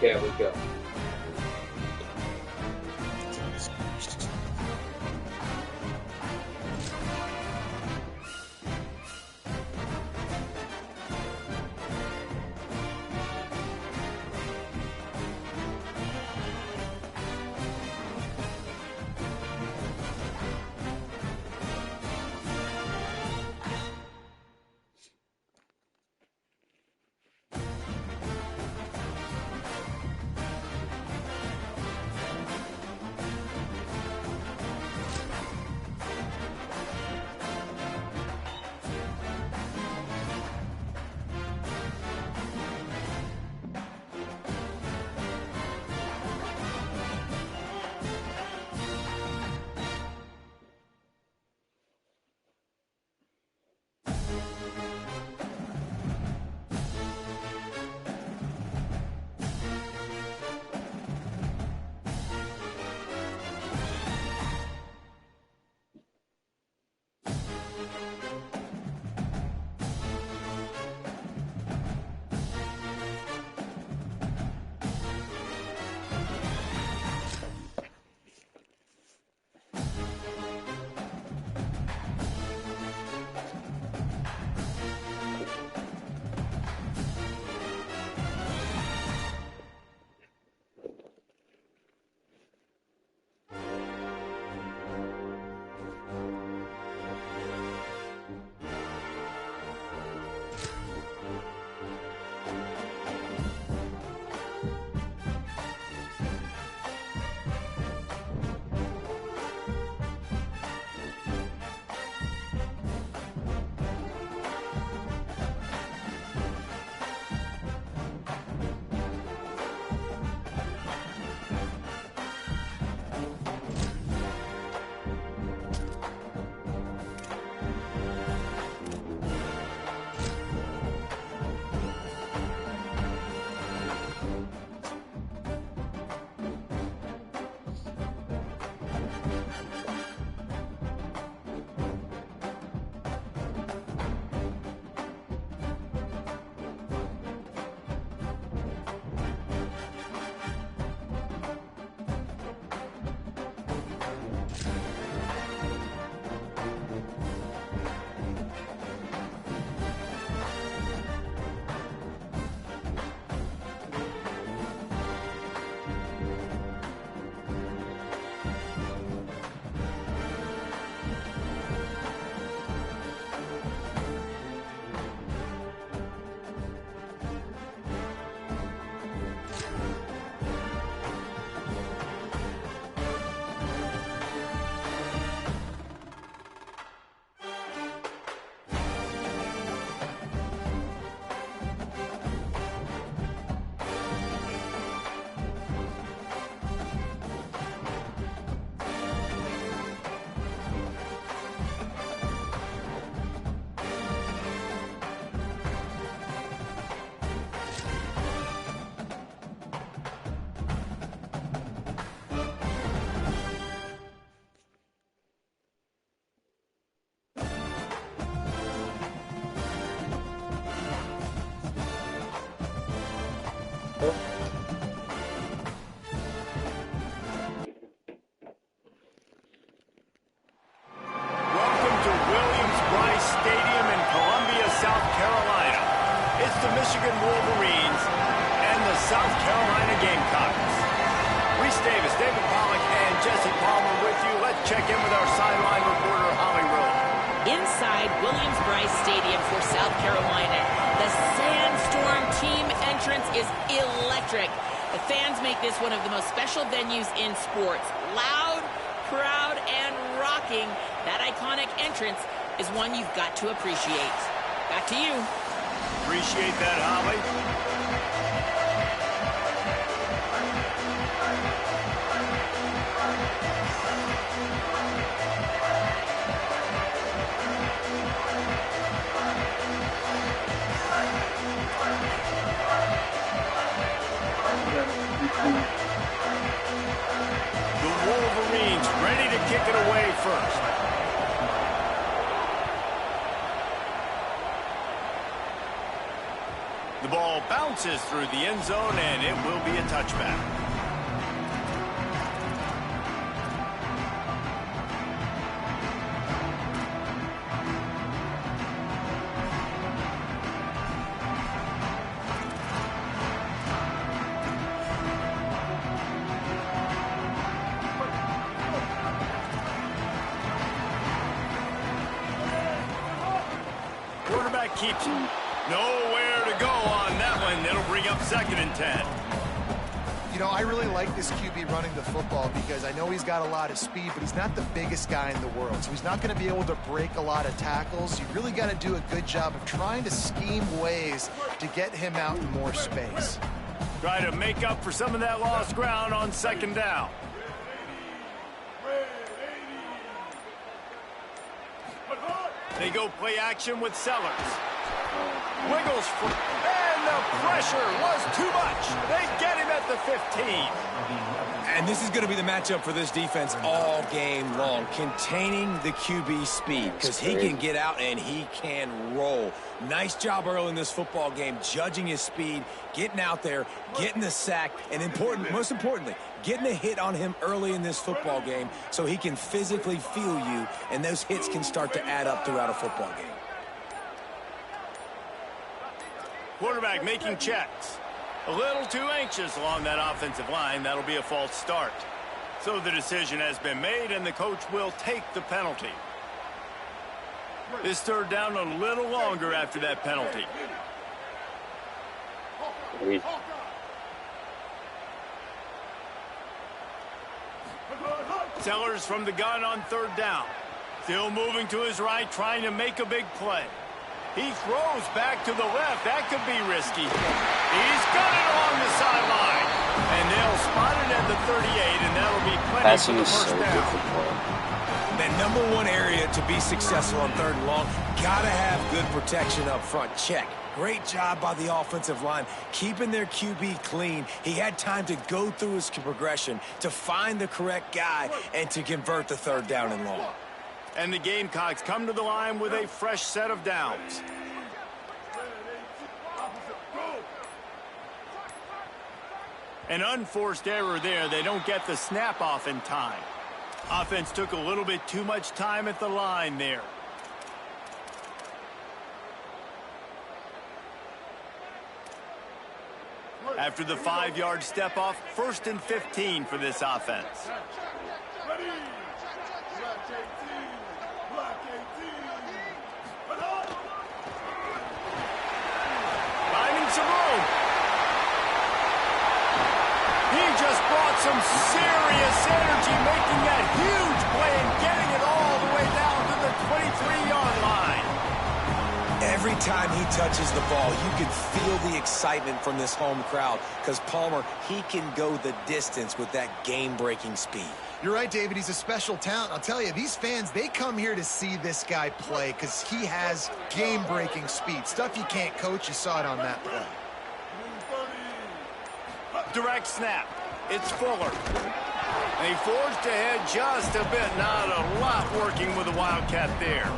There we go. check in with our sideline reporter, Holly Rowe. Inside Williams-Brice Stadium for South Carolina, the Sandstorm team entrance is electric. The fans make this one of the most special venues in sports. Loud, proud, and rocking. That iconic entrance is one you've got to appreciate. Back to you. Appreciate that, Holly. The Wolverines ready to kick it away first. The ball bounces through the end zone, and it will be a touchback. Quarterback keeps it. Nowhere to go on that one. It'll bring up 2nd and 10. You know, I really like this QB running the football because I know he's got a lot of speed, but he's not the biggest guy in the world. So he's not going to be able to break a lot of tackles. You really got to do a good job of trying to scheme ways to get him out in more space. Try to make up for some of that lost ground on 2nd down. They go play action with Sellers. Wiggles for, and the pressure was too much. They get him at the 15. And this is going to be the matchup for this defense all game long, containing the QB speed, because he can get out and he can roll. Nice job early in this football game, judging his speed, getting out there, getting the sack, and most importantly, getting a hit on him early in this football game so he can physically feel you, and those hits can start to add up throughout a football game. Quarterback making checks. A little too anxious along that offensive line. That'll be a false start. So the decision has been made, and the coach will take the penalty. This 3rd down a little longer after that penalty. Sellers from the gun on 3rd down. Still moving to his right, trying to make a big play. He throws back to the left. That could be risky. He's got it on the sideline. And they'll spot it at the 38, and that'll be plenty for the first down. That #1 area to be successful on 3rd and long, got to have good protection up front. Check. Great job by the offensive line, keeping their QB clean. He had time to go through his progression, to find the correct guy, and to convert the 3rd down and long. And the Gamecocks come to the line with a fresh set of downs. An unforced error there. They don't get the snap off in time. Offense took a little bit too much time at the line there. After the 5-yard step off, 1st and 15 for this offense. Finding some room. He just brought some serious energy, making that huge play and getting it all the way down to the 23-yard line. Every time he touches the ball, you can feel the excitement from this home crowd, because Palmer, he can go the distance with that game-breaking speed. You're right, David. He's a special talent. I'll tell you, these fans, they come here to see this guy play because he has game-breaking speed. Stuff you can't coach. You saw it on that play. Direct snap. It's Fuller. They forged ahead just a bit. Not a lot working with the Wildcat there.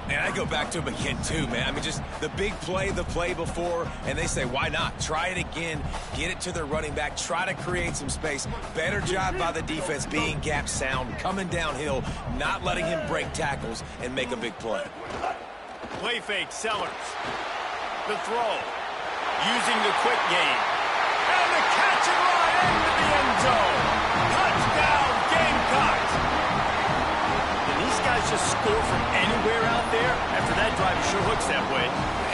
And I go back to him again, too, man. I mean, just the big play, the play before, and they say, why not? Try it again, get it to their running back, try to create some space. Better job by the defense being gap sound, coming downhill, not letting him break tackles and make a big play. Play fake, Sellers. The throw. Using the quick game. And the catch and run into the end zone. Touchdown, Gamecocks. And these guys just score from anywhere out there. After that drive, it sure looks that way.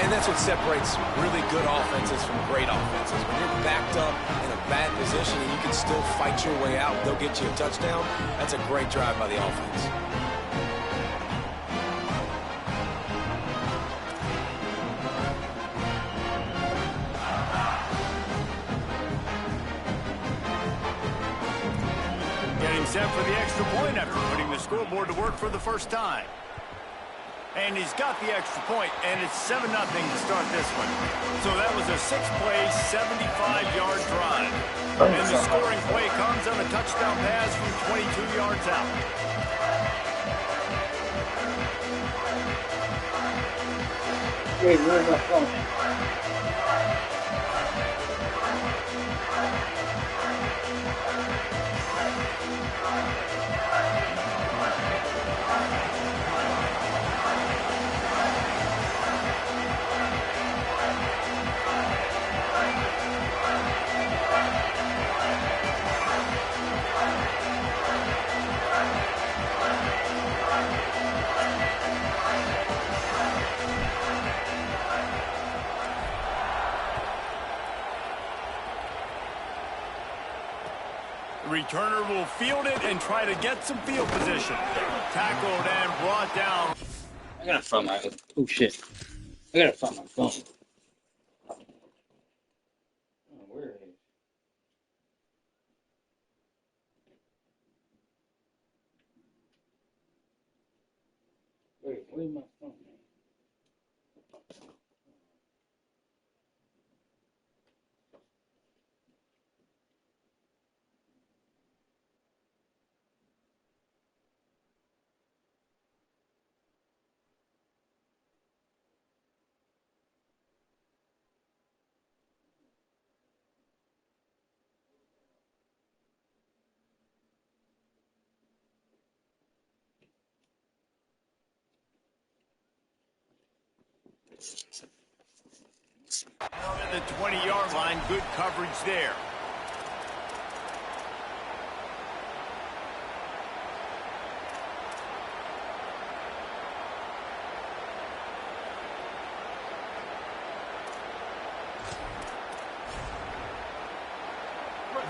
And that's what separates really good offenses from great offenses. When you're backed up in a bad position and you can still fight your way out, they'll get you a touchdown. That's a great drive by the offense. Getting set for the extra point after putting the scoreboard to work for the first time. And he's got the extra point, and it's 7-0 to start this one. So that was a 6-play, 75-yard drive. And the scoring play comes on a touchdown pass from 22 yards out. Hey, where's my phone? The returner will field it and try to get some field position. Tackled and brought down. I gotta find my. Oh shit! I gotta find my phone. Oh, where is it? Where's my phone? At the 20-yard line, good coverage there.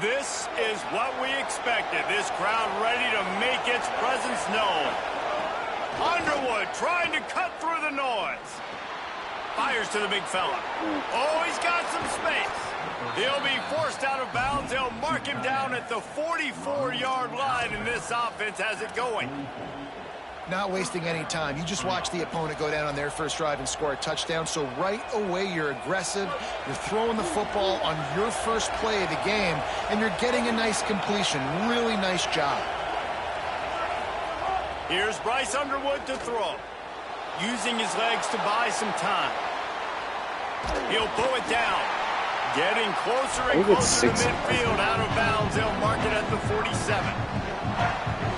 This is what we expected. This crowd ready to make its presence known. Underwood trying to cut through the noise. Fires to the big fella. Oh, he's got some space. He'll be forced out of bounds. They'll mark him down at the 44-yard line, and this offense has it going. Not wasting any time. You just watch the opponent go down on their first drive and score a touchdown. So right away, you're aggressive. You're throwing the football on your first play of the game, and you're getting a nice completion. Really nice job. Here's Bryce Underwood to throw. Using his legs to buy some time. He'll pull it down. Getting closer and closer to midfield. Out of bounds. They'll mark it at the 47.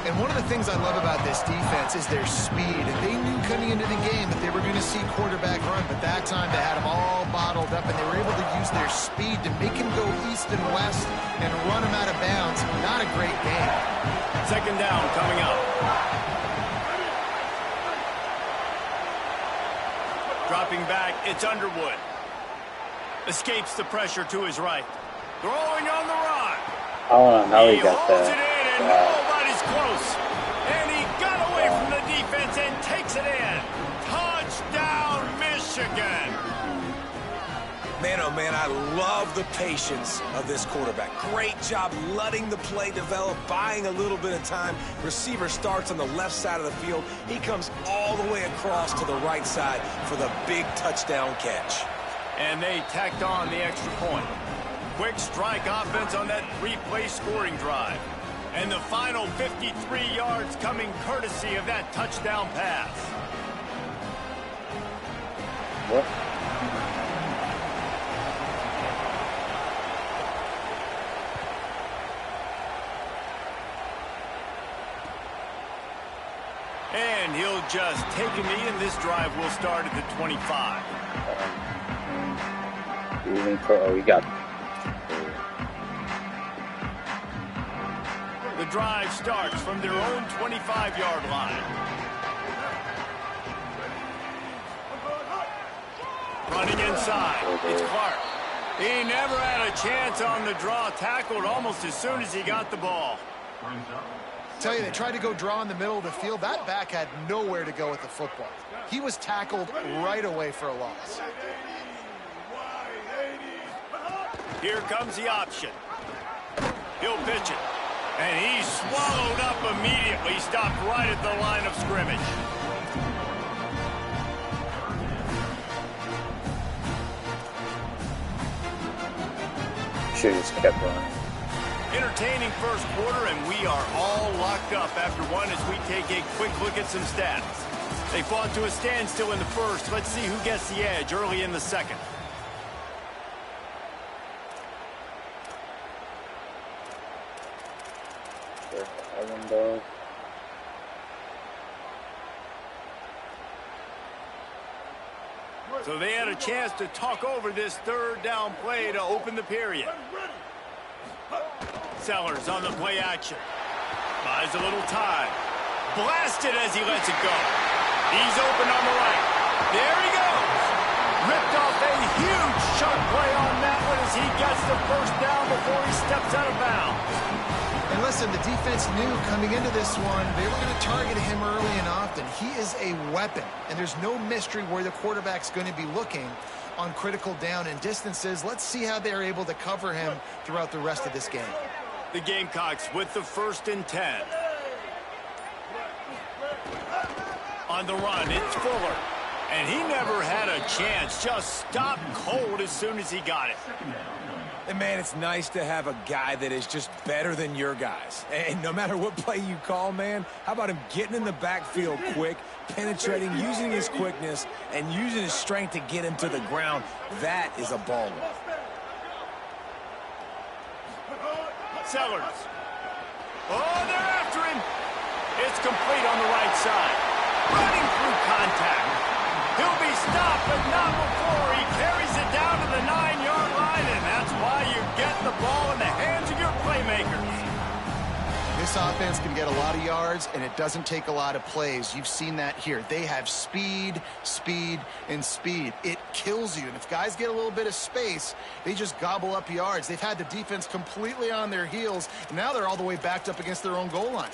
And one of the things I love about this defense is their speed. And they knew coming into the game that they were going to see quarterback run, but that time they had them all bottled up, and they were able to use their speed to make him go east and west and run him out of bounds. Not a great game. Second down coming up. Dropping back, it's Underwood. Escapes the pressure to his right. Throwing on the run. Oh, now he got holds that. It in, and nobody's close. And he got away from the defense and takes it in. Touchdown, Michigan. Man, oh man, I love the patience of this quarterback. Great job letting the play develop, buying a little bit of time. Receiver starts on the left side of the field. He comes all the way across to the right side for the big touchdown catch. And they tacked on the extra point. Quick strike offense on that three-play scoring drive. And the final 53 yards coming courtesy of that touchdown pass. What? And he'll just take a knee, and this drive will start at the 25. We got. The drive starts from their own 25-yard line. Running inside, it's Clark. He never had a chance on the draw, tackled almost as soon as he got the ball. Tell you, they tried to go draw in the middle of the field. That back had nowhere to go with the football. He was tackled right away for a loss. Here comes the option. He'll pitch it. And he's swallowed up immediately. Stopped right at the line of scrimmage. Should have just kept running. Entertaining first quarter, and we are all locked up after one as we take a quick look at some stats. They fought to a standstill in the first. Let's see who gets the edge early in the second. So they had a chance to talk over this third down play to open the period. Sellers on the play action. Buys a little time. Blasted as he lets it go. He's open on the right. There he goes. Ripped off a huge chunk play on that one as he gets the first down before he steps out of bounds. listen, the defense knew coming into this one, they were going to target him early and often. He is a weapon, and there's no mystery where the quarterback's going to be looking on critical down and distances. Let's see how they're able to cover him throughout the rest of this game. The Gamecocks with the 1st and 10. On the run, it's Fuller. And he never had a chance. Just stopped cold as soon as he got it. And, man, it's nice to have a guy that is just better than your guys. And no matter what play you call, man, how about him getting in the backfield quick, penetrating, using his quickness, and using his strength to get him to the ground? That is a ball move. Sellers. Oh, they're after him. It's complete on the right side. Running through contact. He'll be stopped, but not before he carries it down to the 9-yard line, and that's why you get the ball in the hands of your playmakers. This offense can get a lot of yards, and it doesn't take a lot of plays. You've seen that here. They have speed, speed, and speed. It kills you. And if guys get a little bit of space, they just gobble up yards. They've had the defense completely on their heels, and now they're all the way backed up against their own goal line.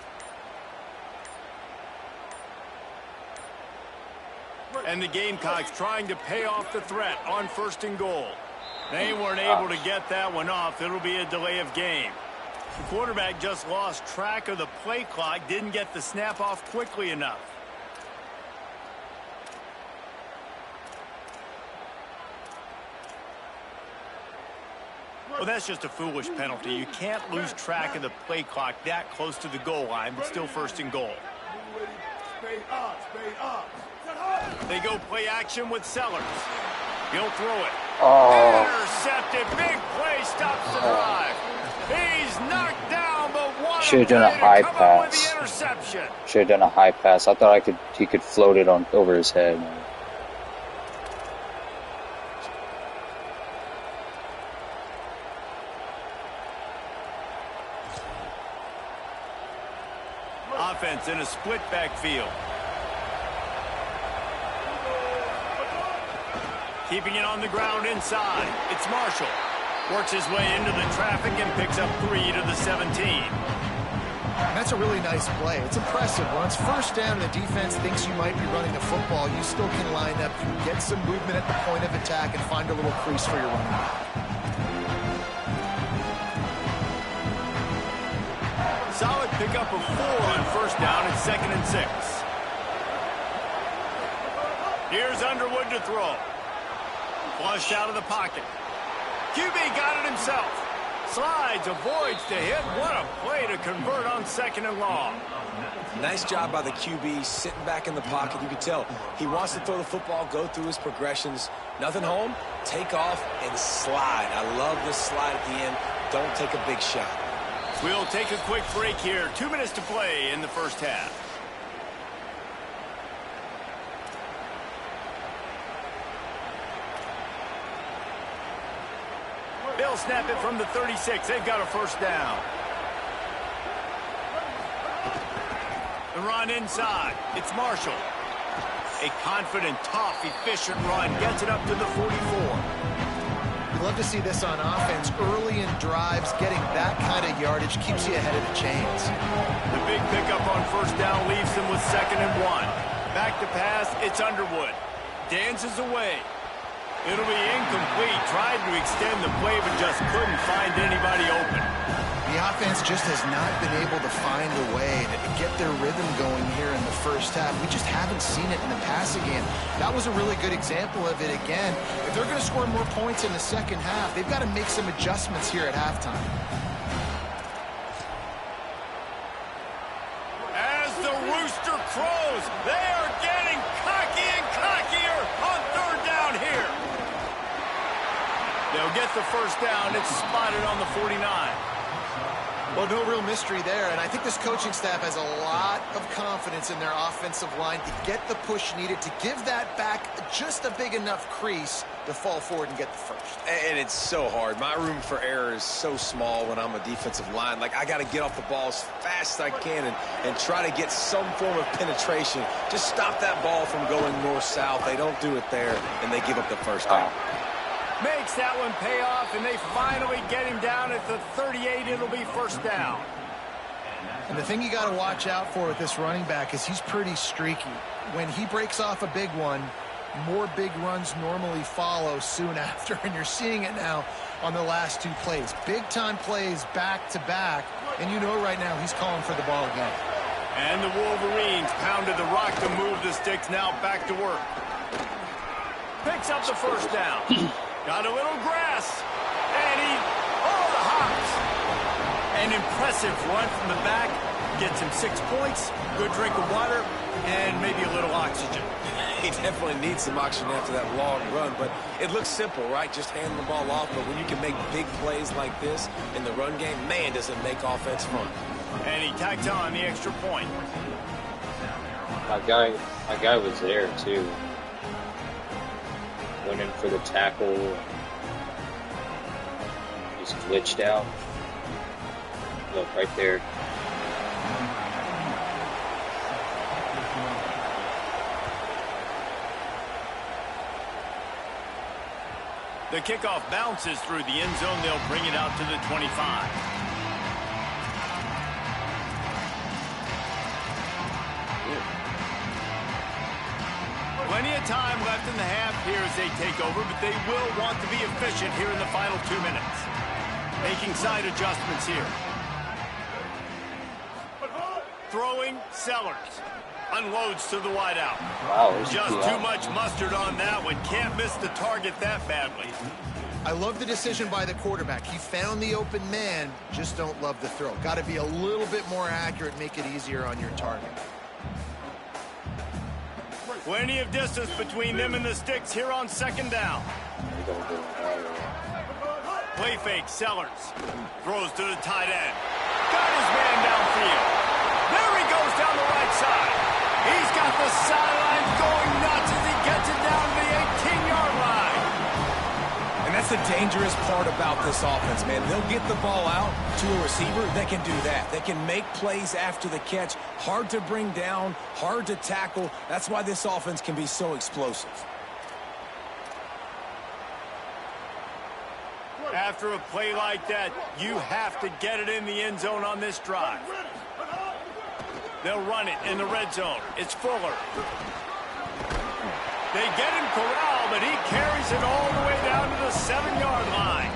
And the Gamecocks trying to pay off the threat on 1st and goal. They weren't able to get that one off. It'll be a delay of game. The quarterback just lost track of the play clock, didn't get the snap off quickly enough. Well, that's just a foolish penalty. You can't lose track of the play clock that close to the goal line, but still 1st and goal. They go play action with Sellers. He'll throw it. Intercepted. Big play stops the drive. He's knocked down, but what should have done a high pass. Should have done a high pass. I thought he could float it on over his head. Offense in a split backfield. Keeping it on the ground inside. It's Marshall. Works his way into the traffic and picks up 3 to the 17. And that's a really nice play. It's impressive. When it's 1st down and the defense thinks you might be running the football, you still can line up, get some movement at the point of attack, and find a little crease for your running back. Solid pickup of 4 on 1st down and 2nd and 6. Here's Underwood to throw. Flushed out of the pocket. QB got it himself. Slides, avoids the hit. What a play to convert on 2nd and long. Nice job by the QB sitting back in the pocket. You can tell he wants to throw the football, go through his progressions. Nothing home, take off, and slide. I love this slide at the end. Don't take a big shot. We'll take a quick break here. 2 minutes to play in the 1st half. They'll snap it from the 36. They've got a 1st down. The run inside. It's Marshall. A confident, tough, efficient run. Gets it up to the 44. You love to see this on offense. Early in drives, getting that kind of yardage keeps you ahead of the chains. The big pickup on 1st down leaves them with 2nd and 1. Back to pass. It's Underwood. Dances away. It'll be incomplete. Tried to extend the play, but just couldn't find anybody open. The offense just has not been able to find a way to get their rhythm going here in the 1st half. We just haven't seen it in the passing game. That was a really good example of it again. If they're going to score more points in the 2nd half, they've got to make some adjustments here at halftime. As the rooster crows, they are getting cocky and cockier on 3rd down here. They'll get the 1st down. It's spotted on the 49. Well, no real mystery there, and I think this coaching staff has a lot of confidence in their offensive line to get the push needed to give that back just a big enough crease to fall forward and get the 1st. And it's so hard. My room for error is so small when I'm a defensive line. Like, I got to get off the ball as fast as I can and try to get some form of penetration. Just stop that ball from going north-south. They don't do it there, and they give up the 1st down. Makes that one pay off, and they finally get him down at the 38. It'll be 1st down. And the thing you got to watch out for with this running back is he's pretty streaky. When he breaks off a big one, more big runs normally follow soon after, and you're seeing it now on the last 2 plays. Big-time plays back-to-back, and you know right now he's calling for the ball again. And the Wolverines pounded the rock to move the sticks, now back to work. Picks up the first down. Got a little grass, and the hops. An impressive run from the back. Gets him 6 points, good drink of water, and maybe a little oxygen. He definitely needs some oxygen after that long run, but it looks simple, right? Just hand the ball off, but when you can make big plays like this in the run game, man, does it make offense fun. And he tacked on the extra point. My guy was there, too. Went in for the tackle. Just glitched out. Look, right there. The kickoff bounces through the end zone. They'll bring it out to the 25. Plenty of time left in the half here as they take over, but they will want to be efficient here in the final 2 minutes. Making side adjustments here. Throwing Sellers. Unloads to the wideout. Wow, just too much mustard on that one. Can't miss the target that badly. I love the decision by the quarterback. He found the open man, just don't love the throw. Got to be a little bit more accurate, make it easier on your target. Plenty of distance between them and the sticks here on second down. Play fake, Sellers. Throws to the tight end. Got his man downfield. There he goes down the right side. He's got the sidelines going nuts as he gets it down to the 18-yard line. And that's the dangerous part about this offense, man. They'll get the ball out to a receiver that can do that. They can make plays after the catch. Hard to bring down, hard to tackle. That's why this offense can be so explosive. After a play like that, you have to get it in the end zone on this drive. They'll run it in the red zone. It's Fuller. They get him corralled, but he carries it all the way down to the 7-yard line.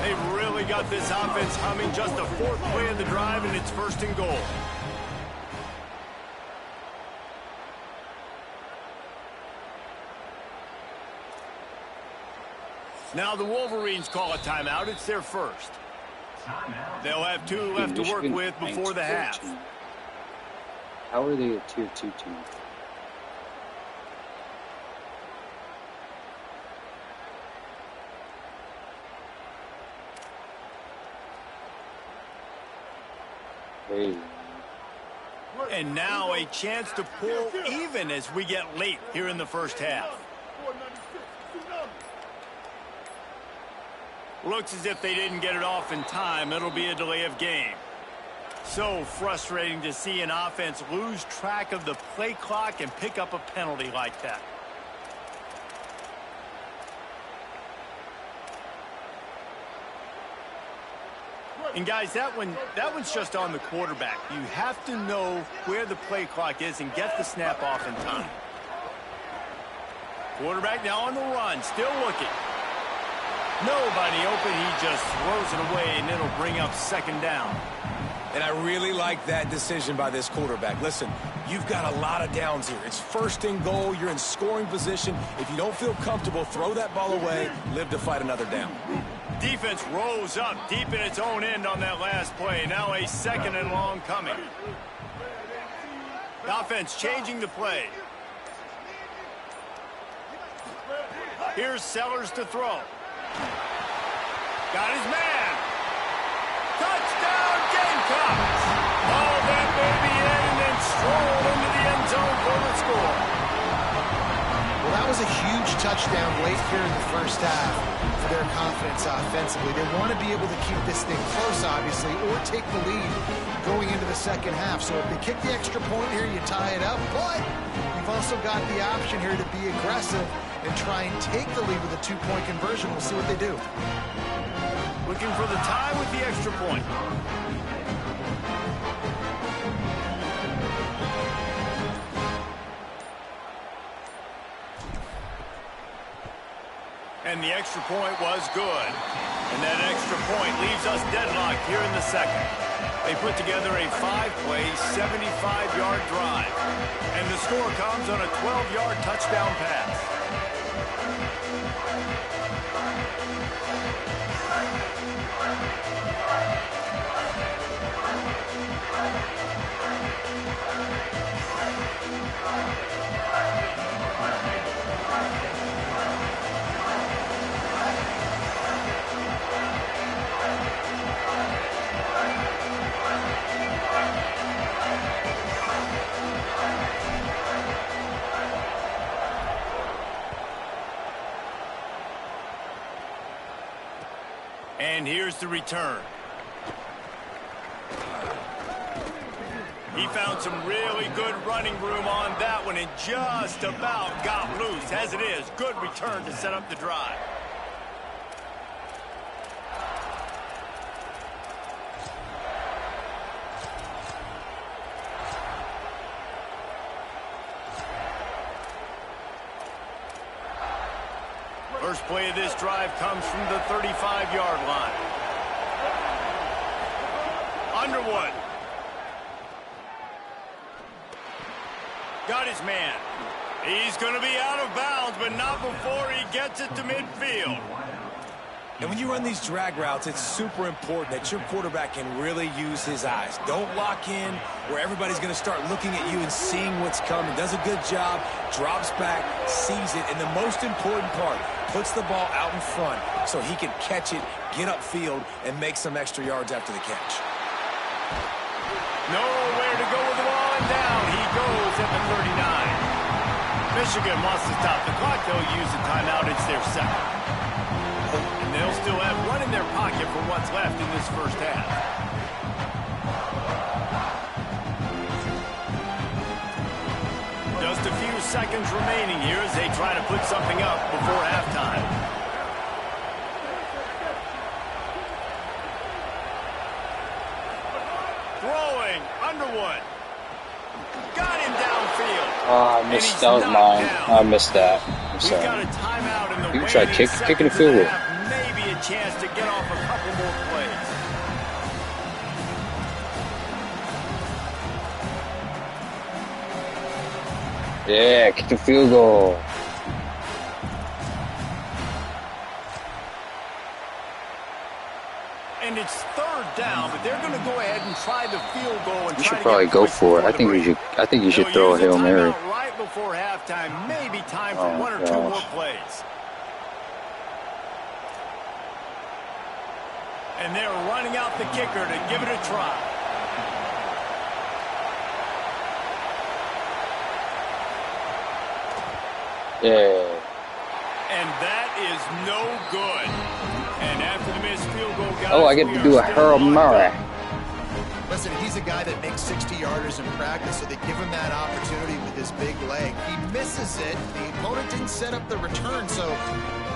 They've really got this offense humming. Just the 4th play of the drive, and it's 1st and goal. Now the Wolverines call a timeout. It's their first. They'll have 2 left to work with before the half. How are they a tier 2 team? Crazy. And now a chance to pull even as we get late here in the first half. Looks as if they didn't get it off in time. It'll be a delay of game. So frustrating to see an offense lose track of the play clock and pick up a penalty like that. And guys, that one's just on the quarterback. You have to know where the play clock is and get the snap off in time. Quarterback now on the run, still looking. Nobody open, he just throws it away, and it'll bring up 2nd down. And I really like that decision by this quarterback. Listen, you've got a lot of downs here. It's 1st and goal. You're in scoring position. If you don't feel comfortable, throw that ball away. Live to fight another down. Defense rose up deep in its own end on that last play. Now a 2nd and long coming. The offense changing the play. Here's Sellers to throw. Got his man. Touchdown, Gamecocks! All that baby in and then strolled into the end zone for the score. Well, that was a huge touchdown late here in the first half for their confidence offensively. They want to be able to keep this thing close, obviously, or take the lead going into the second half. So if they kick the extra point here, you tie it up. But you've also got the option here to be aggressive and try and take the lead with a 2-point conversion. We'll see what they do. Looking for the tie with the extra point. And the extra point was good. And that extra point leaves us deadlocked here in the second. They put together a 5-play, 75-yard drive. And the score comes on a 12-yard touchdown pass. And here's the return. He found some really good running room on that one and just about got loose. As it is, good return to set up the drive. First play of this drive comes from the 35-yard line. Underwood. Got his man. He's going to be out of bounds, but not before he gets it to midfield. And when you run these drag routes, it's super important that your quarterback can really use his eyes. Don't lock in where everybody's going to start looking at you and seeing what's coming. Does a good job, drops back, sees it, and the most important part, puts the ball out in front so he can catch it, get upfield, and make some extra yards after the catch. Nowhere to go with the ball, and down he goes at the 39. Michigan wants to stop the clock. They'll use the timeout. It's their second. And they'll still have one in their pocket for what's left in this first half. Just a few seconds remaining here as they try to put something up before halftime. Throwing, Underwood. Got him downfield. Oh, I missed. That was mine. I missed that. I'm sorry. We've got a timeout in the You can try kicking a field goal. Maybe a chance to get off a couple more plays. Yeah, kick the field goal. And it's third down, but they're going to go ahead and try the field goal. And You should probably go for it. I think you should throw a Hail Mary. Right before halftime, maybe time for one or two more plays. And they're running out the kicker to give it a try. Yeah. And that is no good. And after the missed field goal, guys, Oh, I get to do a Hail Mary. Listen, he's a guy that makes 60-yarders in practice, so they give him that opportunity with his big leg. He misses it. The opponent didn't set up the return, so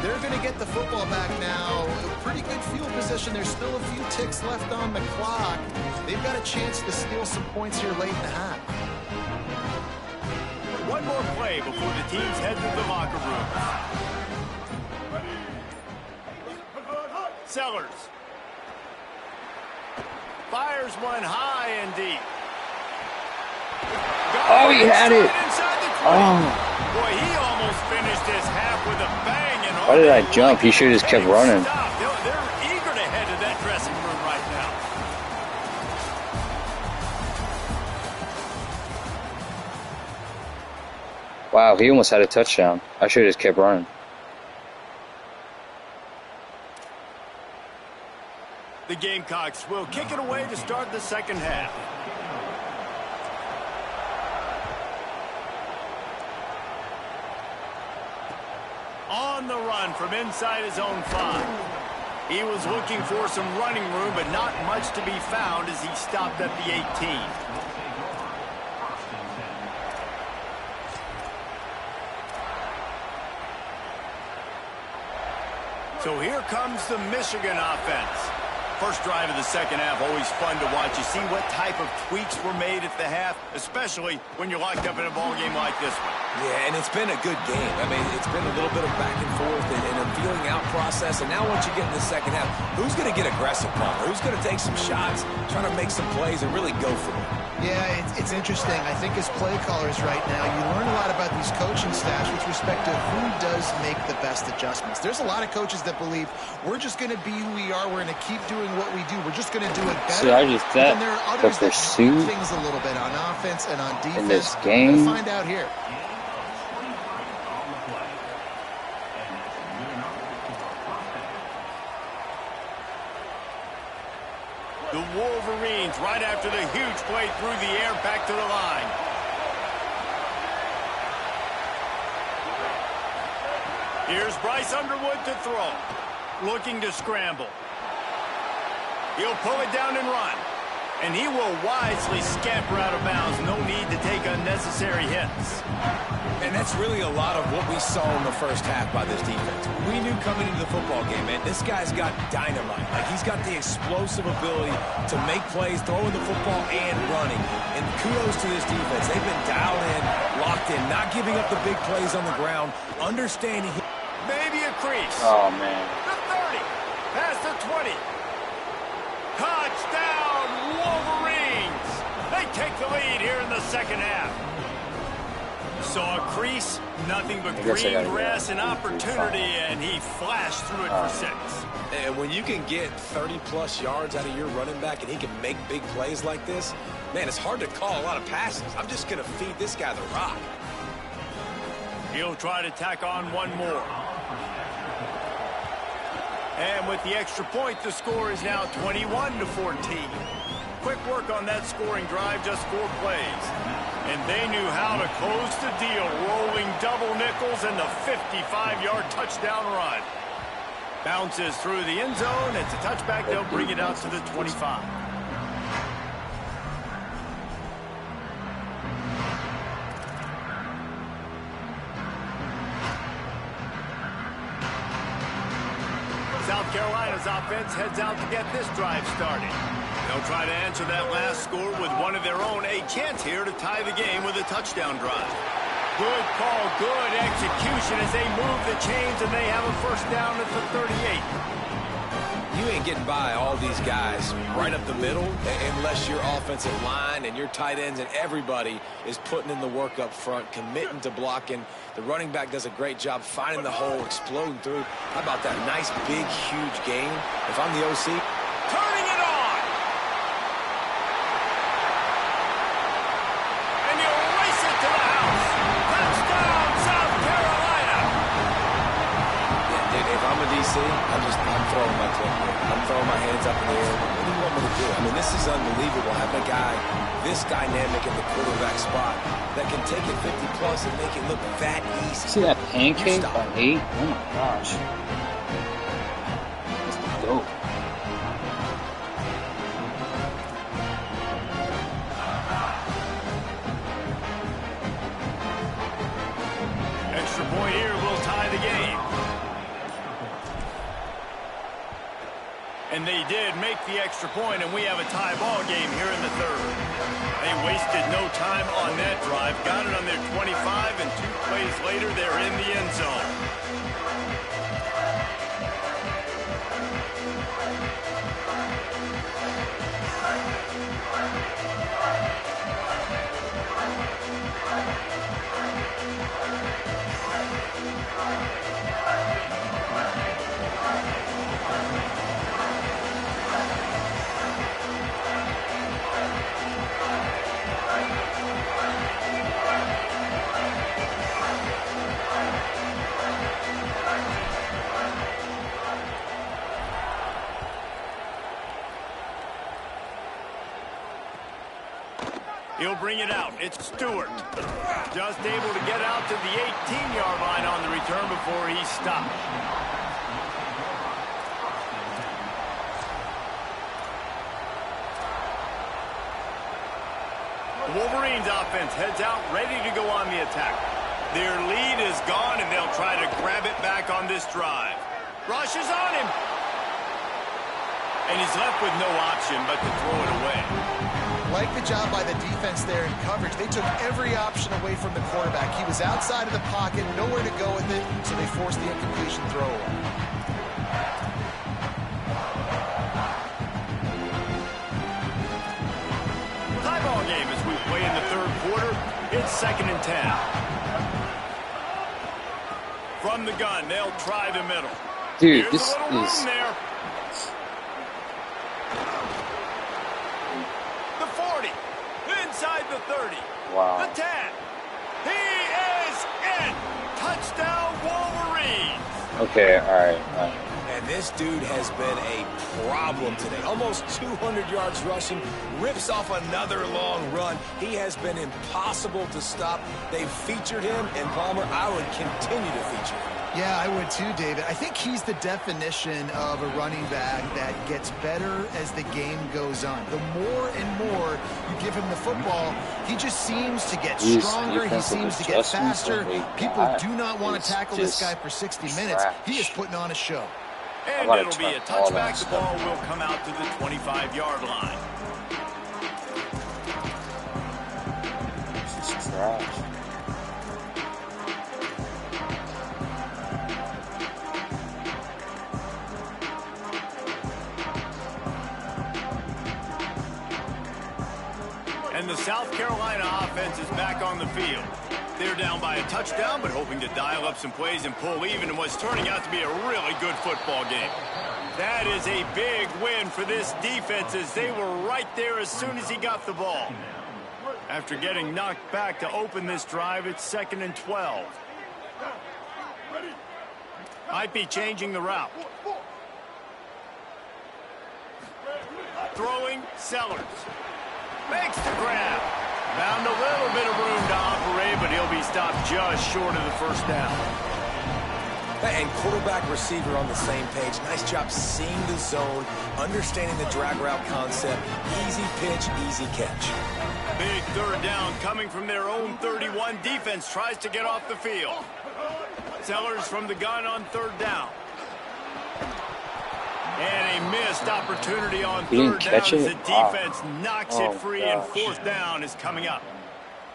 they're going to get the football back now. Pretty good field position. There's still a few ticks left on the clock. They've got a chance to steal some points here late in the half. One more play before the teams head to the locker room. Sellers. Fires one high and deep. Oh, he had it. Oh. Boy, he almost finished his half with a bang. And Why did I jump? He should have just kept running. They're eager to head to that dressing room right now. Wow, he almost had a touchdown. I should have just kept running. The Gamecocks will kick it away to start the second half. On the run from inside his own 5. He was looking for some running room, but not much to be found as he stopped at the 18. So here comes the Michigan offense. First drive of the second half, always fun to watch. You see what type of tweaks were made at the half, especially when you're locked up in a ball game like this one. Yeah, and it's been a good game. I mean, it's been a little bit of back and forth and a feeling out process. And now once you get in the second half, who's going to get aggressive, Palmer? Who's going to take some shots, try to make some plays, and really go for it? Yeah, it's interesting. I think as play callers right now, you learn a lot about these coaching staffs with respect to who does make the best adjustments. There's a lot of coaches that believe we're just going to be who we are. We're going to keep doing what we do. We're just going to do it better. See, I just and there are others that pursue things a little bit on offense and on defense. in this game. We'll find out here. The Wolverines right after the huge play through the air back to the line. Here's Bryce Underwood to throw. Looking to scramble. He'll pull it down and run. And he will wisely scamper out of bounds. No need to take unnecessary hits. And that's really a lot of what we saw in the first half by this defense. We knew coming into the football game, man, this guy's got dynamite. Like, he's got the explosive ability to make plays, throwing the football and running. And kudos to this defense. They've been dialed in, locked in, not giving up the big plays on the ground, understanding. Maybe a crease. Oh, man. The 30. Past the 20. Touchdown, Wolverines. They take the lead here in the second half. Saw a crease, nothing but green grass and opportunity, and he flashed through it for 6. And when you can get 30-plus yards out of your running back and he can make big plays like this, man, it's hard to call a lot of passes. I'm just going to feed this guy the rock. He'll try to tack on one more. And with the extra point, the score is now 21-14. Quick work on that scoring drive, just 4 plays. And they knew how to close the deal, rolling double nickels and the 55-yard touchdown run. Bounces through the end zone. It's a touchback. They'll bring it out to the 25. South Carolina's offense heads out to get this drive started. They'll try to answer that last score with one of their own. A chance here to tie the game with a touchdown drive. Good call, good execution as they move the chains, and they have a first down at the 38. You ain't getting by all these guys right up the middle unless your offensive line and your tight ends and everybody is putting in the work up front, committing to blocking. The running back does a great job finding the hole, exploding through. How about that nice, big, huge gain? If I'm the OC, turning it on. And you race it to the house. Touchdown, South Carolina. Yeah, dude, if I'm a DC, I'm throwing my clipboard. I'm throwing my hands up in the air. What do you want me to do? I mean, this is unbelievable. Having a guy this dynamic in the quarterback spot that can take it 50-plus and make it look that easy. See that pancake on 8? Oh, my gosh. That's dope. Extra point here will tie the game. And they did make the extra point, and we have a tie ball game here in the third. They wasted no time on that drive. Got it on their 25, and 2 plays later, they're in the end zone. He'll bring it out. It's Stewart. Just able to get out to the 18-yard line on the return before he stopped. The Wolverines offense heads out, ready to go on the attack. Their lead is gone, and they'll try to grab it back on this drive. Rush is on him. And he's left with no option but to throw it away. Like the job by the defense there in coverage. They took every option away from the quarterback. He was outside of the pocket, nowhere to go with it, so they forced the incompletion throw away. Tie ball game as we play in the third quarter. It's 2nd and 10. From the gun, they'll try the middle. Dude, Here's this a little is... room there. The 40. Inside the 30. Wow. The 10. He is in. Touchdown, Wolverines. Okay, all right. And this dude has been a problem today. Almost 200 yards rushing, rips off another long run. He has been impossible to stop. They've featured him, and Palmer, I would continue to feature him. Yeah, I would too, David. I think he's the definition of a running back that gets better as the game goes on. The more and more you give him the football, he just seems to get stronger. He seems to get faster. People do not want to tackle this guy for 60 minutes. He is putting on a show. And it'll be a touchback. The ball will come out to the 25-yard line. This is trash. And the South Carolina offense is back on the field. They're down by a touchdown, but hoping to dial up some plays and pull even in what's turning out to be a really good football game. That is a big win for this defense as they were right there as soon as he got the ball. After getting knocked back to open this drive, it's 2nd and 12. Might be changing the route. Throwing, Sellers. Makes the grab. Found a little bit of room to operate, but he'll be stopped just short of the first down. And quarterback receiver on the same page. Nice job seeing the zone, understanding the drag route concept. Easy pitch, easy catch. Big third down coming from their own 31. Defense tries to get off the field. Sellers from the gun on 3rd down. And a missed opportunity on 3rd down as the defense knocks it free, and 4th down is coming up.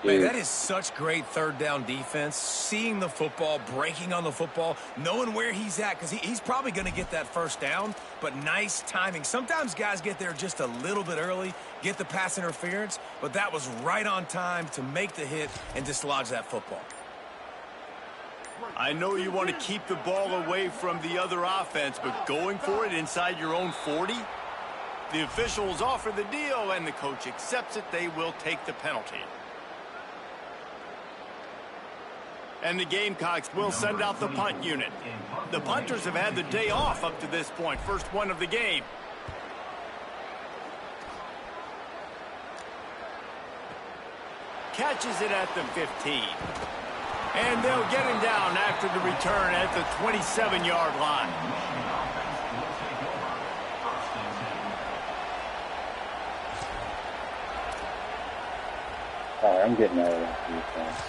Man, that is such great 3rd down defense. Seeing the football, breaking on the football, knowing where he's at, because he's probably going to get that 1st down, but nice timing. Sometimes guys get there just a little bit early, get the pass interference, but that was right on time to make the hit and dislodge that football. I know you want to keep the ball away from the other offense, but going for it inside your own 40? The officials offer the deal, and the coach accepts it. They will take the penalty. And the Gamecocks will send out the punt unit. The punters have had the day off up to this point. First one of the game. Catches it at the 15. And they'll get him down after the return at the 27-yard line. All right, I'm getting out of that defense.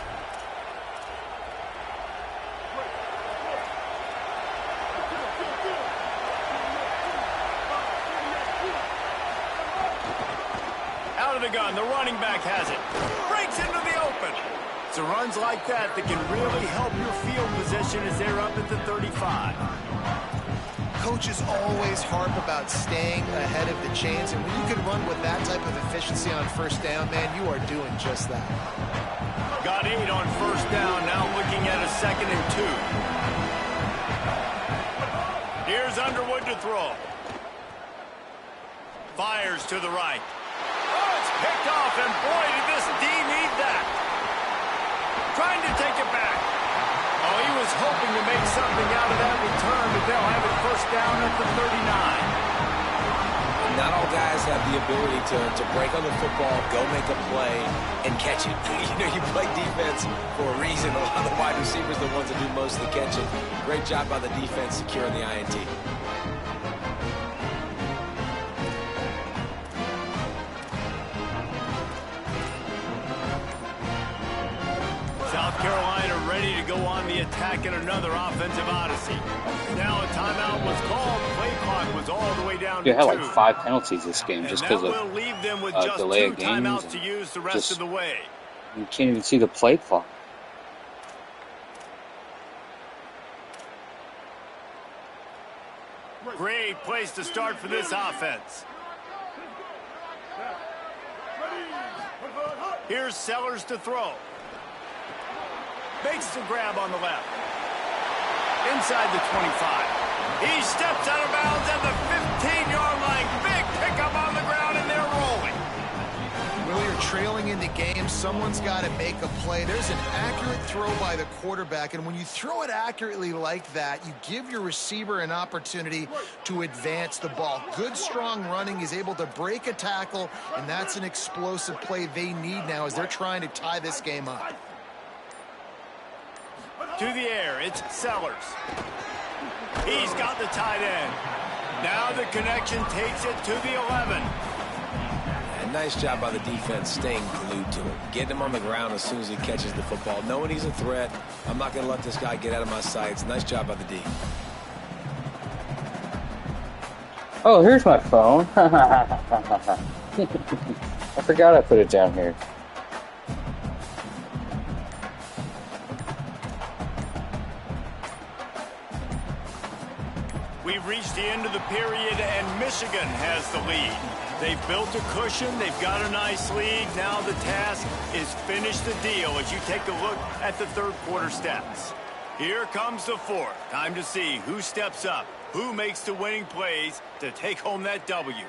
Out of the gun, the running back has it. Breaks into the open. It's the runs like that that can really help your field position as they're up at the 35. Coaches always harp about staying ahead of the chains, and when you can run with that type of efficiency on 1st down, man, you are doing just that. Got 8 on 1st down, now looking at a 2nd and 2. Here's Underwood to throw. Fires to the right. Oh, it's picked off, and boy, did this D need that. Trying to take it back. Oh, he was hoping to make something out of that return, but they'll have it 1st down at the 39. Not all guys have the ability to break on the football, go make a play, and catch it. You know, you play defense for a reason. A lot of the wide receivers are the ones that do most of the catching. Great job by the defense securing the INT. South Carolina ready ready to go on the attack in another offensive odyssey. Now a timeout was called. Play clock was all the way down to 2. You had like 5 penalties this game just because will of leave them with just delay 2 of games. timeouts to use the rest of the way. You can't even see the play clock. Great place to start for this offense. Here's Sellers to throw. Makes the grab on the left. Inside the 25. He steps out of bounds at the 15-yard line. Big pickup on the ground, and they're rolling. Well, you're trailing in the game. Someone's got to make a play. There's an accurate throw by the quarterback, and when you throw it accurately like that, you give your receiver an opportunity to advance the ball. Good, strong running. He's able to break a tackle, and that's an explosive play they need now as they're trying to tie this game up. To the air, it's Sellers. He's got the tight end. Now the connection takes it to the 11. And nice job by the defense staying glued to him. Getting him on the ground as soon as he catches the football. Knowing he's a threat. I'm not going to let this guy get out of my sights. Nice job by the D. Oh, here's my phone. I forgot I put it down here. We've reached the end of the period, and Michigan has the lead. They've built a cushion. They've got a nice lead. Now the task is finish the deal as you take a look at the third quarter stats. Here comes the fourth. Time to see who steps up, who makes the winning plays to take home that W.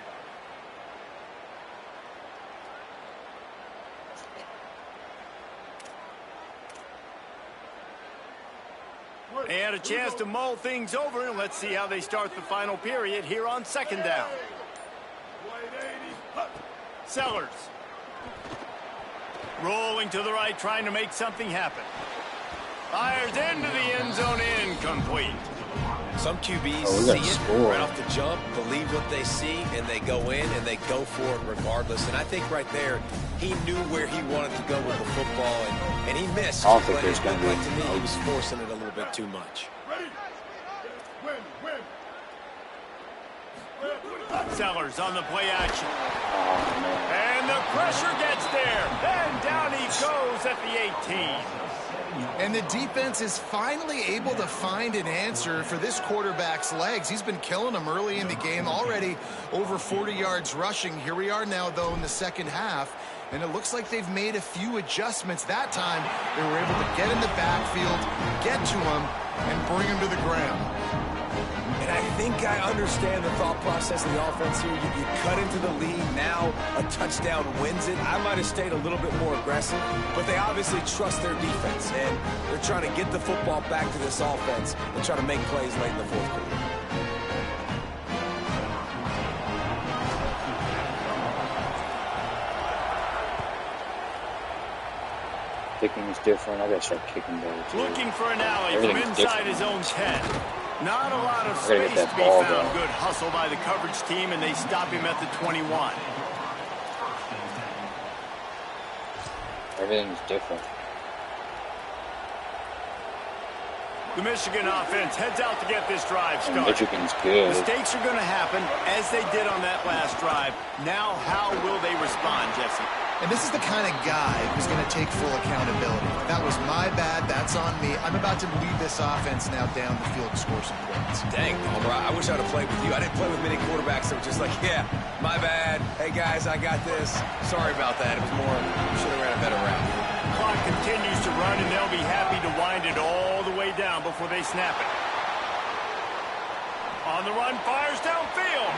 And a chance to mull things over. Let's see how they start the final period here on second down. Sellers. Rolling to the right, trying to make something happen. Fires into the end zone, incomplete. Some QBs see it right off the jump, believe what they see, and they go in and they go for it regardless. And I think right there, he knew where he wanted to go with the football, and he missed. I don't think there's going to be. To me, he was forcing it a little bit too much. Sellers on the play action. And the pressure gets there. And down he goes at the 18. And the defense is finally able to find an answer for this quarterback's legs. He's been killing them early in the game, already over 40 yards rushing. Here we are now, though, in the second half. And it looks like they've made a few adjustments. That time, they were able to get in the backfield, get to him, and bring him to the ground. And I think I understand the thought process of the offense here. You cut into the lead. Now a touchdown wins it. I might have stayed a little bit more aggressive, but they obviously trust their defense, and they're trying to get the football back to this offense and try to make plays late in the fourth quarter. Kicking is different. I gotta start kicking better too. Looking for an alley from inside his own 10. Not a lot of I gotta space get to that be ball found. though. Good hustle by the coverage team, and they stop him at the 21. Everything's different. The Michigan offense heads out to get this drive started. Michigan's good. Mistakes are going to happen, as they did on that last drive. Now, how will they respond, Jesse? And this is the kind of guy who's going to take full accountability. That was my bad. That's on me. I'm about to lead this offense now down the field to score some points. Dang, Palmer, I wish I'd have played with you. I didn't play with many quarterbacks that were just like, yeah, my bad. Hey, guys, I got this. Sorry about that. It was more, should have ran a better route. Clock continues to run, and they'll be happy to wind it all the way down before they snap it. On the run, fires downfield.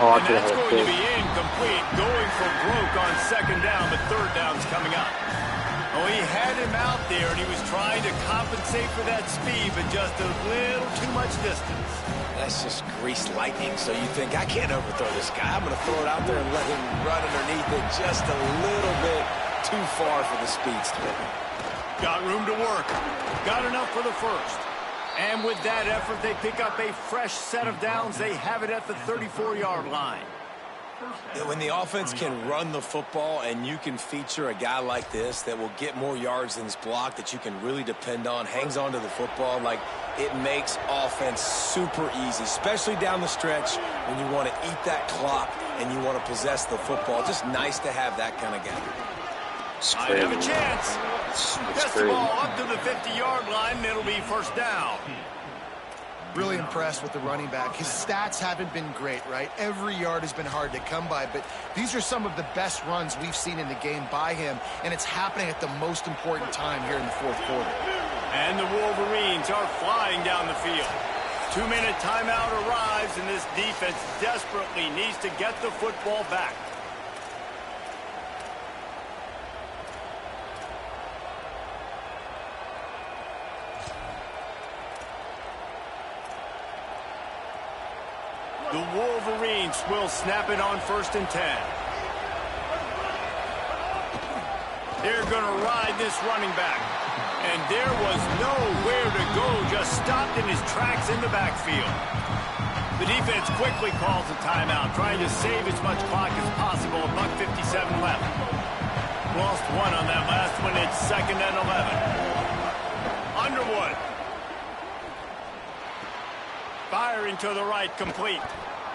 Oh, and that's going to be incomplete. Going for broke on second down, but third down's coming up. Oh, he had him out there, and he was trying to compensate for that speed, but just a little too much distance. That's just greased lightning. So you think, I can't overthrow this guy. I'm going to throw it out there and let him run underneath it just a little bit too far for the speedster. Got room to work. Got enough for the first. And with that effort, they pick up a fresh set of downs. They have it at the 34-yard line. When the offense can run the football and you can feature a guy like this that will get more yards than his block, that you can really depend on, hangs on to the football, like it makes offense super easy, especially down the stretch when you want to eat that clock and you want to possess the football. Just nice to have that kind of guy. I have a chance. It's Gets the ball up to the 50-yard line, and it'll be first down. Really impressed with the running back. His stats haven't been great, right? Every yard has been hard to come by, but these are some of the best runs we've seen in the game by him, and it's happening at the most important time here in the fourth quarter. And the Wolverines are flying down the field. 2-minute timeout arrives, and this defense desperately needs to get the football back. The Wolverines will snap it on 1st and 10. They're going to ride this running back. And there was nowhere to go, just stopped in his tracks in the backfield. The defense quickly calls a timeout, trying to save as much clock as possible. $1:57 left. Lost one on that last one. It's 2nd and 11. Underwood. Firing to the right, complete.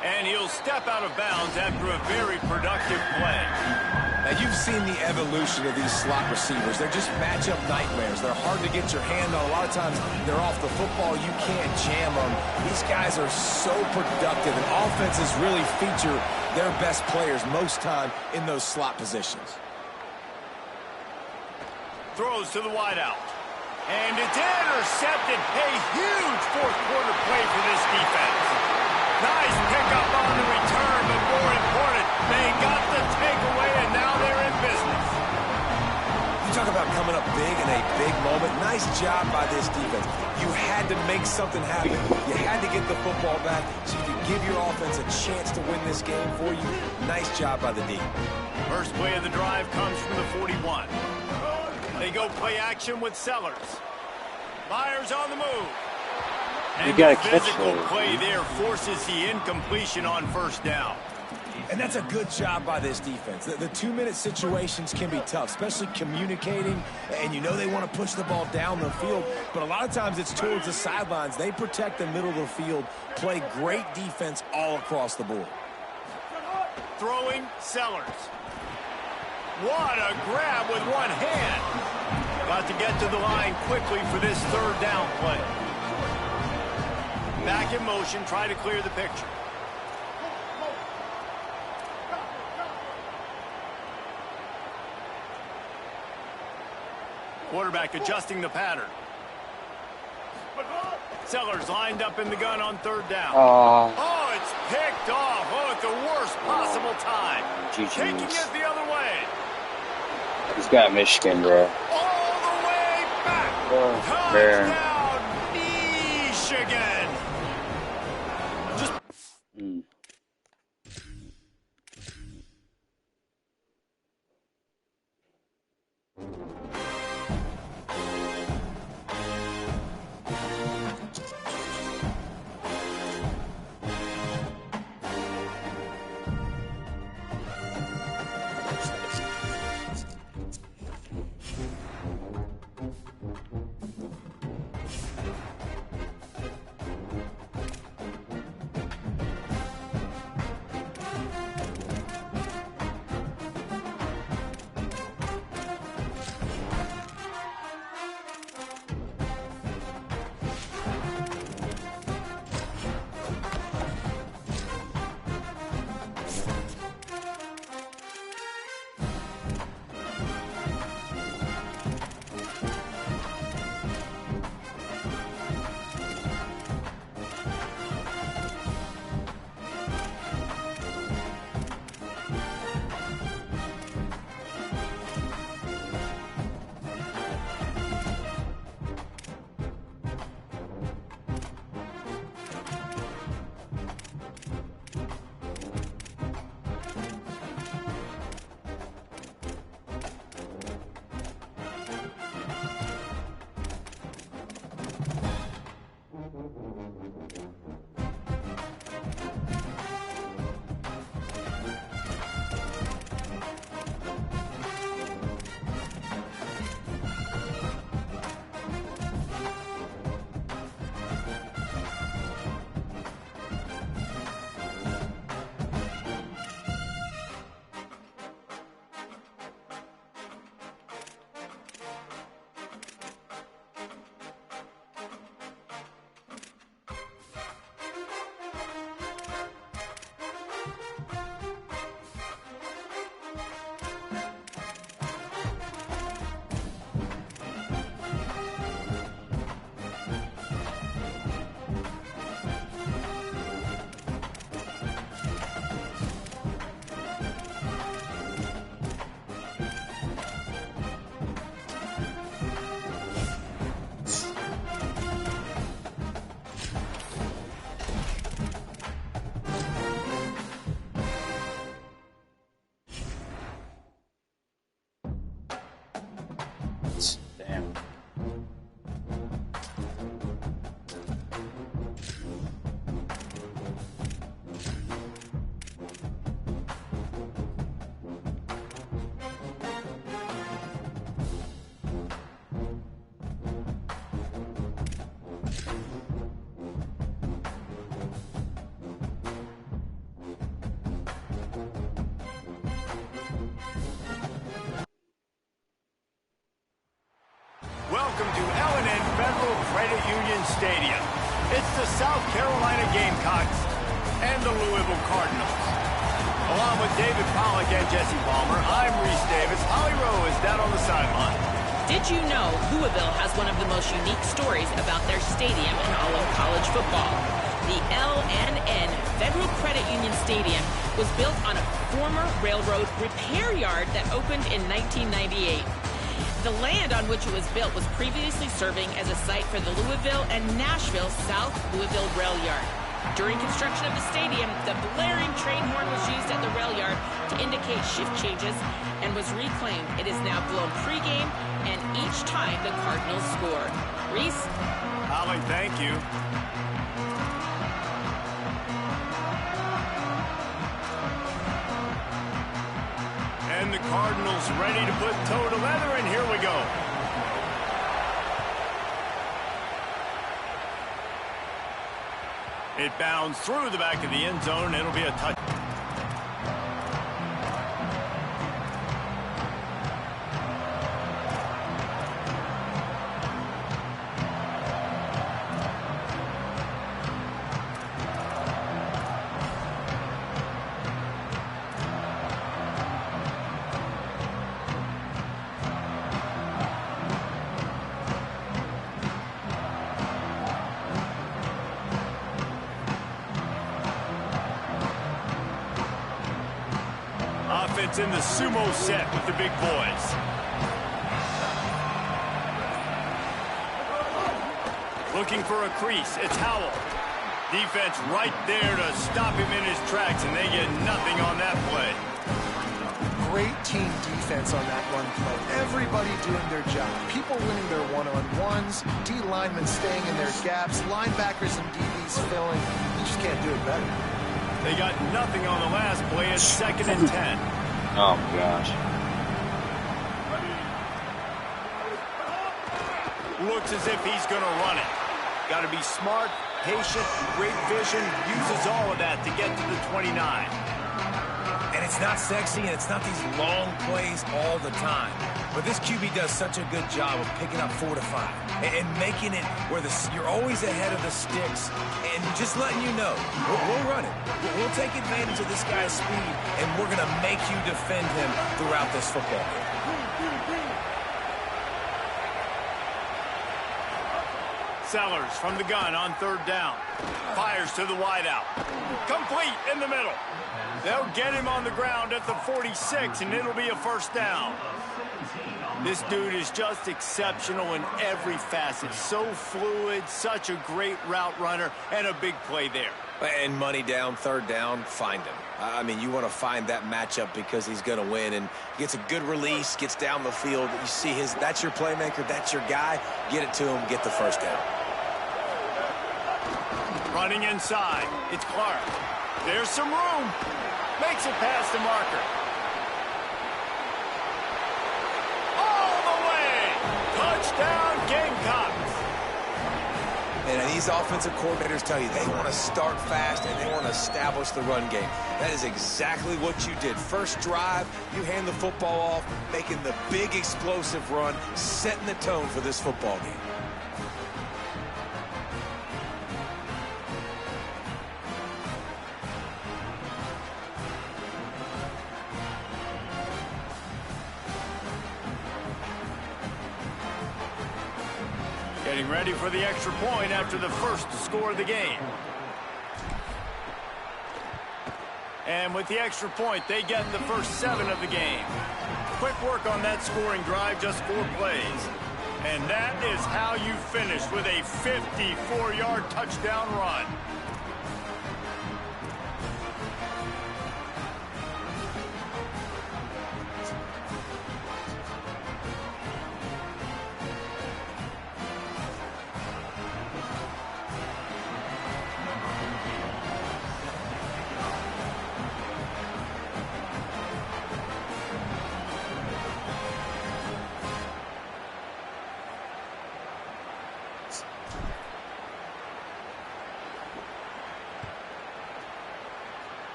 And he'll step out of bounds after a very productive play. Now, you've seen the evolution of these slot receivers. They're just matchup nightmares. They're hard to get your hand on. A lot of times, they're off the football. You can't jam them. These guys are so productive, and offenses really feature their best players most time in those slot positions. Throws to the wideout. And it's intercepted. A huge fourth-quarter play for this defense. Nice pickup on the return, but more important, they got the takeaway, and now they're in business. You talk about coming up big in a big moment. Nice job by this defense. You had to make something happen. You had to get the football back so you could give your offense a chance to win this game for you. Nice job by the D. First play of the drive comes from the 41. They go play action with Sellers. Myers on the move. You gotta catch physical those. play there forces the incompletion on 1st down. And that's a good job by this defense. The 2-minute situations can be tough, especially communicating, and you know they want to push the ball down the field, but a lot of times it's towards the sidelines. They protect the middle of the field, play great defense all across the board. Throwing, Sellers. What a grab with one hand. Got to get to the line quickly for this 3rd down play. Back in motion, try to clear the picture. Quarterback adjusting the pattern. Sellers lined up in the gun on 3rd down. Oh, it's picked off. Oh, at the worst possible time. GG's. Taking it the other way. He's got Michigan, bro. All the way back. Oh, man. Touchdown, Michigan. Just Damn. Welcome to L&N Federal Credit Union Stadium. It's the South Carolina Gamecocks and the Louisville Cardinals. Along with David Pollack and Jesse Palmer, I'm Reese Davis. Holly Rowe is down on the sideline. Did you know Louisville has one of the most unique stories about their stadium in all of college football? The L&N Federal Credit Union Stadium was built on a former railroad repair yard that opened in 1998. The land on which it was built was previously serving as a site for the Louisville and Nashville South Louisville Rail Yard. During construction of the stadium, the blaring train horn was used at the rail yard to indicate shift changes and was reclaimed. It is now blown pregame and each time the Cardinals score. Reese? Holly, thank you. And the Cardinals ready to put toe to leather, and here we go. It bounds through the back of the end zone. It'll be a touch. Offense in the sumo set with the big boys. Looking for a crease. It's Howell. Defense right there to stop him in his tracks, and they get nothing on that play. Great team defense on that run play. Everybody doing their job. People winning their one-on-ones, D linemen staying in their gaps, linebackers and DBs filling. You just can't do it better. They got nothing on the last play. It's 2nd and 10. Oh my gosh. Looks as if he's going to run it. Got to be smart, patient, great vision. Uses all of that to get to the 29. And it's not sexy, and it's not these long plays all the time. But this QB does such a good job of picking up 4 to 5 and making it where you're always ahead of the sticks and just letting you know, we'll run it. We'll take advantage of this guy's speed, and we're going to make you defend him throughout this football game. Sellers from the gun on 3rd down. Fires to the wideout. Complete in the middle. They'll get him on the ground at the 46, and it'll be a 1st down. This dude is just exceptional in every facet. So fluid, such a great route runner, and a big play there. And money down, 3rd down, find him. I mean, you want to find that matchup because he's going to win, and gets a good release, gets down the field. You see that's your playmaker, that's your guy. Get it to him, get the 1st down. Running inside, it's Clark. There's some room. Makes it past the marker. All the way. Touchdown, Gamecocks. And these offensive coordinators tell you they want to start fast and they want to establish the run game. That is exactly what you did. First drive, you hand the football off, making the big explosive run, setting the tone for this football game. Getting ready for the extra point after the first score of the game. And with the extra point, they get the first 7 of the game. Quick work on that scoring drive, just 4 plays. And that is how you finish with a 54-yard touchdown run.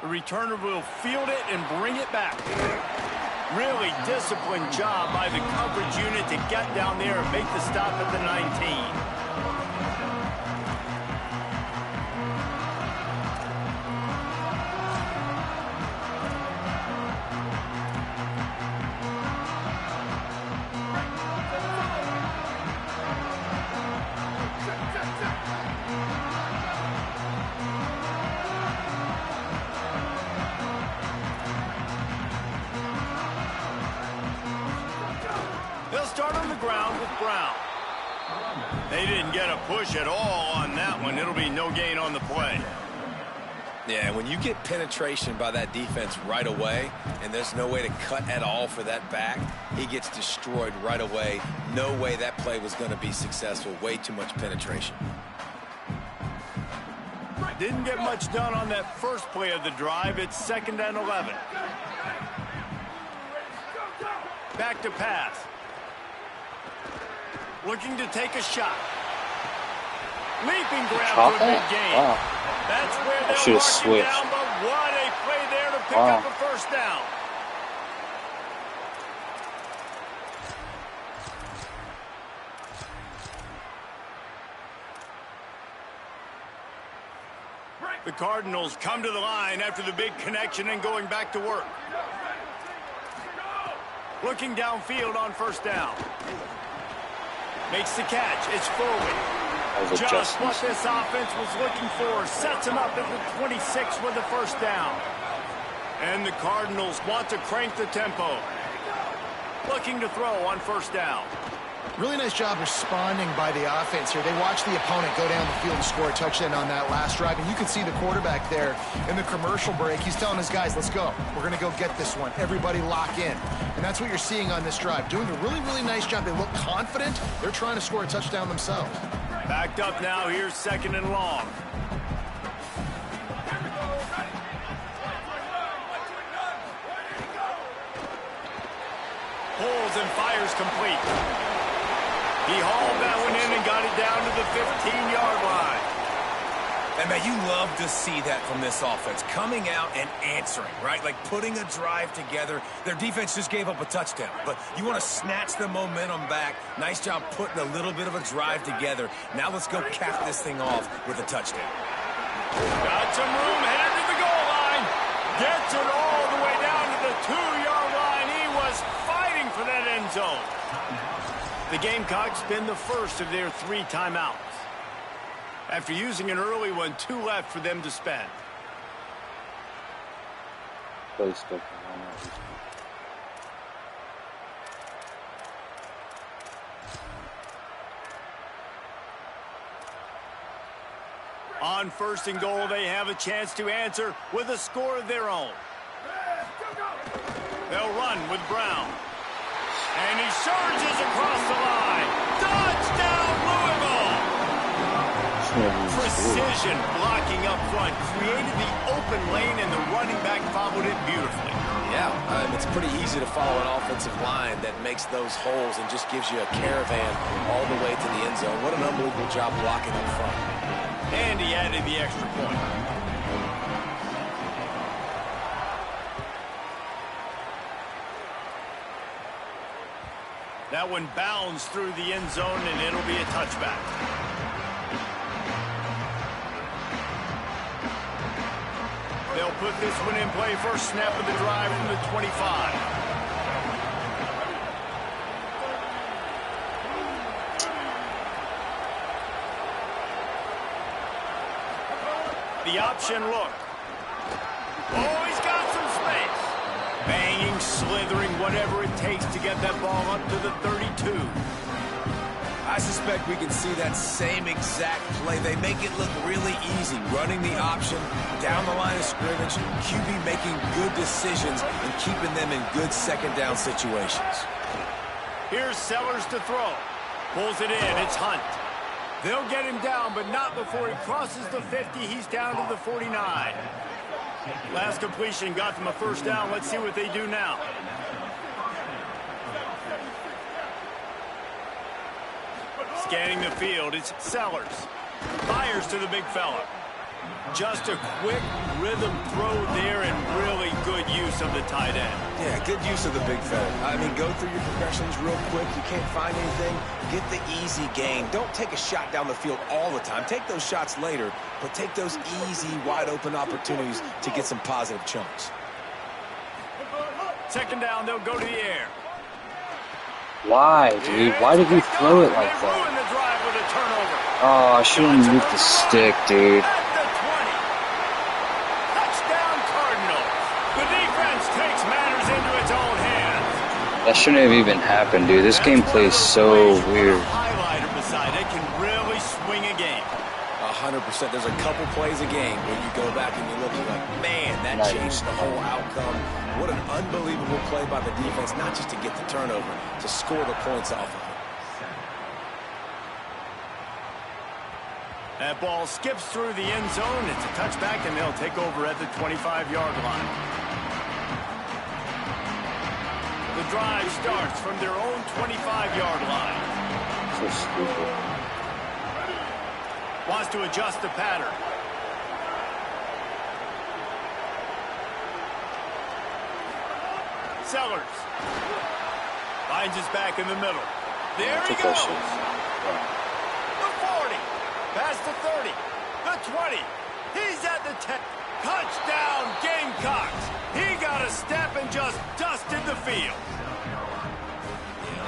The returner will field it and bring it back. Really disciplined job by the coverage unit to get down there and make the stop at the 19. Start on the ground with Brown. They didn't get a push at all on that one. It'll be no gain on the play. Yeah, when you get penetration by that defense right away, and there's no way to cut at all for that back, he gets destroyed right away. No way that play was going to be successful. Way too much penetration. Didn't get much done on that first play of the drive. It's 2nd and 11. Back to pass. Looking to take a shot. Leaping grab for a big gain. Wow. That's where I they'll should have mark him switched. down, but what a play there to pick Wow. up a first down. The Cardinals come to the line after the big connection and going back to work. Looking downfield on first down. Makes the catch. It's forward. Just what this offense was looking for. Sets him up at the 26 with the first down. And the Cardinals want to crank the tempo. Looking to throw on first down. Really nice job responding by the offense here. They watched the opponent go down the field and score a touchdown on that last drive. And you can see the quarterback there in the commercial break. He's telling his guys, let's go. We're going to go get this one. Everybody lock in. And that's what you're seeing on this drive. Doing a really, really nice job. They look confident. They're trying to score a touchdown themselves. Backed up now. Here's 2nd and long. Pulls and fires complete. He hauled that one in and got it down to the 15-yard line. And, man, you love to see that from this offense. Coming out and answering, right? Like putting a drive together. Their defense just gave up a touchdown. But you want to snatch the momentum back. Nice job putting a little bit of a drive together. Now let's go cap this thing off with a touchdown. Got some room, headed to the goal line. Gets it all the way down to the 2-yard line. He was fighting for that end zone. The Gamecocks spend the first of their 3 timeouts. After using an early one, 2 left for them to spend. On 1st and goal, they have a chance to answer with a score of their own. They'll run with Brown. And he surges across the line. Touchdown, Louisville! Precision blocking up front. Created the open lane, and the running back followed it beautifully. Yeah, it's pretty easy to follow an offensive line that makes those holes and just gives you a caravan all the way to the end zone. What an unbelievable job blocking up front. And he added the extra point. That one bounds through the end zone, and it'll be a touchback. They'll put this one in play. First snap of the drive from the 25. The option look. Oh, he's got some space. Banging, slithering, whatever it takes to get that ball up to the 32. I suspect we can see that same exact play. They make it look really easy, running the option down the line of scrimmage, QB making good decisions and keeping them in good 2nd down situations. Here's Sellers to throw. Pulls it in. It's Hunt. They'll get him down, but not before he crosses the 50. He's down to the 49. Last completion got them a first down. Let's see what they do now. Scanning the field, it's Sellers. Fires to the big fella. Just a quick rhythm throw there and really good use of the tight end. Yeah, good use of the big fella. I mean, go through your progressions real quick. You can't find anything. Get the easy gain. Don't take a shot down the field all the time. Take those shots later, but take those easy, wide-open opportunities to get some positive chunks. Second down, they'll go to the air. Why, dude? Why did you throw it like that? Oh, I shouldn't have moved the stick, dude. That shouldn't have even happened, dude. This game plays so weird. Highlighter beside it can really swing a game. 100%. There's a couple plays a game where you go back and you look and you're like, man, that changed the whole outcome. What an unbelievable play by the defense, not just to get the turnover, to score the points off of it. That ball skips through the end zone. It's a touchback, and they'll take over at the 25-yard line. The drive starts from their own 25-yard line. So stupid. Wants to adjust the pattern. Sellers. Finds his back in the middle. There he goes. The 40. Past the 30. The 20. He's at the 10. Touchdown, Gamecocks. He got a step and just dusted the field.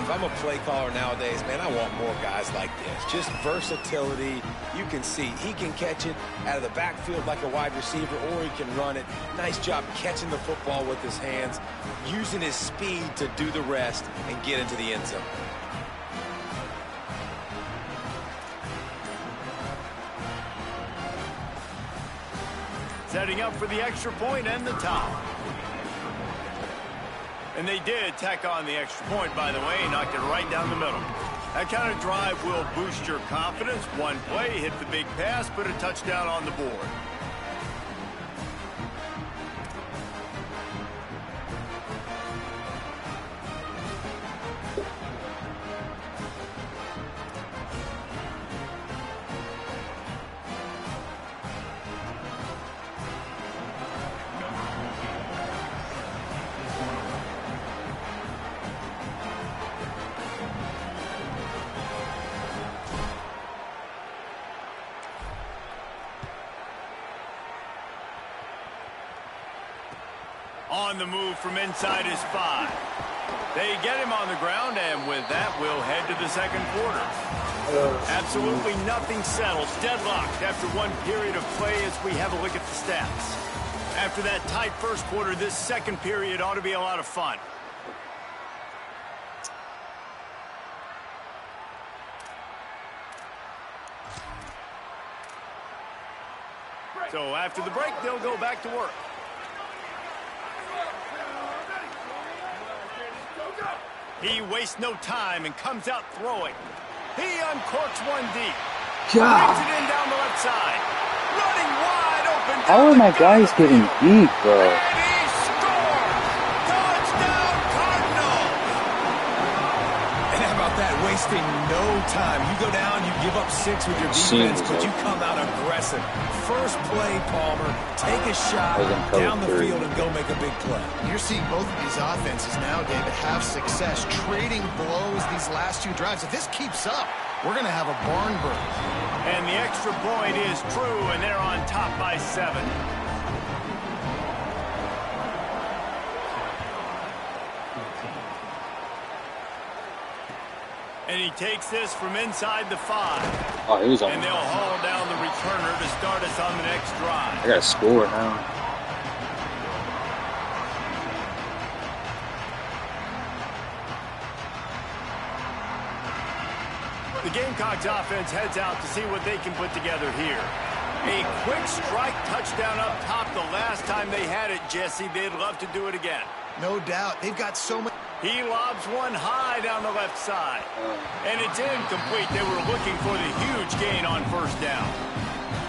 If I'm a play caller nowadays, man, I want more guys like this. Just versatility. You can see he can catch it out of the backfield like a wide receiver, or he can run it. Nice job catching the football with his hands, using his speed to do the rest and get into the end zone. Setting up for the extra point and the top. And they did tack on the extra point, by the way, knocked it right down the middle. That kind of drive will boost your confidence. One play, hit the big pass, put a touchdown on the board. On the move from inside his 5. They get him on the ground, and with that, we'll head to the second quarter. Absolutely nothing settled. Deadlocked after one period of play as we have a look at the stats. After that tight first quarter, this second period ought to be a lot of fun. So after the break, they'll go back to work. He wastes no time and comes out throwing. He uncorks one deep. God. Brings it in down the left side. Running wide open. How are my guys getting beat, bro? And he scores! Touchdown, Cardinals! And how about that? Wasting no time. You go down, you give up 6 with your defense, but you come out aggressive. First play, Palmer. Take a shot down the field and go make a big play. You're seeing both of these offenses now, David, have success trading blows these last 2 drives. If this keeps up, we're going to have a barn burner. And the extra point is true, and they're on top by 7. And he takes this from inside the 5. Oh, he was on. And they'll haul down the returner to start us on the next drive. I gotta score now. The Gamecocks offense heads out to see what they can put together here. A quick strike touchdown up top the last time they had it, Jesse. They'd love to do it again. No doubt. They've got so much. He lobs one high down the left side. And it's incomplete. They were looking for the huge gain on first down.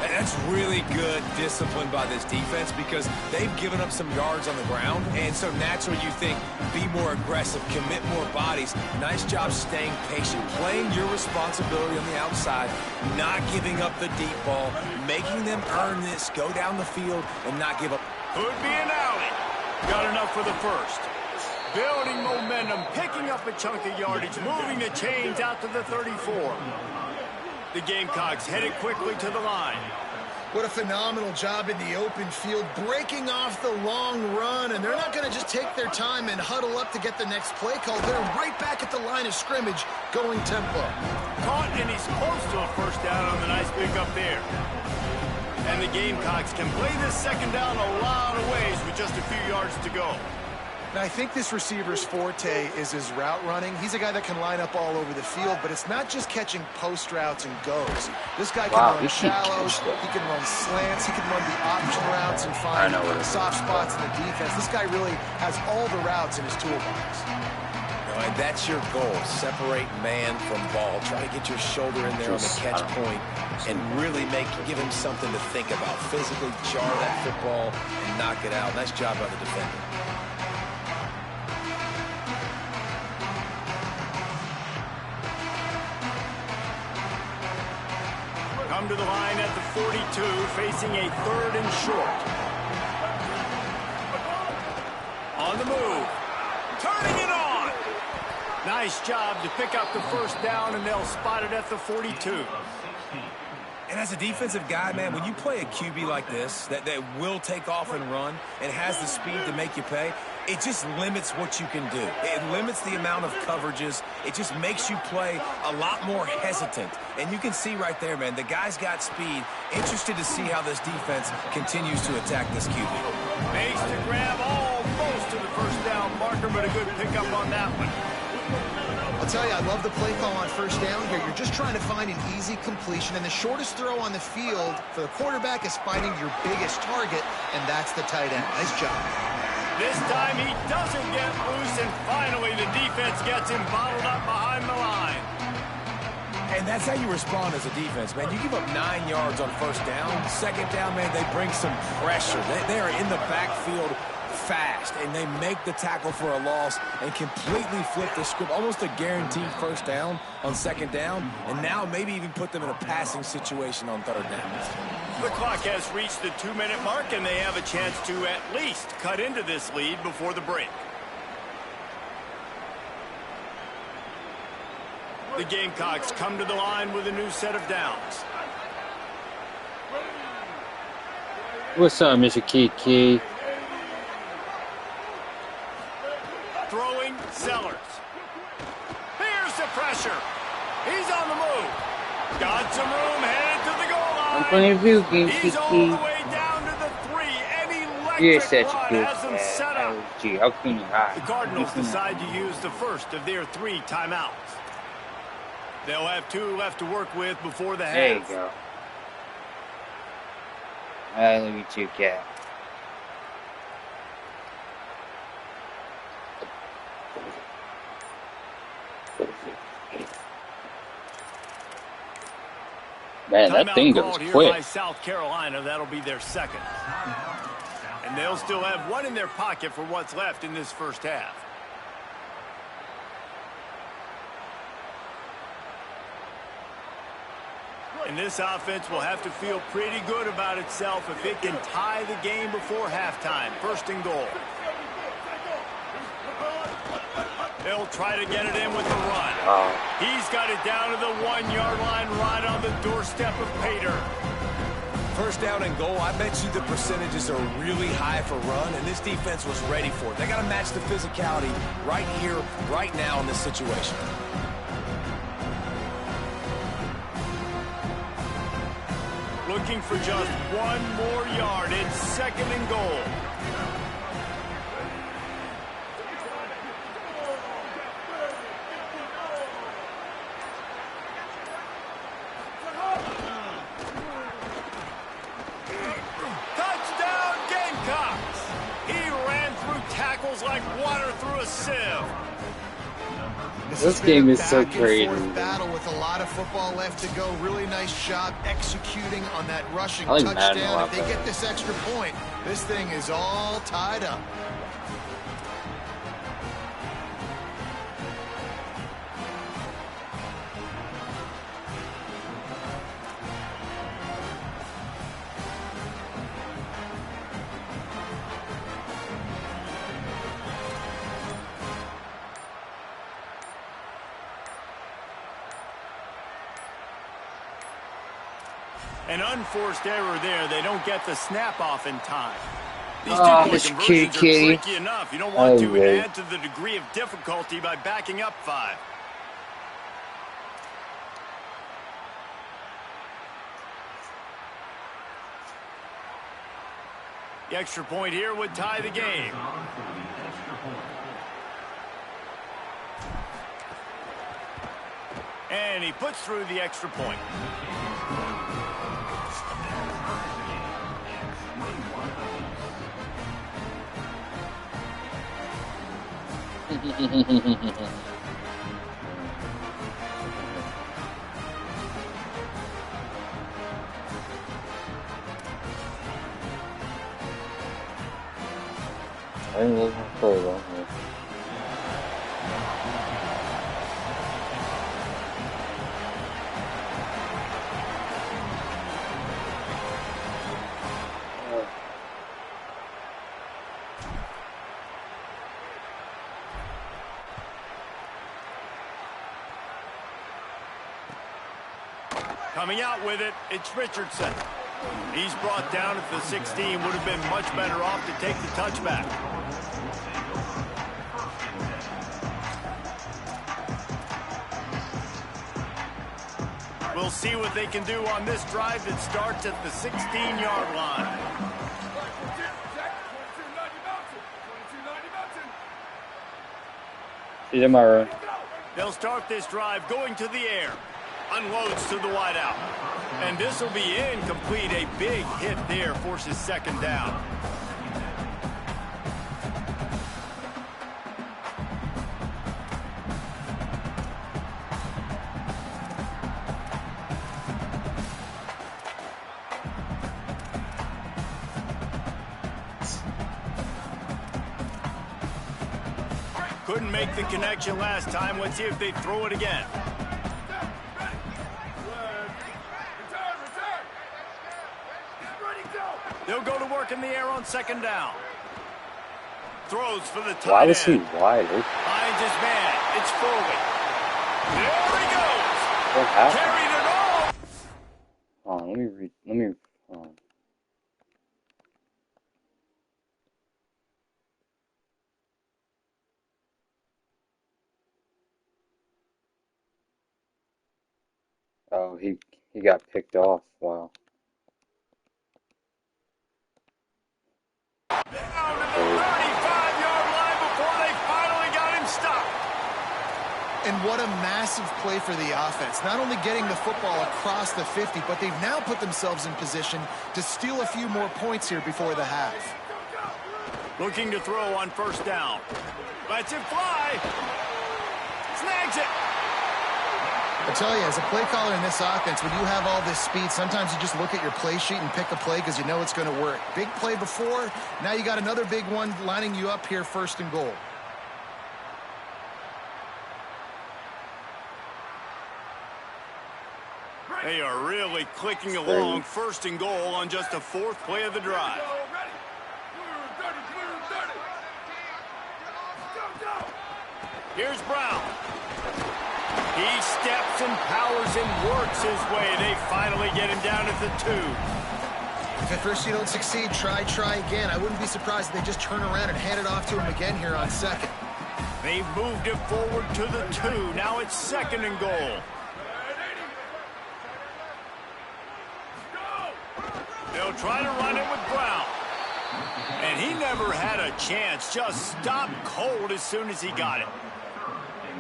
That's really good discipline by this defense because they've given up some yards on the ground, and so naturally you think be more aggressive, commit more bodies. Nice job staying patient, playing your responsibility on the outside, not giving up the deep ball, making them earn this, go down the field, and not give up. Could be an alley. Got enough for the first. Building momentum, picking up a chunk of yardage, moving the chains out to the 34. The Gamecocks headed quickly to the line. What a phenomenal job in the open field, breaking off the long run, and they're not going to just take their time and huddle up to get the next play call. They're right back at the line of scrimmage, going tempo. Caught, and he's close to a first down on the nice pickup there. And the Gamecocks can play this second down a lot of ways with just a few yards to go. Now, I think this receiver's forte is his route running. He's a guy that can line up all over the field, but it's not just catching post routes and goes. This guy can run shallows, he can run slants, he can run the option routes and find soft spots in the defense. This guy really has all the routes in his toolbox. And that's your goal. Separate man from ball. Try to get your shoulder in there on the catch point and really give him something to think about. Physically jar that football and knock it out. Nice job by the defender. Come to the line at the 42, facing a 3rd and short. On the move. Turning it on. Nice job to pick up the first down, and they'll spot it at the 42. And as a defensive guy, man, when you play a QB like this, that will take off and run and has the speed to make you pay, it just limits what you can do. It limits the amount of coverages. It just makes you play a lot more hesitant. And you can see right there, man, the guy's got speed. Interested to see how this defense continues to attack this QB. Makes the grab almost to the first down marker, but a good pickup on that one. I'll tell you, I love the play call on first down here. You're just trying to find an easy completion, and the shortest throw on the field for the quarterback is finding your biggest target, and that's the tight end. Nice job. This time he doesn't get loose, and finally the defense gets him bottled up behind the line. And that's how you respond as a defense, man. You give up 9 yards on first down. Second down, man, they bring some pressure. They are in the backfield fast, and they make the tackle for a loss and completely flip the script. Almost a guaranteed first down on second down, and now maybe even put them in a passing situation on third down. The clock has reached the 2-minute mark, and they have a chance to at least cut into this lead before the break. The Gamecocks come to the line with a new set of downs. What's up, Mr. Kiki? Throwing, Sellers. Here's the pressure. He's on the move. Got some room, headed to the goal line. He's all the way down to the 3. An electric run has them set up. The Cardinals decide to use the first of their 3 timeouts. They'll have 2 left to work with before the half. There you go. Look at you, cat. Man, that thing goes quick. By South Carolina, that'll be their second. And they'll still have 1 in their pocket for what's left in this first half. And this offense will have to feel pretty good about itself if it can tie the game before halftime. First and goal. They'll try to get it in with the run. He's got it down to the 1-yard line right on the doorstep of Pater. First down and goal, I bet you the percentages are really high for run, and this defense was ready for it. They got to match the physicality right here, right now in this situation. Looking for just 1 more yard. It's second and goal. Touchdown, Gamecocks! He ran through tackles like water through a sieve. This game is so crazy. Battle with a lot of football left to go. Really nice job executing on that rushing like touchdown. If they get this extra point, this thing is all tied up. An unforced error there. They don't get the snap off in time. These this two-point conversions are kitty. tricky enough. You don't want to add to the degree of difficulty by backing up 5. The extra point here would tie the game. And he puts through the extra point. I didn't look for it long. Coming out with it, it's Richardson. He's brought down at the 16. Would have been much better off to take the touchback. We'll see what they can do on this drive that starts at the 16-yard line. He's in my room. They'll start this drive going to the air. Unloads to the wideout. And this will be incomplete. A big hit there forces second down. Couldn't make the connection last time. Let's see if they throw it again. They'll go to work in the air on second down. Throws for the tight end. Why was he wide? Finds his man. It's Foley. There he goes. What happened? Carried it all. Oh, let me read. Let me. Oh, he got picked off. Wow. Down to the 35-yard line before they finally got him stopped. And what a massive play for the offense. Not only getting the football across the 50, but they've now put themselves in position to steal a few more points here before the half. Looking to throw on first down. Lets it fly. Snags it. I tell you, as a play caller in this offense, when you have all this speed, sometimes you just look at your play sheet and pick a play because you know it's going to work. Big play before, now you got another big one lining you up here, first and goal. They are really clicking along, first and goal on just the 4th play of the drive. Here's Brown. He steps and powers and works his way. They finally get him down at the 2. If at first you don't succeed, try again. I wouldn't be surprised if they just turn around and hand it off to him again here on second. They've moved it forward to the 2. Now it's second and goal. They'll try to run it with Brown. And he never had a chance. Just stopped cold as soon as he got it.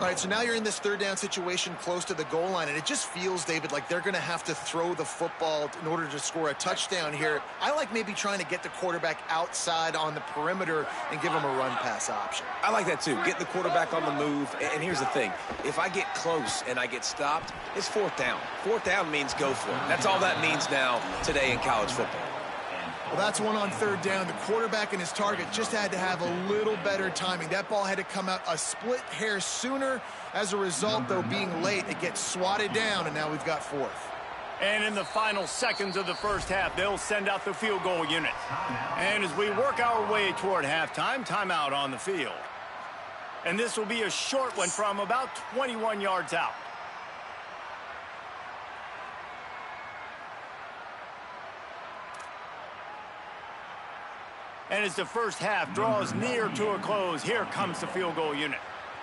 All right, so now you're in this third down situation close to the goal line, and it just feels, David, like they're going to have to throw the football in order to score a touchdown here. I like maybe trying to get the quarterback outside on the perimeter and give him a run-pass option. I like that, too. Get the quarterback on the move. And here's the thing. If I get close and I get stopped, it's fourth down. Fourth down means go for it. That's all that means now today in college football. Well, that's one on third down. The quarterback and his target just had to have a little better timing. That ball had to come out a split hair sooner. As a result, though, being late, it gets swatted down, and now we've got fourth. And in the final seconds of the first half, they'll send out the field goal unit. And as we work our way toward halftime, timeout on the field. And this will be a short one from about 21 yards out. And as the first half draws near to a close, here comes the field goal unit.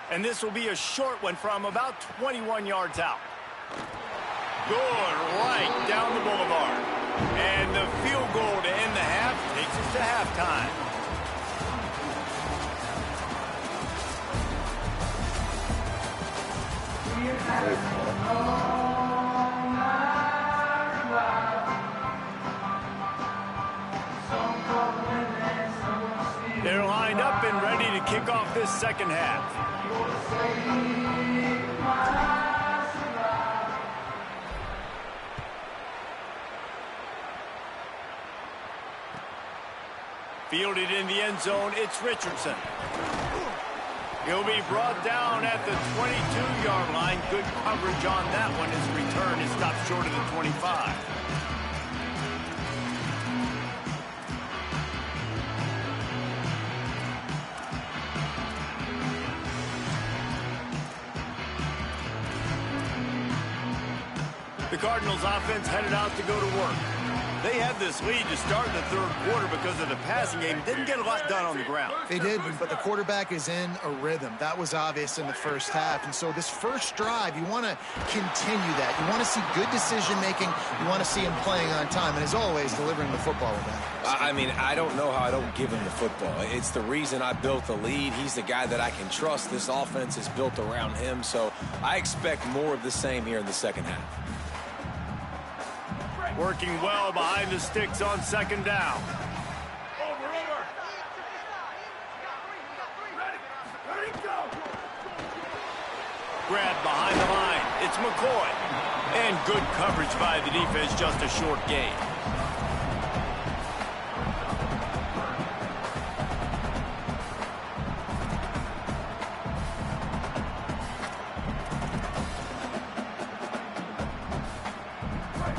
And this will be a short one from about 21 yards out. Good, right down the boulevard. And the field goal to end the half takes us to halftime. They're lined up and ready to kick off this second half. Fielded in the end zone, it's Richardson. He'll be brought down at the 22-yard line. Good coverage on that one. His return is stopped short of the 25. The Cardinals offense headed out to go to work. They had this lead to start the third quarter because of the passing game. Didn't get a lot done on the ground. They did, but the quarterback is in a rhythm. That was obvious in the first half. And so this first drive, you want to continue that. You want to see good decision-making. You want to see him playing on time. And as always, delivering the football with that. I mean, I don't know how I don't give him the football. It's the reason I built the lead. He's the guy that I can trust. This offense is built around him. So I expect more of the same here in the second half. Working well behind the sticks on second down. Grab behind the line. It's McCoy. And good coverage by the defense, just a short gain.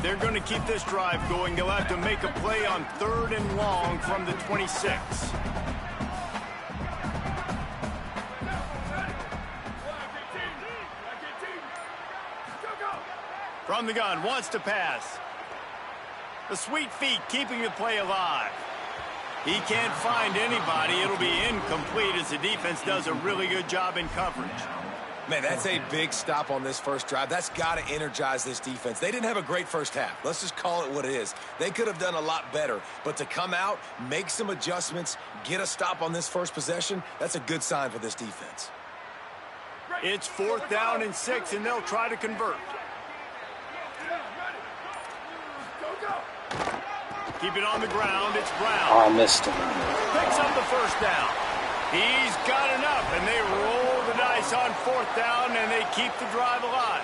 They're going to keep this drive going. They'll have to make a play on third and long from the 26. From the gun, wants to pass. The sweet feet keeping the play alive. He can't find anybody. It'll be incomplete as the defense does a really good job in coverage. Man, that's a big stop on this first drive. That's got to energize this defense. They didn't have a great first half. Let's just call it what it is. They could have done a lot better. But to come out, make some adjustments, get a stop on this first possession, that's a good sign for this defense. It's 4th down and 6, and they'll try to convert. Keep it on the ground. It's Brown. Oh, I missed him. Picks up the first down. He's got enough, and they roll the dice on 4th down, and they keep the drive alive.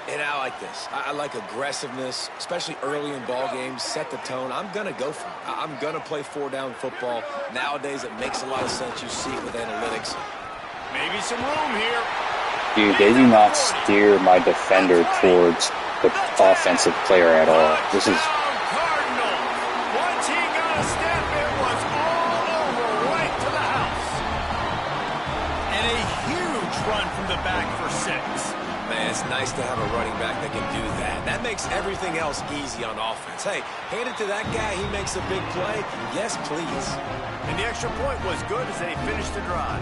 And I like this. I like aggressiveness, especially early in ball games. Set the tone. I'm going to go for it. I'm going to play 4-down football. Nowadays, it makes a lot of sense. You see it with analytics. Maybe some room here. Dude, they do not steer my defender towards the offensive player at all. This is... Once he got a step, it was all over right to the house. And a huge run from the back for 6. Man, it's nice to have a running back that can do that. That makes everything else easy on offense. Hey, hand it to that guy. He makes a big play. Yes, please. And the extra point was good as they finished the drive.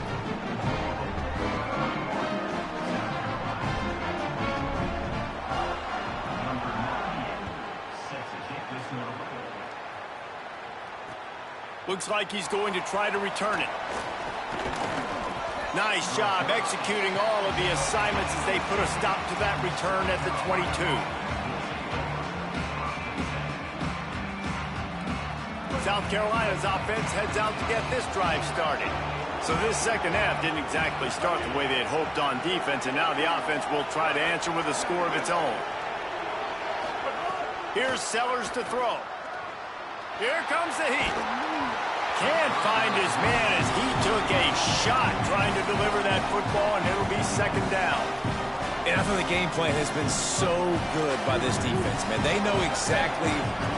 Looks like he's going to try to return it. Nice job executing all of the assignments as they put a stop to that return at the 22. South Carolina's offense heads out to get this drive started. So this second half didn't exactly start the way they had hoped on defense, and now the offense will try to answer with a score of its own. Here's Sellers to throw. Here comes the heat. Can't find his man as he took a shot trying to deliver that football, and it'll be second down. And I thought the game plan has been so good by this defense, man. They know exactly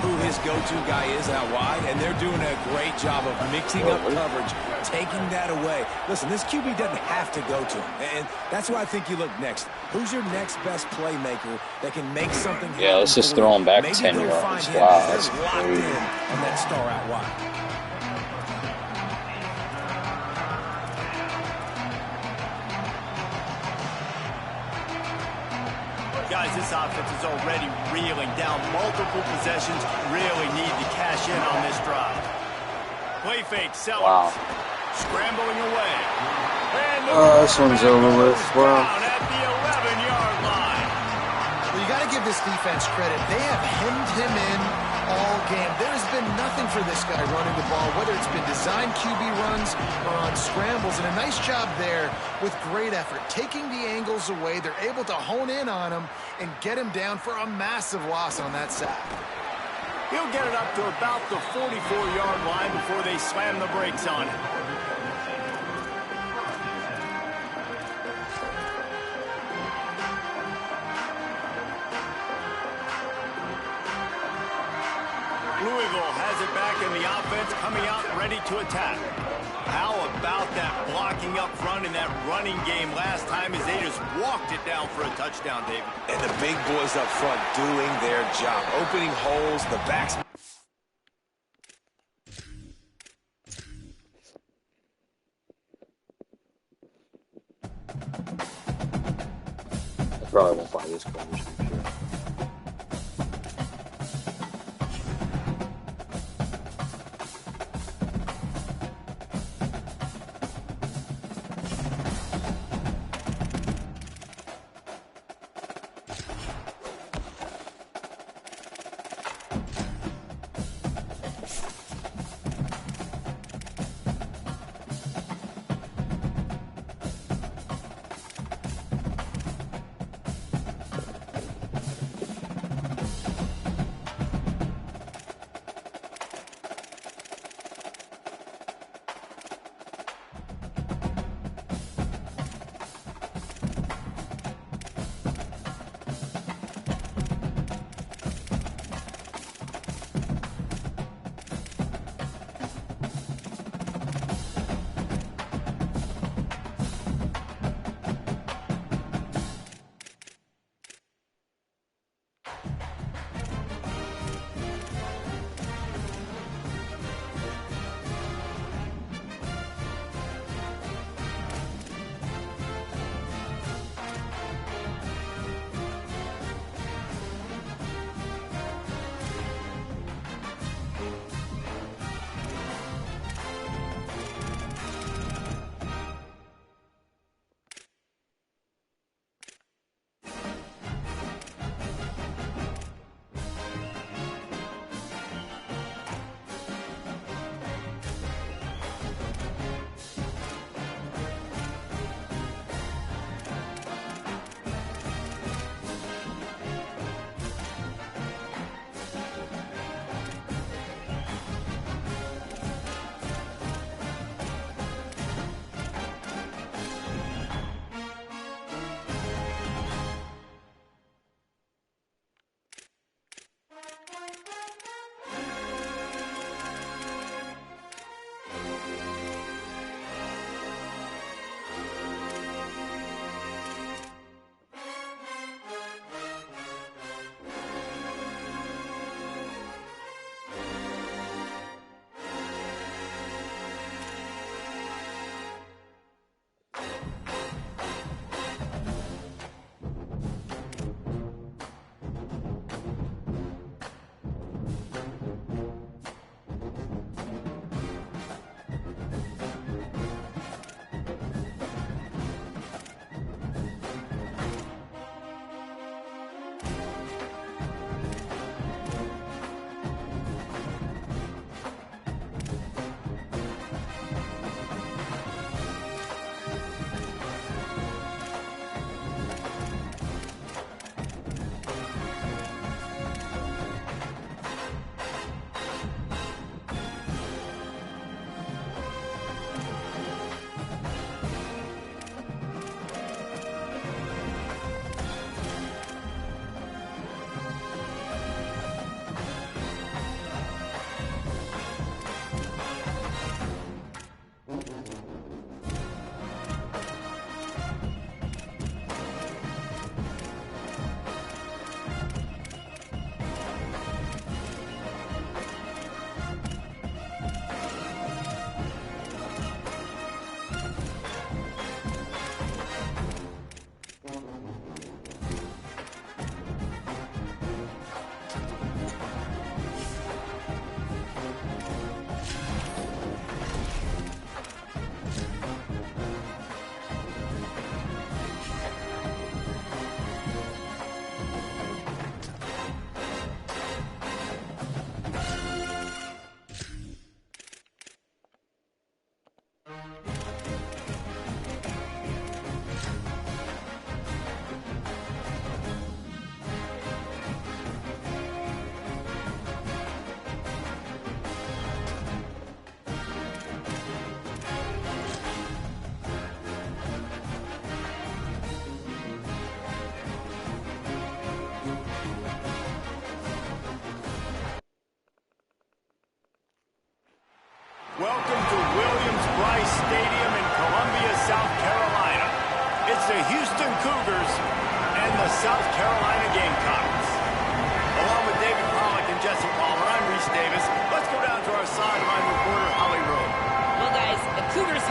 who his go-to guy is out wide, and they're doing a great job of mixing up coverage, taking that away. Listen, this QB doesn't have to go to him, and that's why I think you look next. Who's your next best playmaker that can make something happen? Yeah, let's just throw him back 10 yards. Wow, that's crazy. On that star out wide. Guys, this offense is already reeling down multiple possessions. Really need to cash in on this drive. Play fake, Sellers. Wow. Scrambling away. And this one's over with. Wow. Down at the 11-yard line. Well, you got to give this defense credit. They have hemmed him in all game. There's been nothing for this guy running the ball, whether it's been designed QB runs or on scrambles, and a nice job there with great effort. Taking the angles away, they're able to hone in on him and get him down for a massive loss on that sack. He'll get it up to about the 44-yard line before they slam the brakes on it. Louisville has it back in the offense, coming out ready to attack. How about that blocking up front in that running game last time as they just walked it down for a touchdown, David? And the big boys up front doing their job, opening holes, the backs. I probably won't buy this coverage.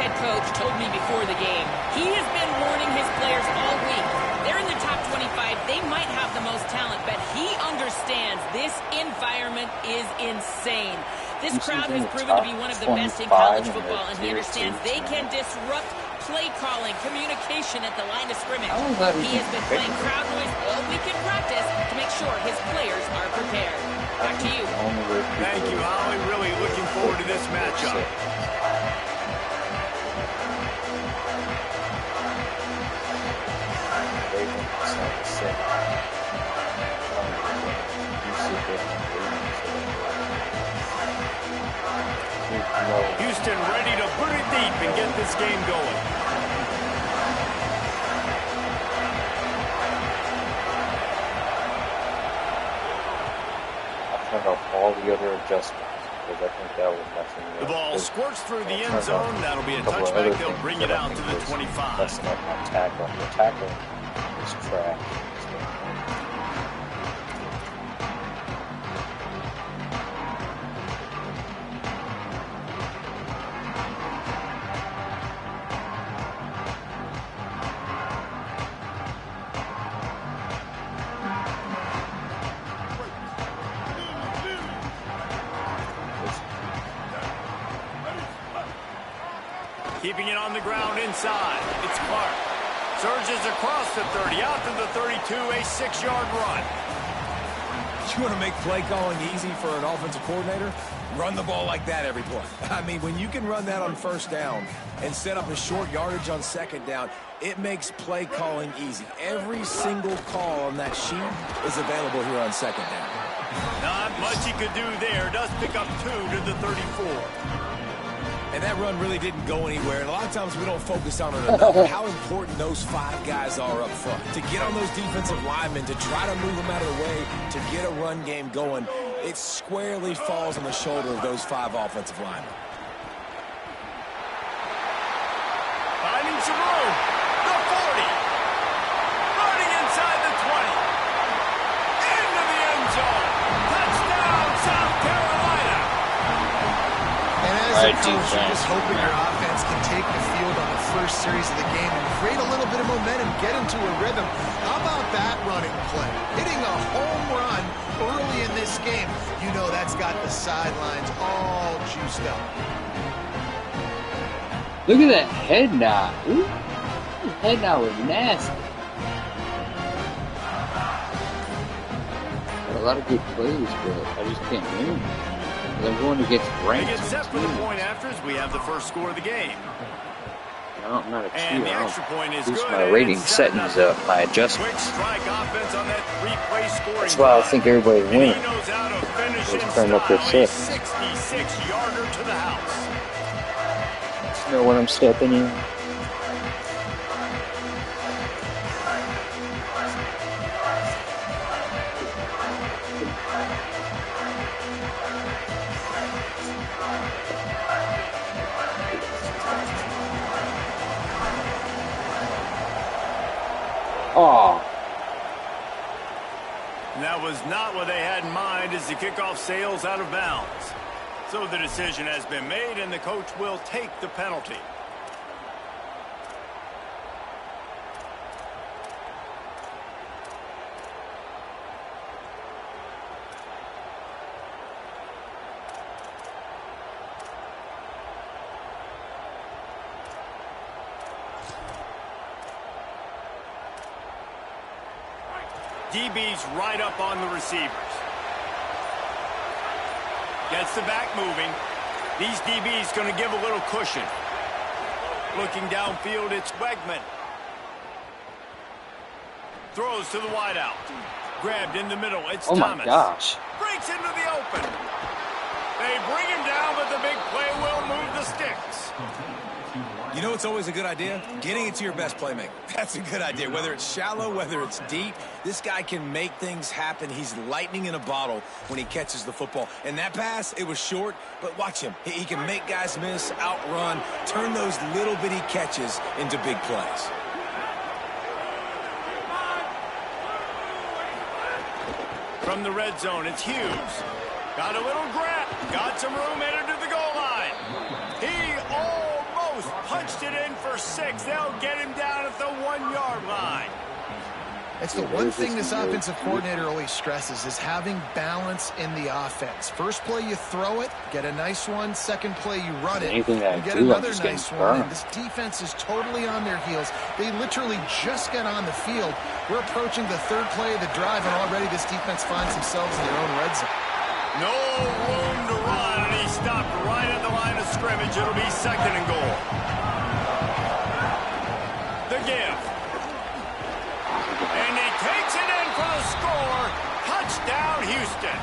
head coach told me before the game. He has been warning his players all week. They're in the top 25. They might have the most talent, but he understands this environment is insane. This crowd has proven to be one of the best in college football, and he understands they can disrupt play calling, communication at the line of scrimmage. He has been playing crowd noise all week in practice to make sure his players are prepared. Back to you. Thank you, Holly. Really looking forward to this matchup. Houston ready to put it deep and get this game going. I turned off all the other adjustments because I think that was messing me up. The ball squirts through the end zone. That'll be a touchback. They'll bring it out to the 25. Messing up my tackle. The tackle is trash. Keeping it on the ground inside. It's Clark. Surges across the 30, out to the 32, a 6-yard run. You want to make play calling easy for an offensive coordinator? Run the ball like that every play. I mean, when you can run that on first down and set up a short yardage on second down, it makes play calling easy. Every single call on that sheet is available here on second down. Not much he could do there. Does pick up 2 to the 34. And that run really didn't go anywhere. And a lot of times we don't focus on it enough. How important those 5 guys are up front. To get on those defensive linemen, to try to move them out of the way, to get a run game going, it squarely falls on the shoulder of those 5 offensive linemen. Finding some room. The 40. Running inside the 20. Into the end zone. Touchdown, South Carolina. And as a coach, you're just hoping your offense can take the field on the first series of the game and create a little bit of momentum, get into a rhythm. How about that running play? Hitting a home run early in this game. You know that's got the sidelines all juiced up. Look at that head nod. Ooh, his head nod was nasty. Got a lot of good plays, but I just can't win. I'm going against ranked. They get set for the point afters. We have the first score of the game. No, I'm not a cheater. And the extra point is good. My rating settings up, my adjustments. Quick strike offense on that 3-play scoring. That's why I think everybody's winning. He knows how to finish in Turn up their style. A set. 66-yarder to the house. You know what I'm stepping in? Oh. And that was not what they had in mind as the kickoff sails out of bounds. So the decision has been made, and the coach will take the penalty. DB's right up on the receivers. Gets the back moving. These DB's going to give a little cushion. Looking downfield, it's Wegman. Throws to the wideout. Grabbed in the middle, it's Thomas. Oh my gosh. Breaks into the open. They bring him down, but the big play will move the sticks. You know what's always a good idea? Getting it to your best playmaker. That's a good idea. Whether it's shallow, whether it's deep, this guy can make things happen. He's lightning in a bottle when he catches the football. And that pass, it was short, but watch him. He can make guys miss, outrun, turn those little bitty catches into big plays. From the red zone, it's Hughes. Got a little grab. Got some room, headed to the goal line. He almost punched punched it in for 6. They'll get him down at the 1-yard line. It's the one thing this offensive coordinator always stresses is having balance in the offense. First play you throw it, get a nice one. Second play you run it, and get another nice one. And this defense is totally on their heels. They literally just got on the field. We're approaching the third play of the drive, and already this defense finds themselves in their own red zone. No room to run, and he stopped right at the line of scrimmage. It'll be 2nd and goal. The give. And he takes it in for the score. Touchdown, Houston.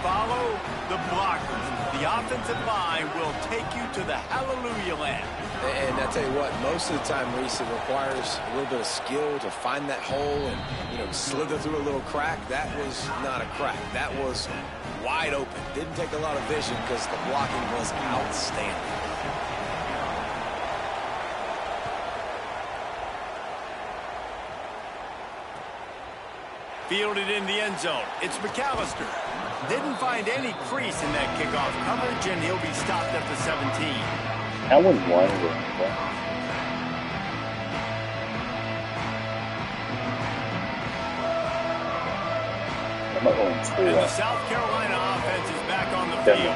Follow the blockers. The offensive line will take you to the hallelujah land. And I tell you what, most of the time, Reese, it requires a little bit of skill to find that hole and, slither through a little crack. That was not a crack. That was wide open. Didn't take a lot of vision because the blocking was outstanding. Fielded in the end zone. It's McAllister. Didn't find any crease in that kickoff coverage, and he'll be stopped at the 17. That was one. And the South Carolina offense is back on the field.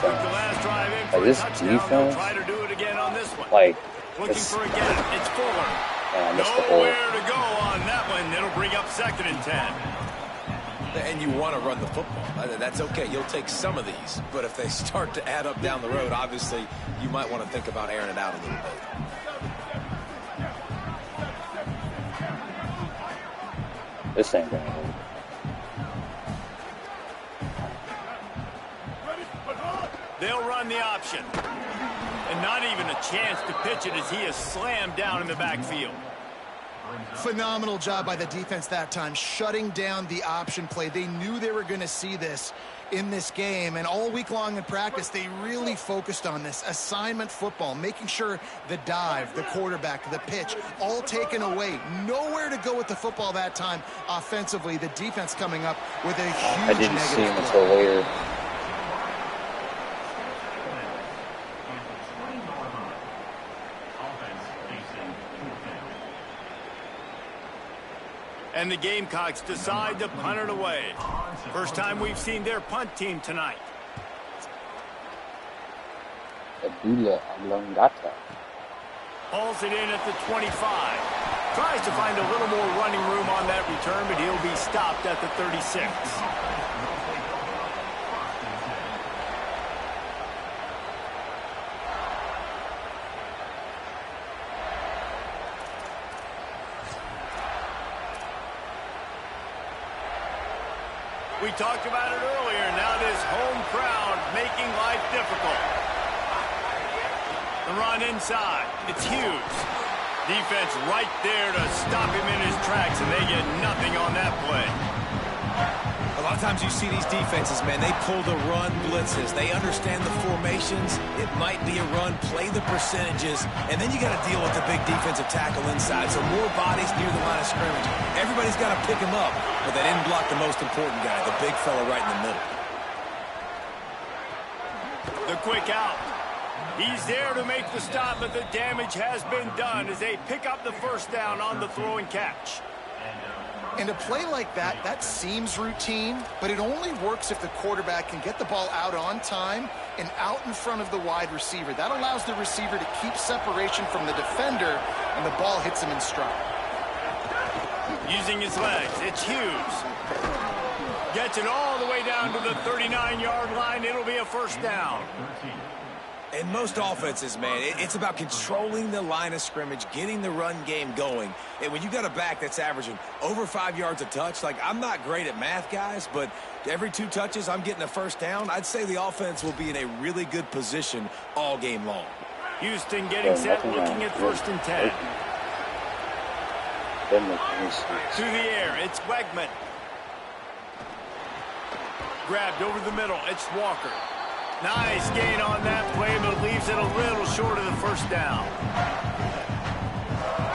Took the last drive in for a touchdown. They'll try to do it again on this one. Looking for a get. It's Fuller. Nowhere to go on that one. It'll bring up 2nd and 10. And you want to run the football. That's okay. You'll take some of these. But if they start to add up down the road, obviously, you might want to think about airing it out a little bit. This ain't going to work. They'll run the option. And not even a chance to pitch it as he is slammed down in the backfield. Phenomenal job by the defense that time, shutting down the option play. They knew they were going to see this in this game, and all week long in practice, they really focused on this assignment football, making sure the dive, the quarterback, the pitch, all taken away. Nowhere to go with the football that time offensively. The defense coming up with a huge I didn't see him until later. And the Gamecocks decide to punt it away. First time we've seen their punt team tonight. Hauls it in at the 25. Tries to find a little more running room on that return, but he'll be stopped at the 36. We talked about it earlier. Now this home crowd making life difficult. The run inside. It's Hughes. Defense right there to stop him in his tracks, and they get nothing on that play. A lot of times you see these defenses, man, they pull the run blitzes. They understand the formations. It might be a run, play the percentages, and then you got to deal with the big defensive tackle inside. So more bodies near the line of scrimmage. Everybody's got to pick him up, but they didn't block the most important guy, the big fella right in the middle. The quick out. He's there to make the stop, but the damage has been done as they pick up the first down on the throw and catch. And a play like that, that seems routine, but it only works if the quarterback can get the ball out on time and out in front of the wide receiver. That allows the receiver to keep separation from the defender, and the ball hits him in stride. Using his legs, it's Hughes. Gets it all the way down to the 39-yard line. It'll be a first down. In most offenses, man, it's about controlling the line of scrimmage, getting the run game going. And when you got a back that's averaging over 5 yards a touch, like, I'm not great at math, guys, but every 2 touches I'm getting a first down, I'd say the offense will be in a really good position all game long. Houston getting set, looking at 1st and 10. Through the air, it's Wegman. Grabbed over the middle, it's Walker. Nice gain on that play, but leaves it a little short of the first down.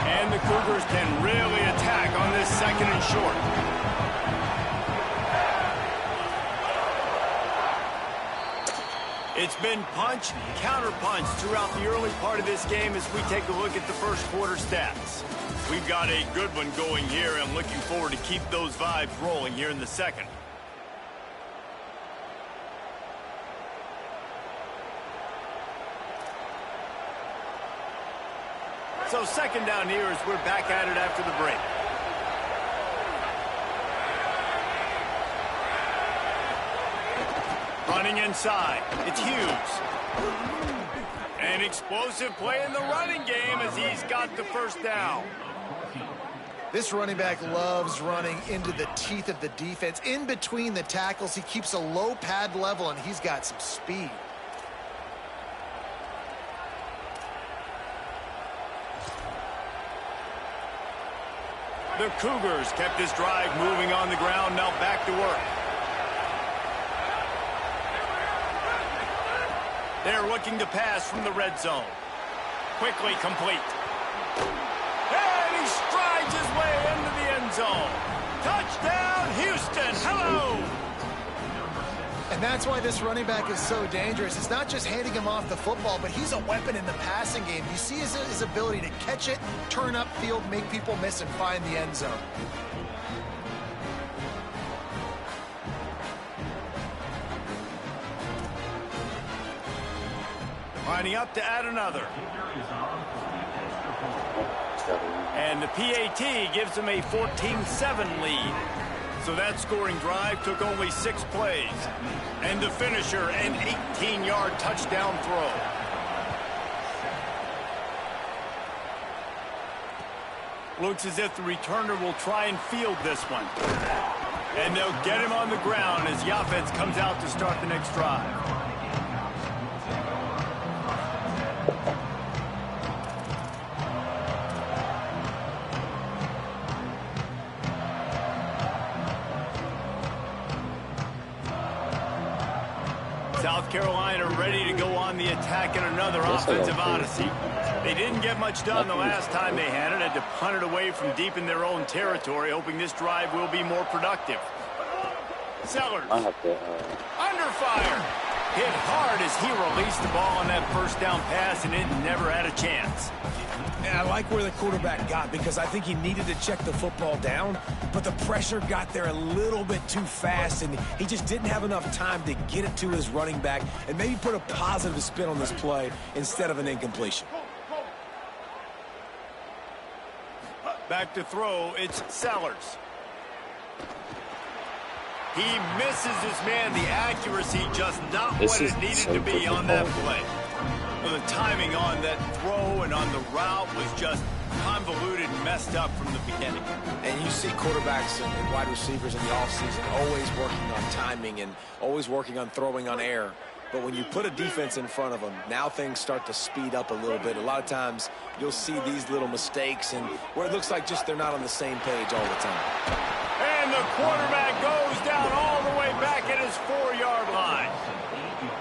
And the Cougars can really attack on this 2nd and short. It's been punch, counter-punch throughout the early part of this game as we take a look at the first quarter stats. We've got a good one going here. I'm looking forward to keep those vibes rolling here in the second. So second down here as we're back at it after the break. Running inside, it's Hughes. An explosive play in the running game as he's got the first down. This running back loves running into the teeth of the defense. In between the tackles, he keeps a low pad level, and he's got some speed. The Cougars kept this drive moving on the ground, now back to work. They're looking to pass from the red zone. Quickly complete. And he strides his way into the end zone. Touchdown, Houston. Hello. And that's why this running back is so dangerous. It's not just handing him off the football, but he's a weapon in the passing game. You see his ability to catch it, turn upfield, make people miss, and find the end zone. Lining up to add another. And the PAT gives them a 14-7 lead. So that scoring drive took only 6 plays. And the finisher, an 18-yard touchdown throw. Looks as if the returner will try and field this one. And they'll get him on the ground as the offense comes out to start the next drive. South Carolina ready to go on the attack in another offensive odyssey. They didn't get much done the last time they had it. Had to punt it away from deep in their own territory, hoping this drive will be more productive. Sellers. Under fire. Hit hard as he released the ball on that first down pass, and it never had a chance. And I like where the quarterback got because I think he needed to check the football down, but the pressure got there a little bit too fast, and he just didn't have enough time to get it to his running back and maybe put a positive spin on this play instead of an incompletion. Back to throw, it's Sellers. He misses his man. The accuracy just not what it needed to be on that play. Well, the timing on that throw and on the route was just convoluted and messed up from the beginning. And you see quarterbacks and wide receivers in the offseason always working on timing and always working on throwing on air. But when you put a defense in front of them, now things start to speed up a little bit. A lot of times you'll see these little mistakes and where it looks like just they're not on the same page all the time. And the quarterback goes down all the way back at his 4-yard line.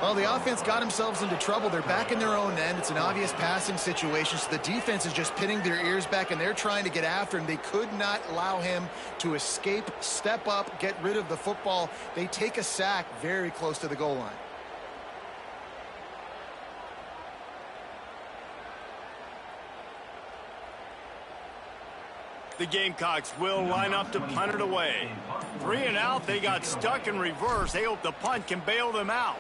Well, the offense got themselves into trouble. They're back in their own end. It's an obvious passing situation, so the defense is just pinning their ears back, and they're trying to get after him. They could not allow him to escape, step up, get rid of the football. They take a sack very close to the goal line. The Gamecocks will line up to punt it away. 3 and out, they got stuck in reverse. They hope the punt can bail them out.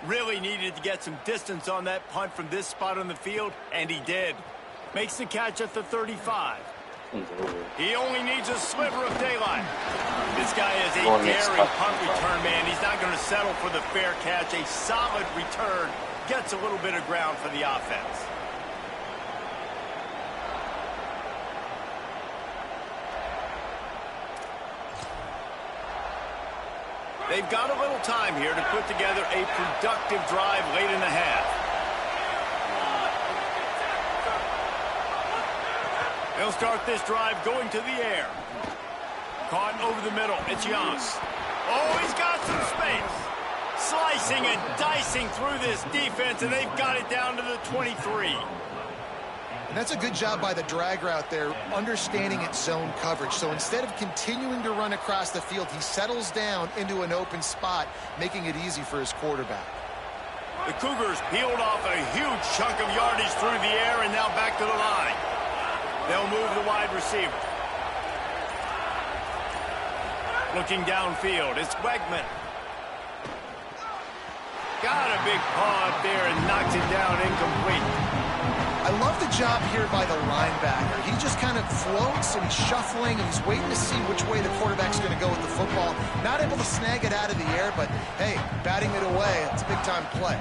Really needed to get some distance on that punt from this spot on the field, and he did. Makes the catch at the 35. He only needs a sliver of daylight. This guy is a daring punt return man. He's not going to settle for the fair catch. A solid return gets a little bit of ground for the offense. They've got a little time here to put together a productive drive late in the half. They'll start this drive going to the air. Caught over the middle. It's Young. Oh, he's got some space. Slicing and dicing through this defense, and they've got it down to the 23. And that's a good job by the drag route there, understanding its zone coverage. So instead of continuing to run across the field, he settles down into an open spot, making it easy for his quarterback. The Cougars peeled off a huge chunk of yardage through the air and now back to the line. They'll move the wide receiver. Looking downfield, it's Wegman. Got a big paw up there and knocks it down incomplete. I love the job here by the linebacker. He just kind of floats and he's shuffling and he's waiting to see which way the quarterback's going to go with the football. Not able to snag it out of the air, but hey, batting it away, it's a big-time play.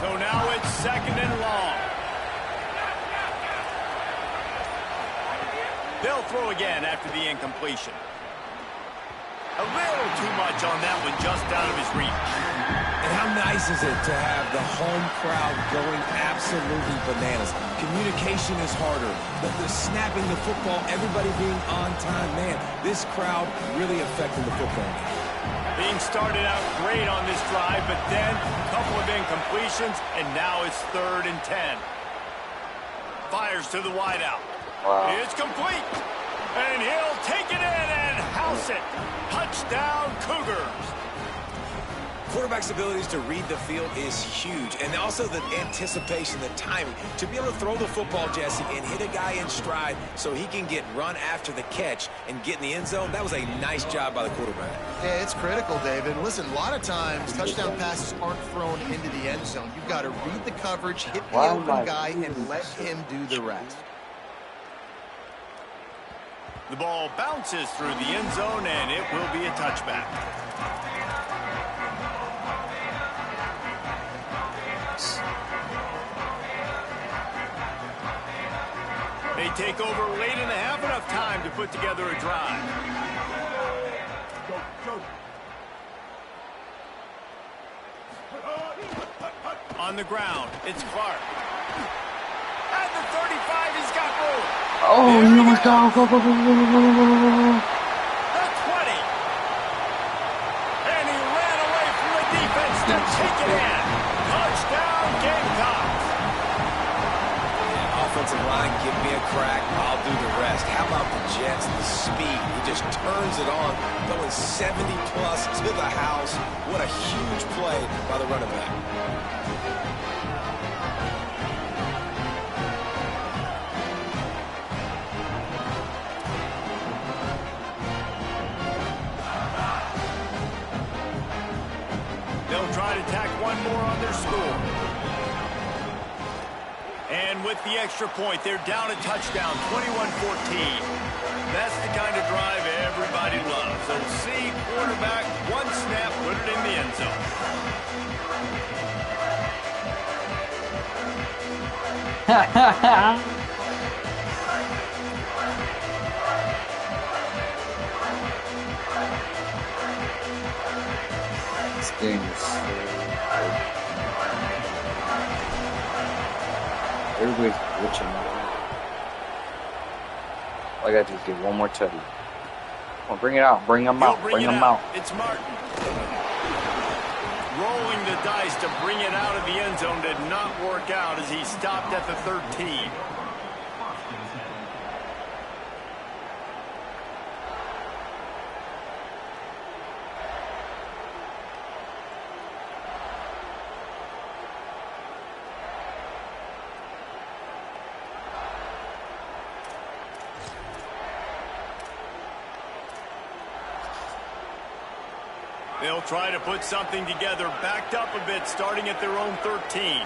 So now it's 2nd and long. They'll throw again after the incompletion. A little too much on that one, just out of his reach. And how nice is it to have the home crowd going absolutely bananas? Communication is harder. The snapping the football, everybody being on time. Man, this crowd really affecting the football game. Being started out great on this drive, but then a couple of incompletions, and now it's 3rd and 10. Fires to the wideout. Wow. It's complete. And he'll take it in and house it. Touchdown, Cougars. Quarterback's abilities to read the field is huge, and also the anticipation, the timing. To be able to throw the football, Jesse, and hit a guy in stride so he can get run after the catch and get in the end zone, that was a nice job by the quarterback. Yeah, it's critical, David. Listen, a lot of times touchdown passes aren't thrown into the end zone. You've got to read the coverage, hit the open guy, and let him do the rest. The ball bounces through the end zone, and it will be a touchback. They take over late in the half, enough time to put together a drive. On the ground, it's Clark. At the 35, he's got room. Oh, you almost got The 20. And he ran away from the defense to take it in. Touchdown, Gamecocks. Offensive line, give me a crack, I'll do the rest. How about the Jets, the speed? He just turns it on, going 70-plus to the house. What a huge play by the running back. They'll try to tack one more on their score. And with the extra point, they're down a touchdown, 21-14. That's the kind of drive everybody loves. So see, quarterback, one snap, put it in the end zone. This game is so everybody's glitching. All I gotta do is get one more teddy. Come on, bring it out. Bring them out. Bring them out. It's Martin. Rolling the dice to bring it out of the end zone did not work out as he stopped at the 13. They'll try to put something together, backed up a bit, starting at their own 13.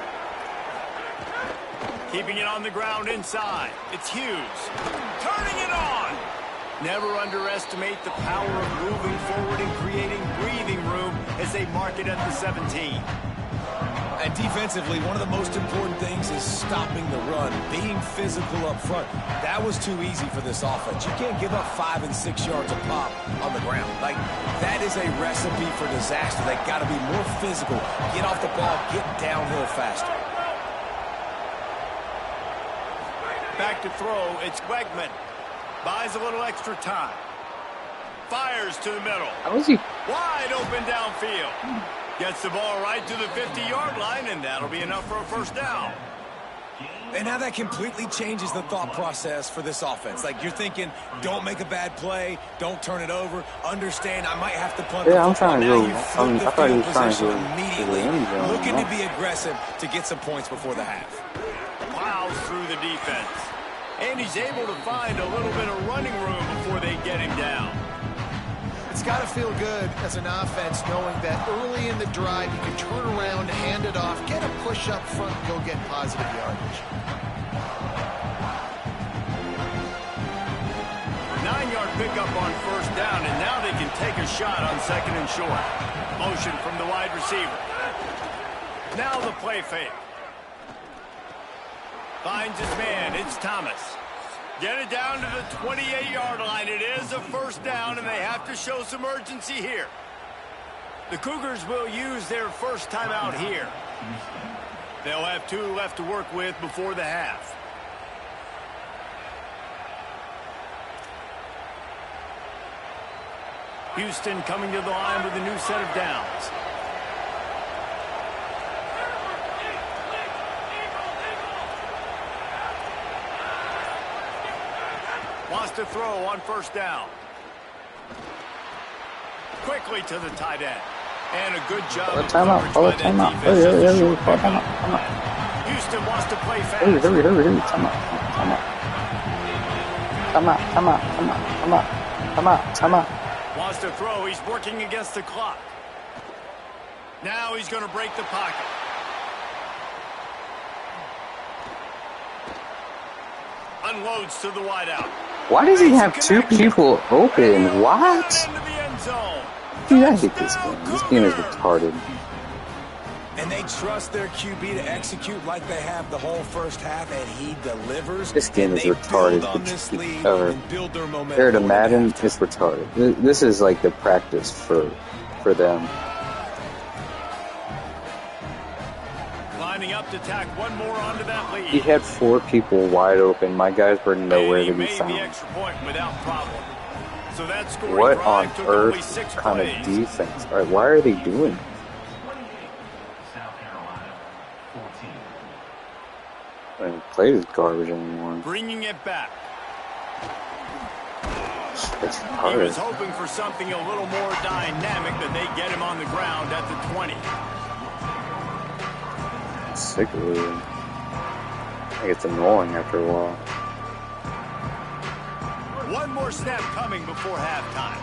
Keeping it on the ground inside. It's Hughes. Turning it on. Never underestimate the power of moving forward and creating breathing room as they mark it at the 17. And defensively, one of the most important things is stopping the run, being physical up front. That was too easy for this offense. You can't give up 5 and 6 yards a pop on the ground. Like, that is a recipe for disaster. They got to be more physical, get off the ball, get downhill faster. Back to throw, it's Wegman. Buys a little extra time. Fires to the middle. How is he? Wide open downfield. Gets the ball right to the 50-yard line, and that'll be enough for a first down. And now that completely changes the thought process for this offense. Like, you're thinking, don't make a bad play, don't turn it over, understand I might have to punt the football. I'm trying to now go. you flip the I thought he field was trying to position go immediately, to the end zone. looking to be aggressive to get some points before the half. Plows through the defense. And he's able to find a little bit of running room before they get him down. It's got to feel good as an offense knowing that early in the drive you can turn around, hand it off, get a push up front, and go get positive yardage. 9-yard pickup on first down, and now they can take a shot on second and short. Motion from the wide receiver. Now the play fake. Finds his man. It's Thomas. Get it down to the 28-yard line. It is a first down, and they have to show some urgency here. The Cougars will use their first timeout here. They'll have 2 left to work with before the half. Houston coming to the line with a new set of downs. Wants to throw on first down. Quickly to the tight end. And a good job of coverage by that defense. Houston wants to play fast. Wants to throw. He's working against the clock. Now he's going to break the pocket. Unloads to the wideout. Why does he have 2 people open? What? Dude, I hate this game. This game is retarded. And they trust their QB to execute like they have the whole first half, and he delivers. This game is retarded. Compared to Madden, it's retarded. This is like the practice for them. Lining up to tack one more onto that lead. He had 4 people wide open. My guys were nowhere to be found. The extra point without problem. So that scoring What on drive took earth only 6 kind plays. of defense? All right, why are they doing it? I don't even play this garbage anymore. Bringing it back. It's He hard. was hoping for something a little more dynamic, that they get him on the ground at the 20. I'm sick of it. I think it's annoying after a while. One more snap coming before halftime.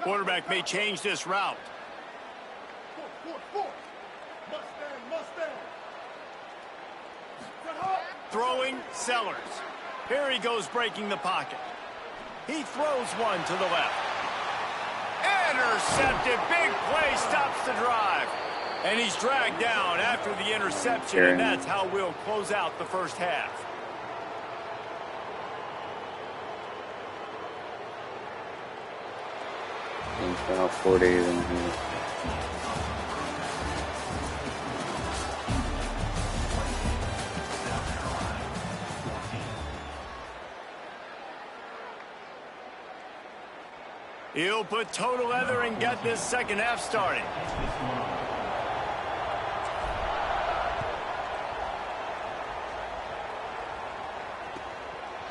Quarterback may change this route. Throwing Sellers. Here he goes breaking the pocket. He throws one to the left. Intercepted. Big play stops the drive. And he's dragged down after the interception, and that's how we'll close out the first half. It's been out 4 days in here. He'll put toe to leather and get this second half started.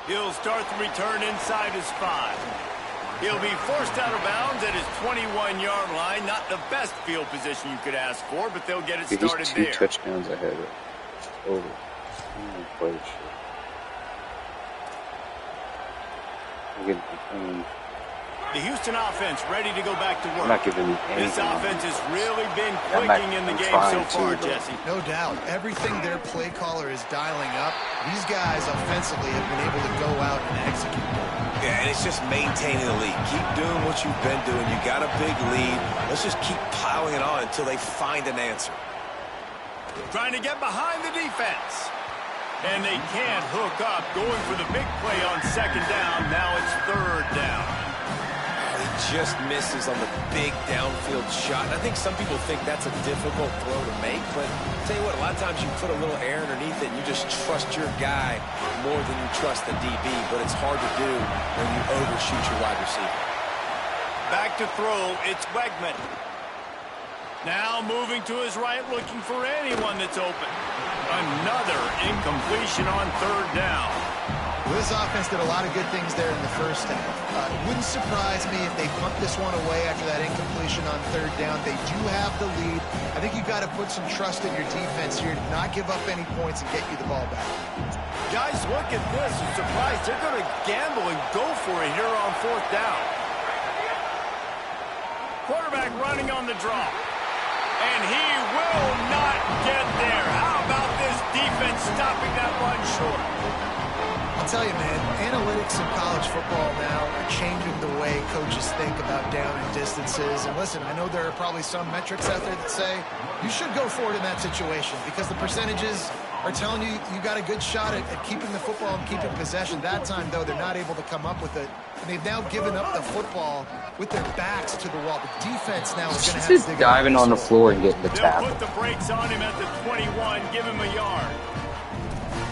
He'll start the return inside his 5. He'll be forced out of bounds at his 21-yard line. Not the best field position you could ask for, but they'll get it started He's there. 2 touchdowns ahead of it's over. Play shit. The Houston offense ready to go back to work. I'm not giving you anything. This offense has really been I'm clicking in the game so far, Jesse. No doubt. Everything their play caller is dialing up, these guys offensively have been able to go out and execute. Yeah, and it's just maintaining the lead. Keep doing what you've been doing. You got a big lead. Let's just keep piling it on until they find an answer. Trying to get behind the defense. And they can't hook up. Going for the big play on second down. Now it's third down. He just misses on the big downfield shot. And I think some people think that's a difficult throw to make, but I'll tell you what, a lot of times you put a little air underneath it and you just trust your guy more than you trust the DB, but it's hard to do when you overshoot your wide receiver. Back to throw, it's Wegman. Now moving to his right, looking for anyone that's open. Another incompletion on third down. Well, this offense did a lot of good things there in the first half. It wouldn't surprise me if they punt this one away after that incompletion on third down. They do have the lead. I think you've got to put some trust in your defense here to not give up any points and get you the ball back. Guys, look at this. I'm surprised they're going to gamble and go for it here on fourth down. Quarterback running on the draw. And he will not get there. How about this defense stopping that run short? I'll tell you, man, analytics in college football now are changing the way coaches think about down and distances. And listen, I know there are probably some metrics out there that say you should go for it in that situation because the percentages are telling you you got a good shot at keeping the football and keeping possession. That time, though, they're not able to come up with it. And they've now given up the football with their backs to the wall. The defense now is going to have to Just diving on the floor and getting the They'll tackle. put the brakes on him at the 21, give him a yard.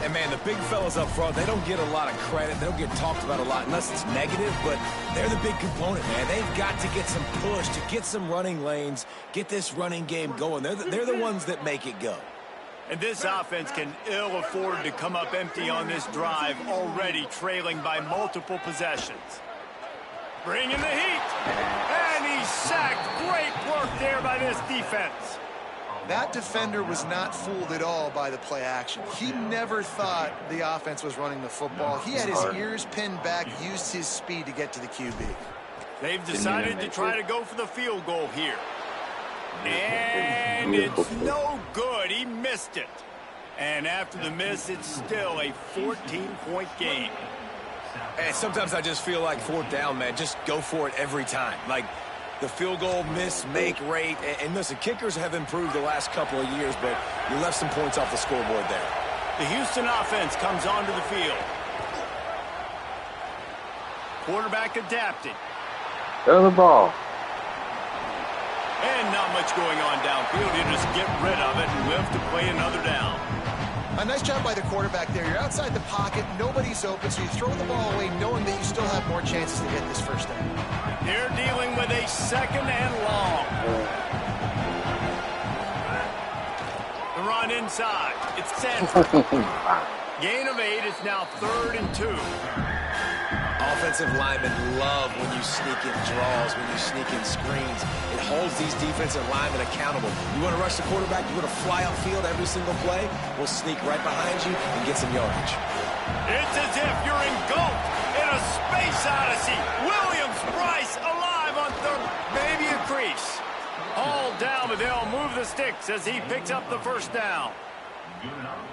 And, man, the big fellas up front, they don't get a lot of credit. They don't get talked about a lot unless it's negative, but they're the big component, man. They've got to get some push, to get some running lanes, get this running game going. They're the ones that make it go. And this offense can ill afford to come up empty on this drive, already trailing by multiple possessions. Bringing the heat. And he's sacked. Great work there by this defense. That defender was not fooled at all by the play action. He never thought the offense was running the football. He had his ears pinned back, used his speed to get to the QB. They've decided to try to go for the field goal here. And it's no good. He missed it. And after the miss, it's still a 14-point game. And sometimes I just feel like fourth down, man, just go for it every time. Like the field goal miss, make rate. And listen, kickers have improved the last couple of years, but you left some points off the scoreboard there. The Houston offense comes onto the field. Quarterback adapting. Throw the ball. And not much going on downfield. You just get rid of it and live to play another down. A nice job by the quarterback there. You're outside the pocket. Nobody's open, so you throw the ball away knowing that you still have more chances to get this first down. They're dealing with a second and long. The run inside. It's Sanford. Gain of 8. It's now 3rd and 2. Offensive linemen love when you sneak in draws, when you sneak in screens. It holds these defensive linemen accountable. You want to rush the quarterback, you want to fly upfield every single play, we'll sneak right behind you and get some yardage. It's as if you're engulfed in a space odyssey. Williams-Brice alive on third, maybe a crease. All down, but they'll move the sticks as he picks up the first down.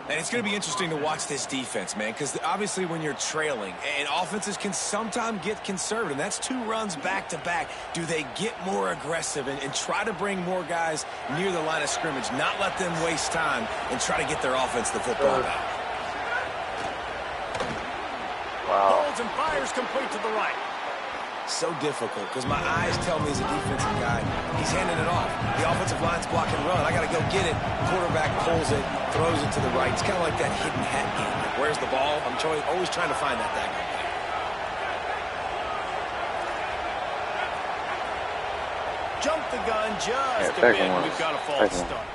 And it's going to be interesting to watch this defense, man, because obviously when you're trailing, and offenses can sometimes get conservative, and that's 2 runs back-to-back. Do they get more aggressive and try to bring more guys near the line of scrimmage, not let them waste time, and try to get their offense the football back? Wow. Holds and fires complete to the right. So difficult because my eyes tell me as a defensive guy, he's handing it off. The offensive line's block and run. I got to go get it. Quarterback pulls it, throws it to the right. It's kind of like that hidden hat game. Like, where's the ball? I'm always trying to find that daggone thing. Jump the gun just a bit. We've got a false start.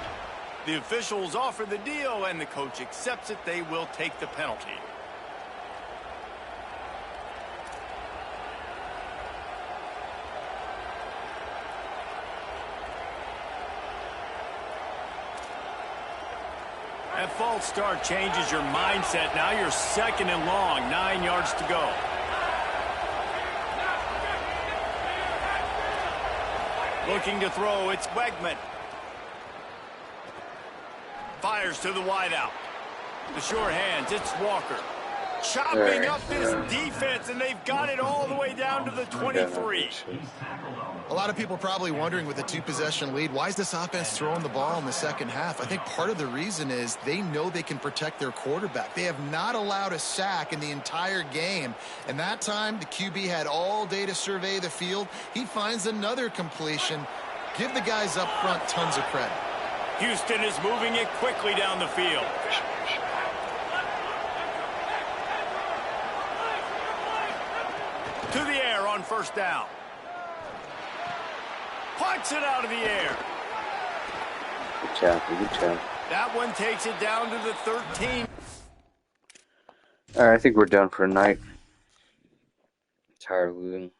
The officials offer the deal, and the coach accepts it. They will take the penalty. That false start changes your mindset. Now you're 2nd and long, 9 yards to go. Looking to throw, it's Wegman. Fires to the wideout. The short hands, it's Walker. Chopping up this defense, and they've got it all the way down to the 23. A lot of people probably wondering with a 2-possession lead, why is this offense throwing the ball in the second half? I think part of the reason is they know they can protect their quarterback. They have not allowed a sack in the entire game. And that time, the QB had all day to survey the field. He finds another completion. Give the guys up front tons of credit. Houston is moving it quickly down the field. To the air on first down. Punts it out of the air. Good job. Good job. That one takes it down to the 13. All right, I think we're done for tonight. Tired of losing.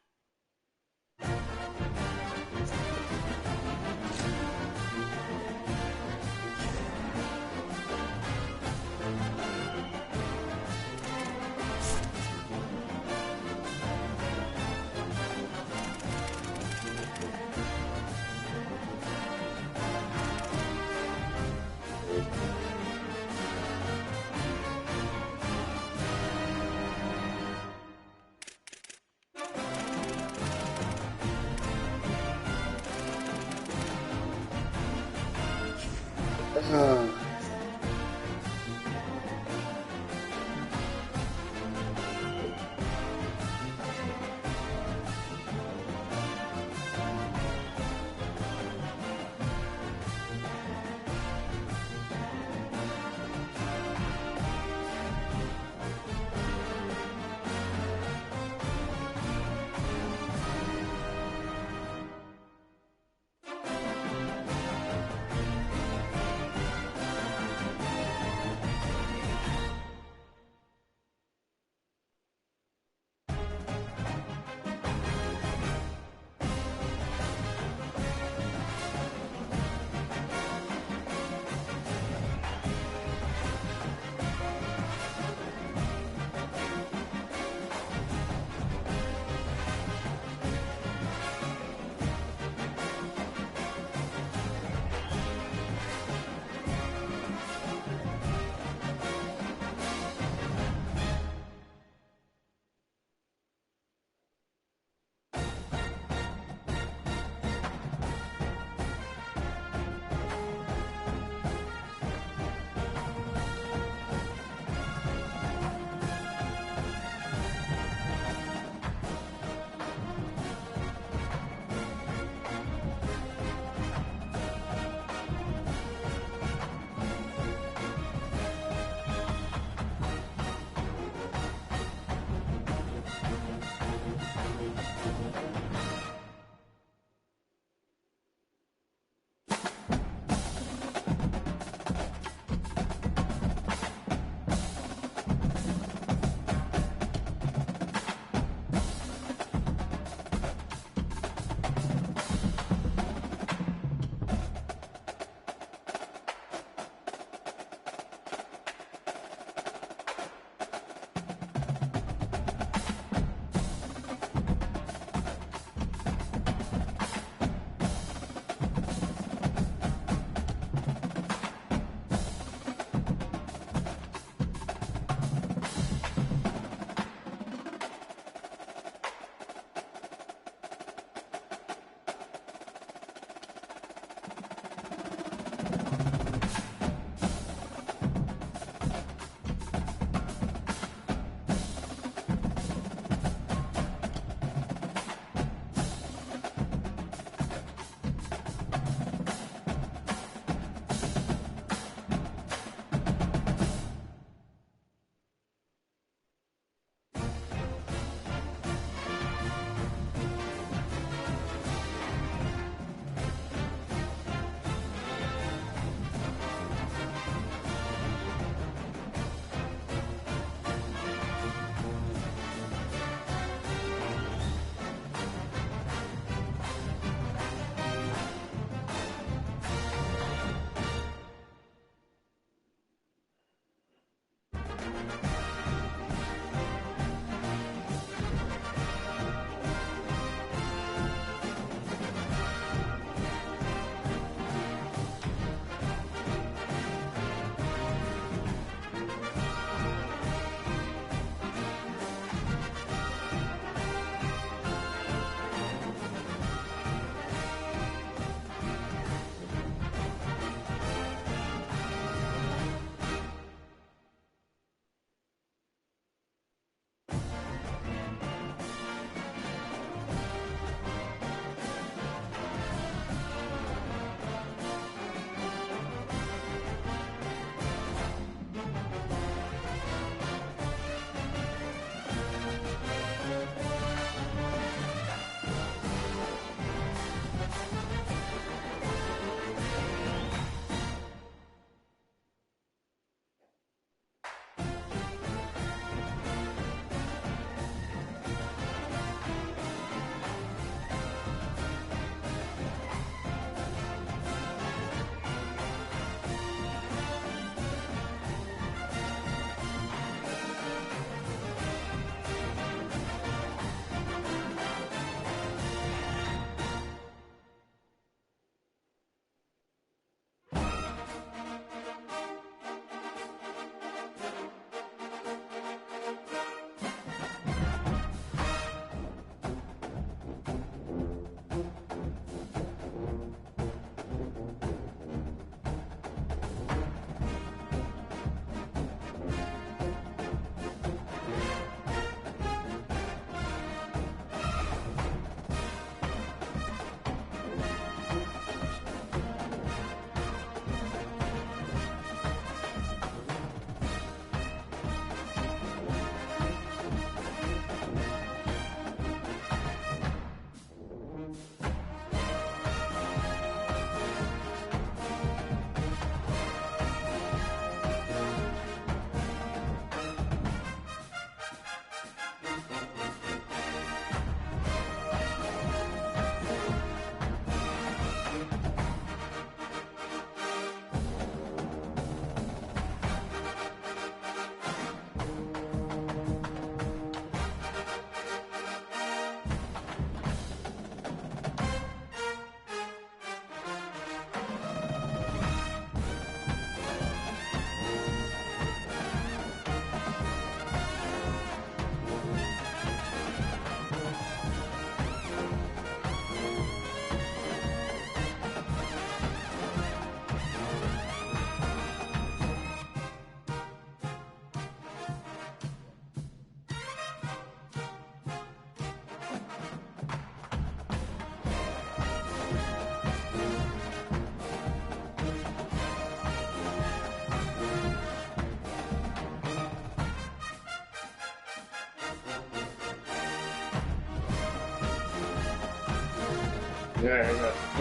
I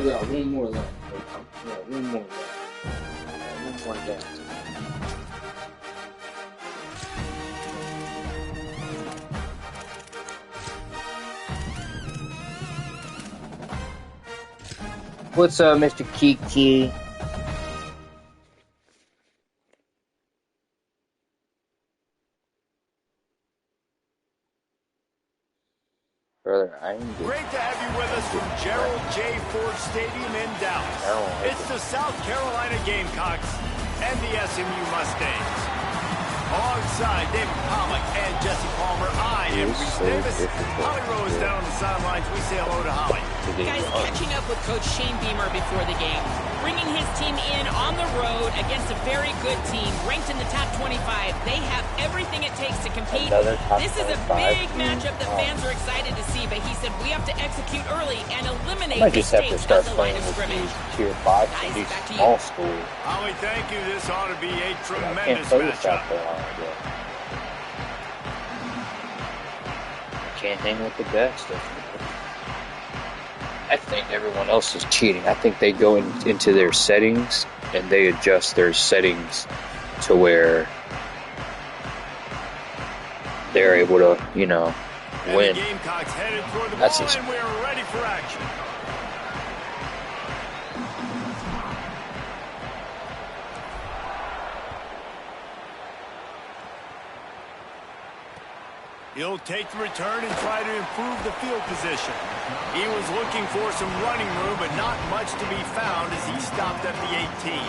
got one more left. I got one more left. One more left. What's up, Mr. Kiki? Brother, Great to have you with us from Gerald J. Ford Stadium in Dallas. It's the South Carolina Gamecocks and the SMU Mustangs. Alongside David Pollock and Jesse Palmer, I am Reese Davis. Holly Rowe is down on the sidelines. We say hello to Holly. Guys, catching up with Coach Shane Beamer before the game, bringing his team in on the road against a very good team, ranked in the top 25. They have everything it takes to compete. This is a big matchup that fans are excited to see, but he said we have to execute early and eliminate mistakes at the line of scrimmage. Tier 5 and these small schools. Holly, thank you. This ought to be a tremendous matchup. Can't hang with the best. I think everyone else is cheating. I think they go into their settings and they adjust their settings to where they're able to, you know, win. And the Gamecocks headed toward the That's ball, and we're ready for action. He'll take the return and try to improve the field position. He was looking for some running room, but not much to be found as he stopped at the 18.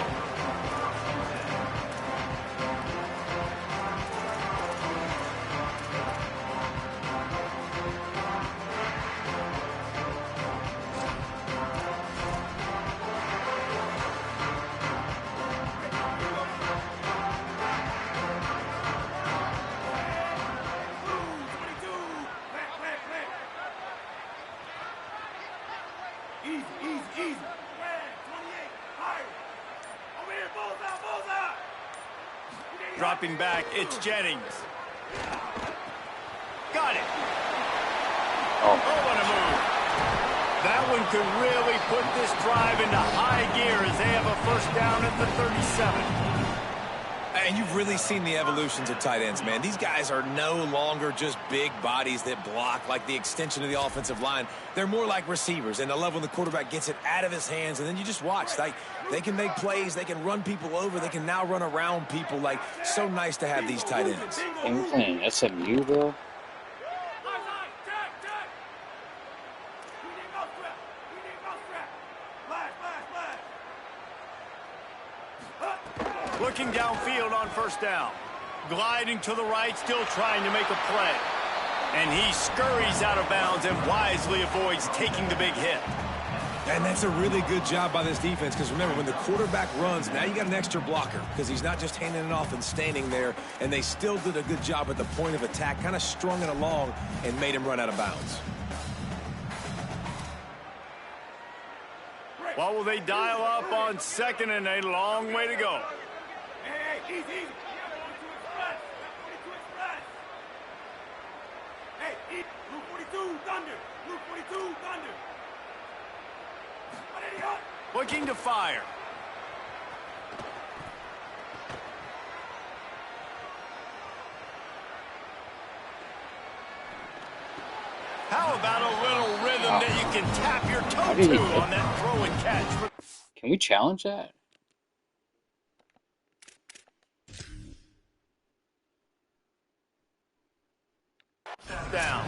Dropping back, it's Jennings. Got it. Oh, what a move. That one could really put this drive into high gear as they have a first down at the 37. And you've really seen the evolutions of tight ends, man. These guys are no longer just big bodies that block like the extension of the offensive line. They're more like receivers, and I love when the quarterback gets it out of his hands, and then you just watch. Like, they can make plays. They can run people over. They can now run around people. Like, so nice to have these tight ends. And we're playing SMU, though? Looking downfield on first down. Gliding to the right, still trying to make a play. And he scurries out of bounds and wisely avoids taking the big hit. And that's a really good job by this defense, because remember, when the quarterback runs, now you got an extra blocker, because he's not just handing it off and standing there, and they still did a good job at the point of attack, kind of strung it along and made him run out of bounds. What will they dial up on second and a long way to go? Hey, easy. Hey, Blue 42, Thunder. Blue 42, Thunder. Looking to fire. How about a little rhythm that you can tap your toe to on that throw and catch? Can we challenge that? Down.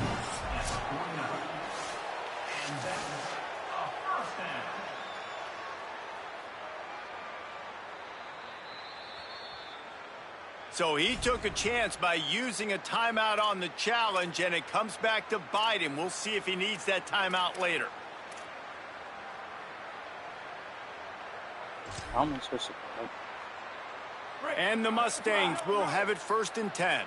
So he took a chance by using a timeout on the challenge, and it comes back to bite him. We'll see if he needs that timeout later. How am I supposed to play? And the Mustangs will have it 1st and 10.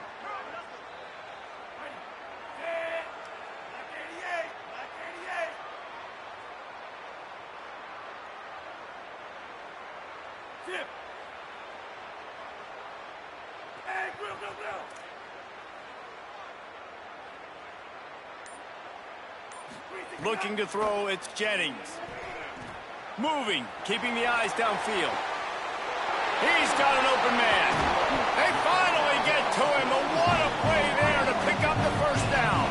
Looking to throw, it's Jennings. Moving, keeping the eyes downfield. He's got an open man. They finally get to him, but what a play there to pick up the first down.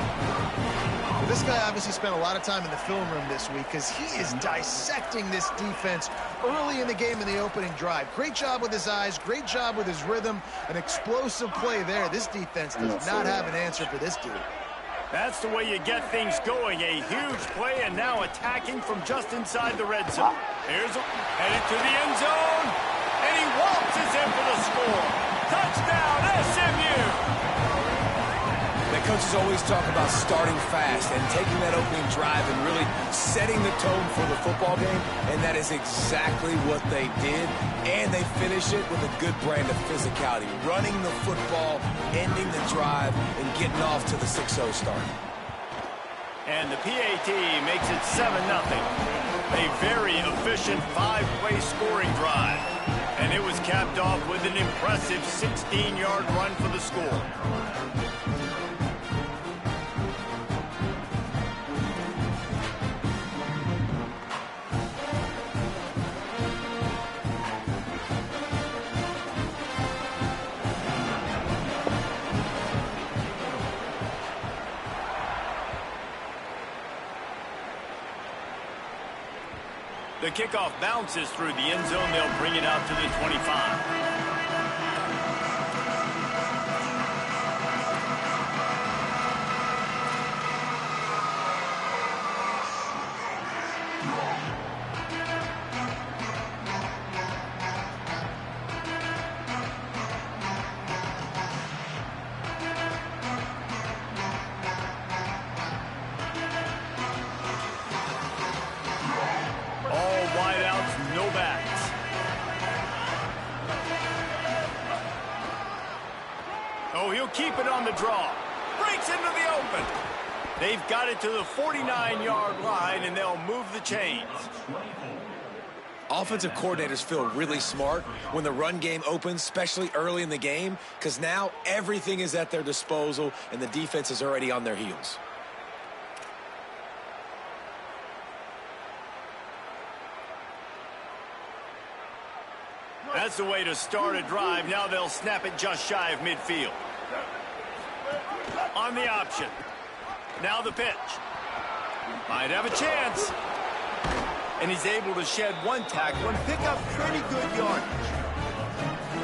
This guy obviously spent a lot of time in the film room this week because he is dissecting this defense early in the game in the opening drive. Great job with his eyes, great job with his rhythm, an explosive play there. This defense does not have an answer for this dude. That's the way you get things going. A huge play and now attacking from just inside the red zone. Headed to the end zone, and he waltzes in for the score. Touchdown, SMU! The coaches always talk about starting fast and taking that opening drive and really setting the tone for the football game, and that is exactly what they did, and they finish it with a good brand of physicality, running the football, ending the drive, and getting off to the 6-0 start. And the PAT makes it 7-0. A very efficient 5-play scoring drive, and it was capped off with an impressive 16-yard run for the score. The kickoff bounces through the end zone. They'll bring it out to the 25. Oh, he'll keep it on the draw. Breaks into the open. They've got it to the 49-yard line, and they'll move the chains. Offensive coordinators feel really smart when the run game opens, especially early in the game, because now everything is at their disposal, and the defense is already on their heels. That's the way to start a drive. Now they'll snap it just shy of midfield. On the option. Now the pitch. Might have a chance. And he's able to shed one tackle and pick up pretty good yardage.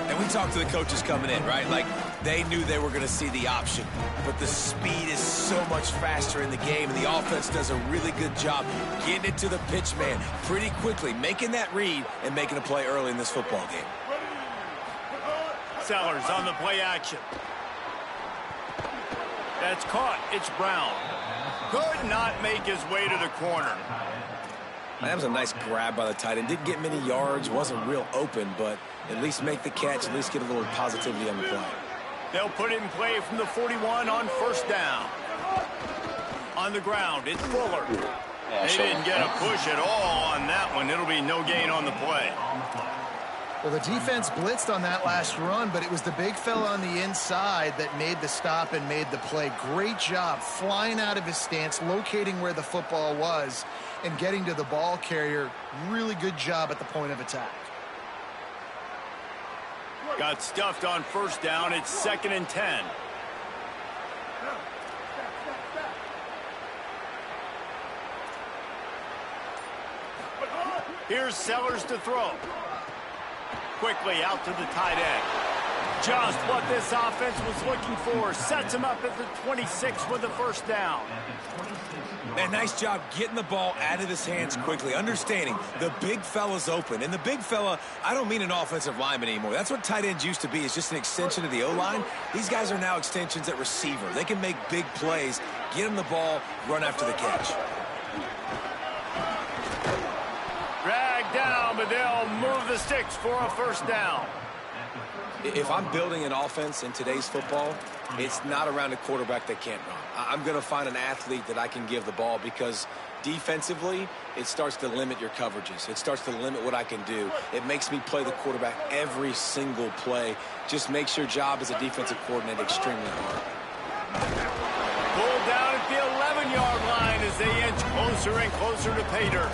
And we talked to the coaches coming in, right? Like, they knew they were going to see the option. But the speed is so much faster in the game, and the offense does a really good job getting it to the pitch man pretty quickly, making that read and making a play early in this football game. Sellers on the play action. That's caught. It's Brown. Could not make his way to the corner. That was a nice grab by the tight end. Didn't get many yards, wasn't real open, but at least make the catch, at least get a little positivity on the play. They'll put it in play from the 41 on first down. On the ground, it's Fuller. They didn't get a push at all on that one. It'll be no gain on the play. Well, the defense blitzed on that last run, but it was the big fella on the inside that made the stop and made the play. Great job flying out of his stance, locating where the football was, and getting to the ball carrier. Really good job at the point of attack. Got stuffed on first down. It's 2nd and 10. Here's Sellers to throw. Quickly out to the tight end. Just what this offense was looking for. Sets him up at the 26 with the first down. Man, nice job getting the ball out of his hands quickly, understanding the big fella's open. And the big fella, I don't mean an offensive lineman anymore. That's what tight ends used to be, is just an extension of the O-line. These guys are now extensions at receiver. They can make big plays, get him the ball, run after the catch. Dragged down, but they'll move the sticks for a first down. If I'm building an offense in today's football, it's not around a quarterback that can't run. I'm going to find an athlete that I can give the ball, because defensively, it starts to limit your coverages. It starts to limit what I can do. It makes me play the quarterback every single play. Just makes your job as a defensive coordinator extremely hard. Pulled down at the 11-yard line as they inch closer closer and closer to pay dirt.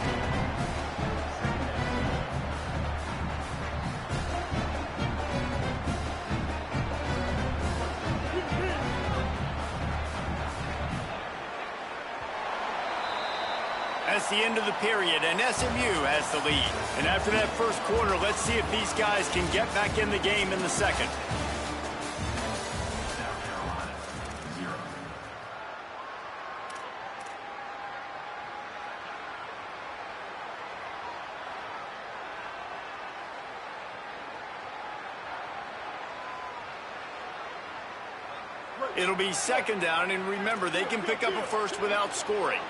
That's the end of the period, and SMU has the lead. And after that first quarter, let's see if these guys can get back in the game in the second. It'll be second down, and remember, they can pick up a first without scoring.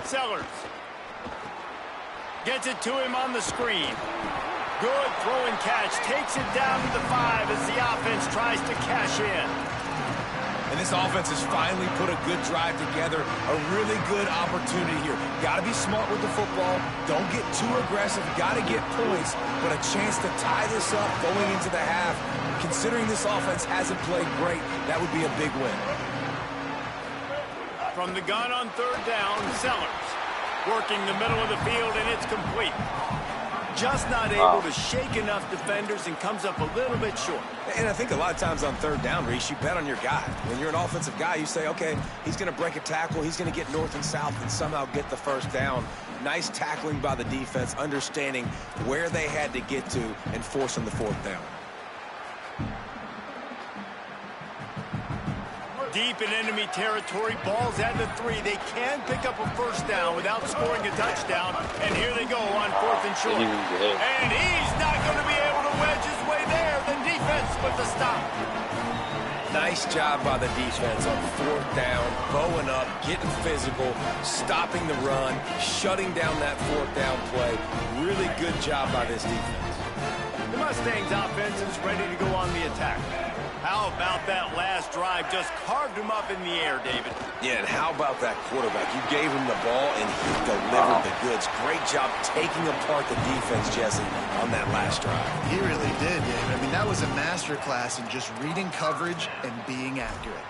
Sellers gets it to him on the screen. Good throw and catch. Takes it down to the 5 as the offense tries to cash in. And this offense has finally put a good drive together. A really good opportunity here. Got to be smart with the football. Don't get too aggressive. Got to get points. But a chance to tie this up going into the half. Considering this offense hasn't played great, that would be a big win. From the gun on third down, Sellers working the middle of the field, and it's complete. Just not able to shake enough defenders and comes up a little bit short. And I think a lot of times on third down, Reese, you bet on your guy. When you're an offensive guy, you say, okay, he's going to break a tackle, he's going to get north and south and somehow get the first down. Nice tackling by the defense, understanding where they had to get to and forcing the fourth down. Deep in enemy territory, ball's at the 3. They can pick up a first down without scoring a touchdown. And here they go on fourth and short. And he's not going to be able to wedge his way there. The defense with the stop. Nice job by the defense on fourth down, bowing up, getting physical, stopping the run, shutting down that fourth down play. Really good job by this defense. The Mustangs offense is ready to go on the attack. How about that last drive? Just carved him up in the air, David. Yeah, and how about that quarterback? You gave him the ball, and he delivered the goods. Great job taking apart the defense, Jesse, on that last drive. He really did, David. I mean, that was a masterclass in just reading coverage and being accurate.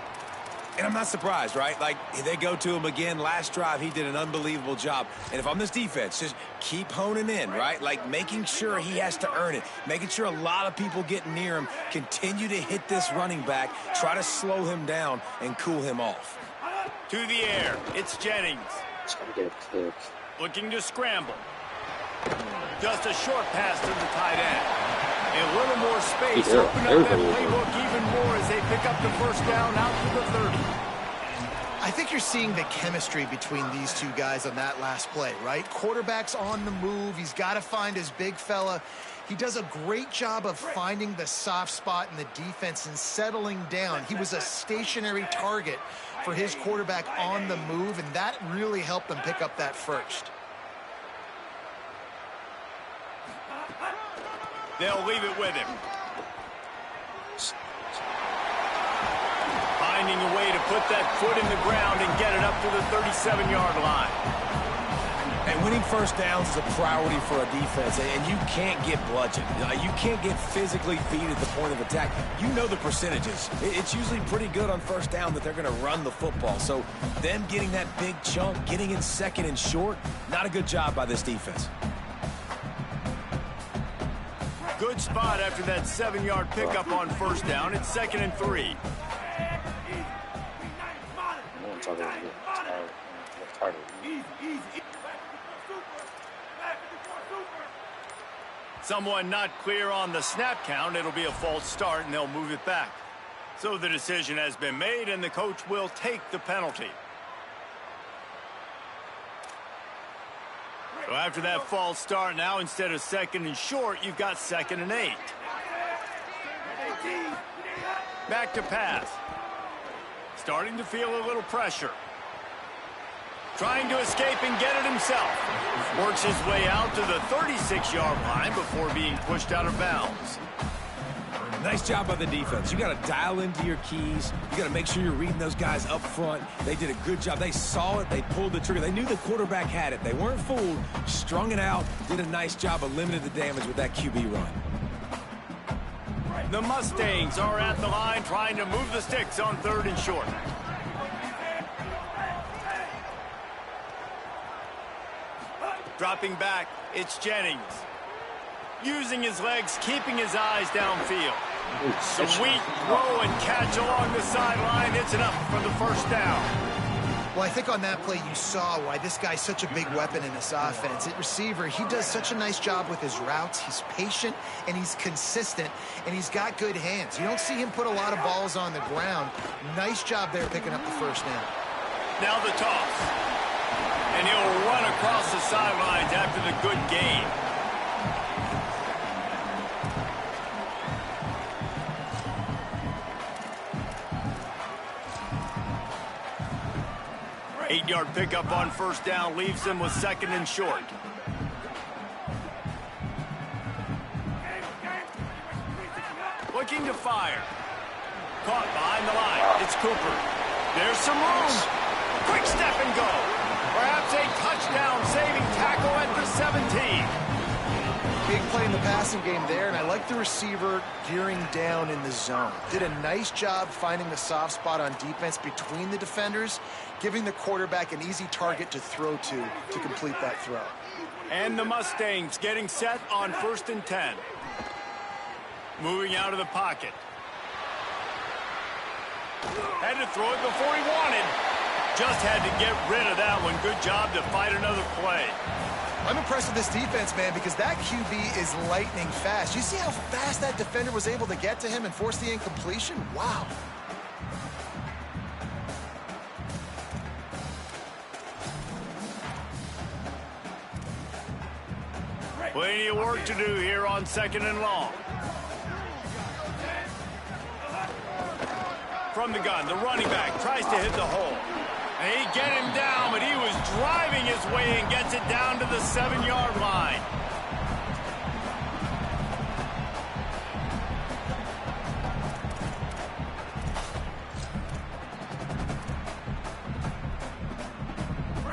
And I'm not surprised, right? Like, they go to him again. Last drive, he did an unbelievable job. And if I'm this defense, just keep honing in, right? Like, making sure he has to earn it. Making sure a lot of people get near him. Continue to hit this running back. Try to slow him down and cool him off. To the air. It's Jennings. It's going to get a kick. Looking to scramble. Just a short pass to the tight end. A little more space. Open up that playbook even more as they pick up the first down out to the 30. I think you're seeing the chemistry between these two guys on that last play, right? Quarterback's on the move. He's got to find his big fella. He does a great job of finding the soft spot in the defense and settling down. He was a stationary target for his quarterback on the move, and that really helped them pick up that first. They'll leave it with him. Finding a way to put that foot in the ground and get it up to the 37-yard line. And winning first downs is a priority for a defense, and you can't get bludgeoned. You can't get physically beat at the point of attack. You know the percentages. It's usually pretty good on first down that they're going to run the football. So them getting that big chunk, getting in second and short, not a good job by this defense. Good spot after that 7-yard pickup on first down. It's 2nd and 3. Someone not clear on the snap count. It'll be a false start, and they'll move it back. So the decision has been made, and the coach will take the penalty. So after that false start, now instead of 2nd and short, you've got 2nd and 8. Back to pass. Starting to feel a little pressure. Trying to escape and get it himself. Works his way out to the 36-yard line before being pushed out of bounds. Nice job by the defense. You got to dial into your keys. You got to make sure you're reading those guys up front. They did a good job. They saw it. They pulled the trigger. They knew the quarterback had it. They weren't fooled. Strung it out. Did a nice job of limiting the damage with that QB run. The Mustangs are at the line trying to move the sticks on 3rd and short. Dropping back, it's Jennings. Using his legs, keeping his eyes downfield. Sweet throw and catch along the sideline. It's enough for the first down. Well, I think on that play you saw why this guy's such a big weapon in this offense. At receiver, he does such a nice job with his routes. He's patient, and he's consistent, and he's got good hands. You don't see him put a lot of balls on the ground. Nice job there picking up the first down. Now the toss. And he'll run across the sidelines after the good gain. Eight-yard pickup on first down leaves them with second and short. Looking to fire. Caught behind the line. It's Cooper. There's some room. Quick step and go. Perhaps a touchdown-saving tackle at the 17. Big play in the passing game there, and I like the receiver gearing down in the zone. Did a nice job finding the soft spot on defense between the defenders, giving the quarterback an easy target to throw to complete that throw. And the Mustangs getting set on 1st and 10. Moving out of the pocket. Had to throw it before he wanted. Just had to get rid of that one. Good job to fight another play. I'm impressed with this defense, man, because that QB is lightning fast. You see how fast that defender was able to get to him and force the incompletion? Wow. Plenty of work to do here on 2nd and long. From the gun, the running back tries to hit the hole. They get him down, but he was driving his way and gets it down to the 7-yard line.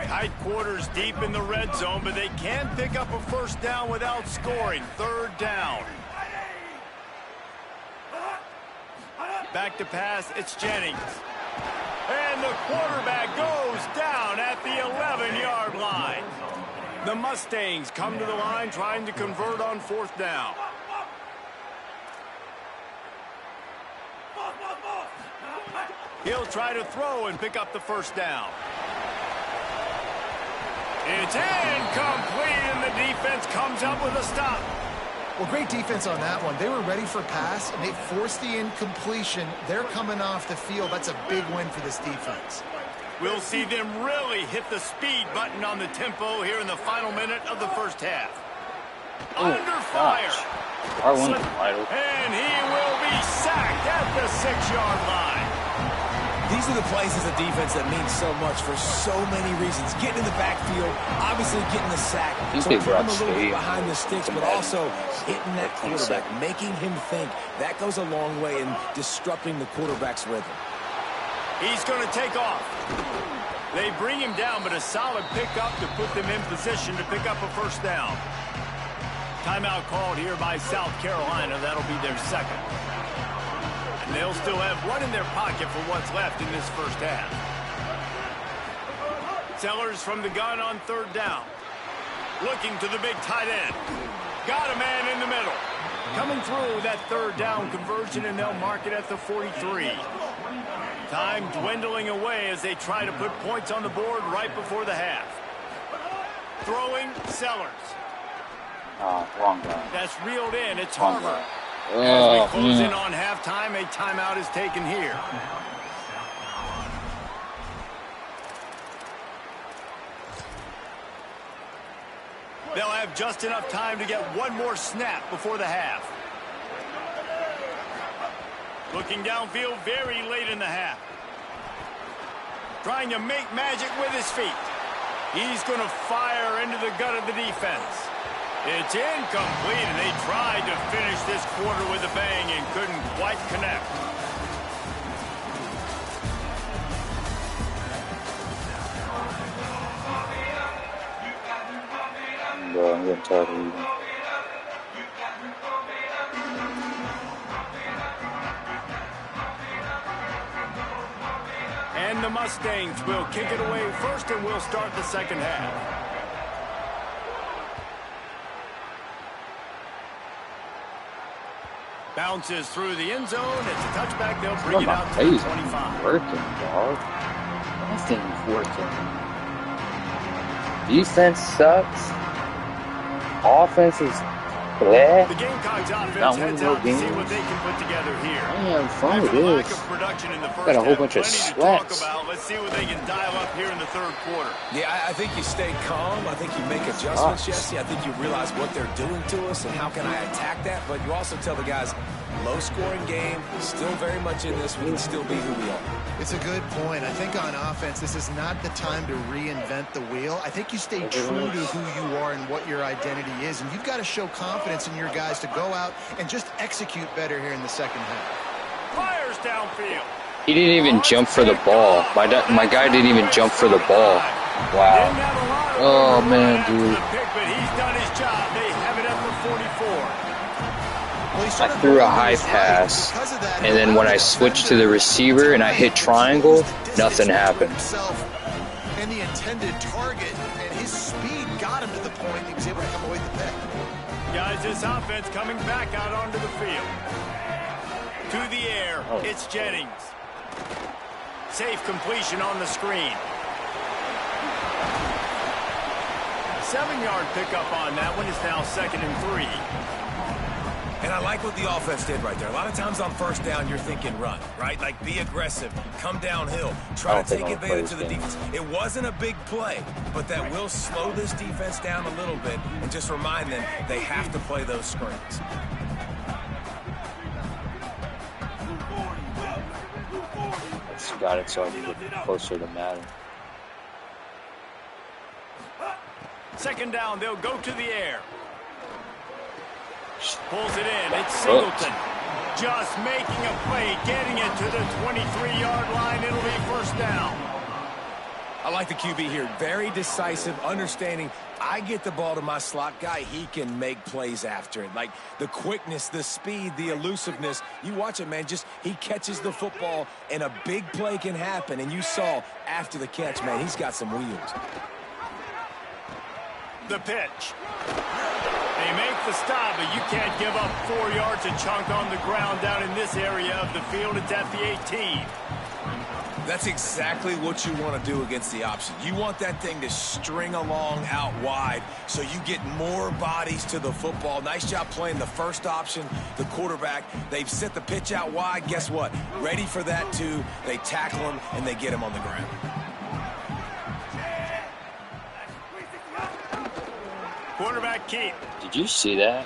Tight quarters deep in the red zone, but they can pick up a first down without scoring. 3rd down. Back to pass, it's Jennings. And the quarterback goes down at the 11-yard line. The Mustangs come to the line trying to convert on 4th down. He'll try to throw and pick up the first down. It's incomplete, and the defense comes up with a stop. Well, great defense on that one. They were ready for pass, and they forced the incompletion. They're coming off the field. That's a big win for this defense. We'll see them really hit the speed button on the tempo here in the final minute of the first half. Under fire. And he will be sacked at the 6-yard line. These are the plays as a defense that mean so much for so many reasons. Getting in the backfield, obviously getting the sack, so putting him a little bit behind the sticks, but also hitting that quarterback, making him think. That goes a long way in disrupting the quarterback's rhythm. He's going to take off. They bring him down, but a solid pickup to put them in position to pick up a first down. Timeout called here by South Carolina. That'll be their second. And they'll still have one in their pocket for what's left in this first half. Sellers from the gun on 3rd down. Looking to the big tight end. Got a man in the middle. Coming through that 3rd down conversion, and they'll mark it at the 43. Time dwindling away as they try to put points on the board right before the half. Throwing, Sellers. Wrong guy. That's reeled in. It's Harper. As we close in on halftime, a timeout is taken here. They'll have just enough time to get one more snap before the half. Looking downfield very late in the half. Trying to make magic with his feet. He's going to fire into the gut of the defense. It's incomplete, and they tried to finish this quarter with a bang and couldn't quite connect. I'm getting tired of reading. And the Mustangs will kick it away first, and we'll start the second half. Bounces through the end zone. It's a touchback. They'll bring it out to the 25. Working, dog. Nothing's working. Defense sucks. Offense is blah. The Gamecocks offense heads out to see what they can put together here. I am fun with this. Got a whole bunch of sweats. Let's see what they can dial up here in the third quarter. Yeah, I think you stay calm. I think you make adjustments, Jesse. I think you realize what they're doing to us and how can I attack that. But you also tell the guys, low-scoring game, still very much in this. We can still be who we are. It's a good point. I think on offense, this is not the time to reinvent the wheel. I think you stay true to who you are and what your identity is. And you've got to show confidence in your guys to go out and just execute better here in the second half. Fires downfield. He didn't even jump for the ball. My guy didn't even jump for the ball. Wow. Oh, man, dude. But he's done his job. They have it at the 44. I threw a high pass, and then when I switched to the receiver and I hit triangle, nothing happened. And the intended target, and his speed got him to the point he was able to come away with the pick. Guys, this offense coming back out onto the field. To the air, it's Jennings. Safe completion on the screen. 7-yard pickup on that one. It's now 2nd and 3. And I like what the offense did right there. A lot of times on first down, you're thinking run, right? Like be aggressive, come downhill, try to take advantage of the defense. It wasn't a big play, but that will slow this defense down a little bit and just remind them they have to play those screens. It's got it so I can get closer to Madden. 2nd down, they'll go to the air. Pulls it in. It's Singleton. Just making a play, getting it to the 23-yard line. It'll be 1st down. I like the QB here. Very decisive, understanding I get the ball to my slot guy, he can make plays after it. Like the quickness, the speed, the elusiveness. You watch it, man. Just he catches the football, and a big play can happen. And you saw after the catch, man, he's got some wheels. The pitch. They make the stop, but you can't give up 4 yards a chunk on the ground down in this area of the field. It's at the 18. That's exactly what you want to do against the option. You want that thing to string along out wide so you get more bodies to the football. Nice job playing the first option, the quarterback. They've set the pitch out wide. Guess what? Ready for that too. They tackle him, and they get him on the ground. Quarterback keep. Did you see that?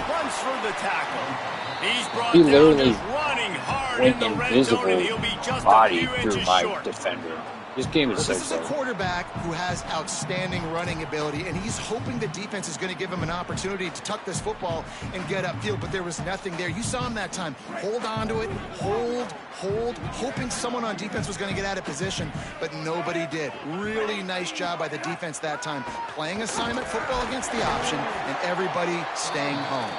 Runs through the tackle. He's brought He down literally just running hard went in the red zone, and he'll be invisible just a body few through inches my short. defender. This game is so This is a close. quarterback who has outstanding running ability, and he's hoping the defense is going to give him an opportunity to tuck this football and get upfield, but there was nothing there. You saw him that time. Hold on to it, hold, hoping someone on defense was going to get out of position, but nobody did. Really nice job by the defense that time. Playing assignment football against the option, and everybody staying home.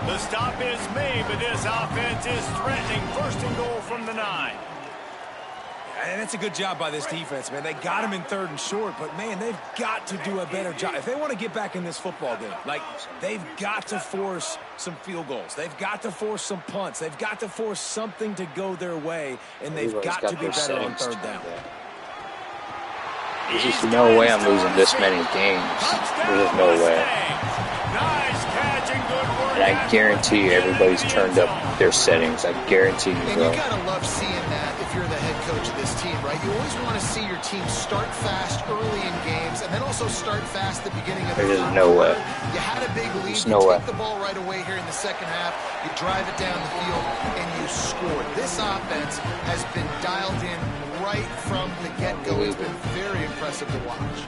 The stop is made, but this offense is threatening. 1st and goal from the 9. And it's a good job by this defense, man. They got him in 3rd and short, but, man, they've got to do a better job. If they want to get back in this football game, like, they've got to force some field goals. They've got to force some punts. They've got to force something to go their way, and they've got to be better on 3rd down. There's just no way I'm losing this many games. There's no way. Nice catch and good work. And I guarantee you everybody's turned up their settings. I guarantee you, And bro. you gotta love seeing that if you're the head coach of this team, right? You always want to see your team start fast early in games and then also start fast at the beginning of the There's third no way. quarter. You had a big lead. There's You no way. take the ball right away here in the second half. You drive it down the field and you score. This offense has been dialed in right from the get-go. It's been very impressive to watch.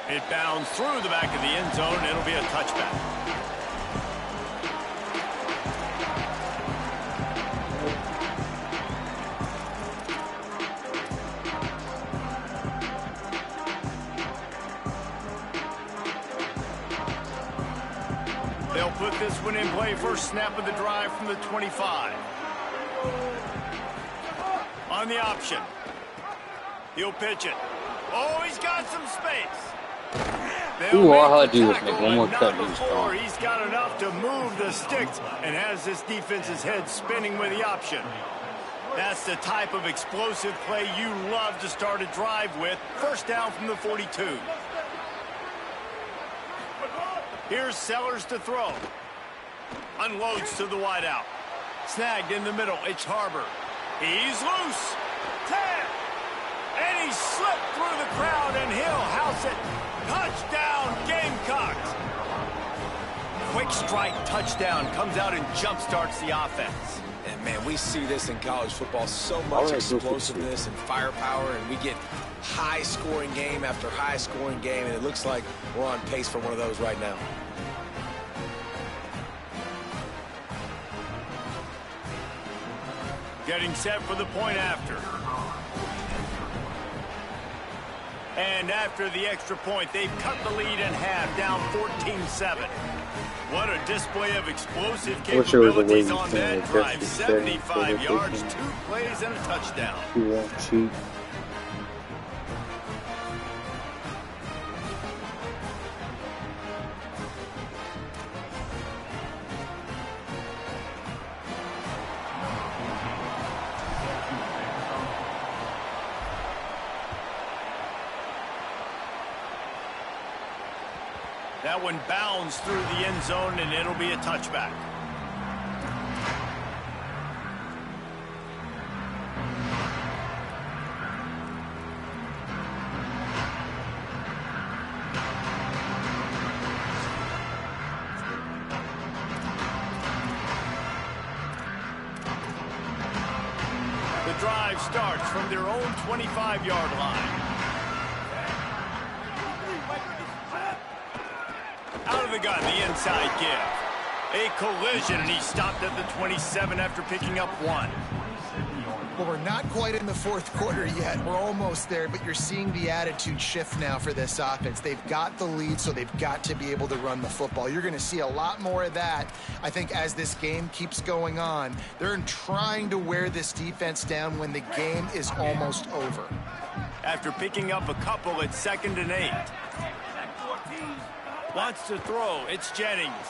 It bounds through the back of the end zone, and it'll be a touchback. They'll put this one in play. First snap of the drive from the 25. On the option. He'll pitch it. Oh, he's got some space. Ooh, all I They'll had to do was make the make tackle, one more but cut not and he's before gone. he's got enough to move the sticks and has this defense's head spinning with the option. That's the type of explosive play you love to start a drive with. First down from the 42. Here's Sellers to throw. Unloads to the wideout. Snagged in the middle. It's Harbor. He's loose. 10. And he slipped through the crowd, and he'll house it. Touchdown, Gamecocks. Quick strike touchdown comes out and jump-starts the offense. And, man, we see this in college football, so much explosiveness and firepower, and we get high-scoring game after high-scoring game, and it looks like we're on pace for one of those right now. Getting set for the point after. And after the extra point, they've cut the lead in half, down 14-7. What a display of explosive capabilities on that drive. 75 yards, 2 plays, and a touchdown. You won't cheat. That one bounds through the end zone, and it'll be a touchback. The drive starts from their own 25-yard line. Out of the gun, the inside give. A collision, and he stopped at the 27 after picking up 1. Well, we're not quite in the fourth quarter yet. We're almost there, but you're seeing the attitude shift now for this offense. They've got the lead, so they've got to be able to run the football. You're going to see a lot more of that, I think, as this game keeps going on. They're trying to wear this defense down when the game is almost over. After picking up a couple at 2nd and 8. Wants to throw. It's Jennings.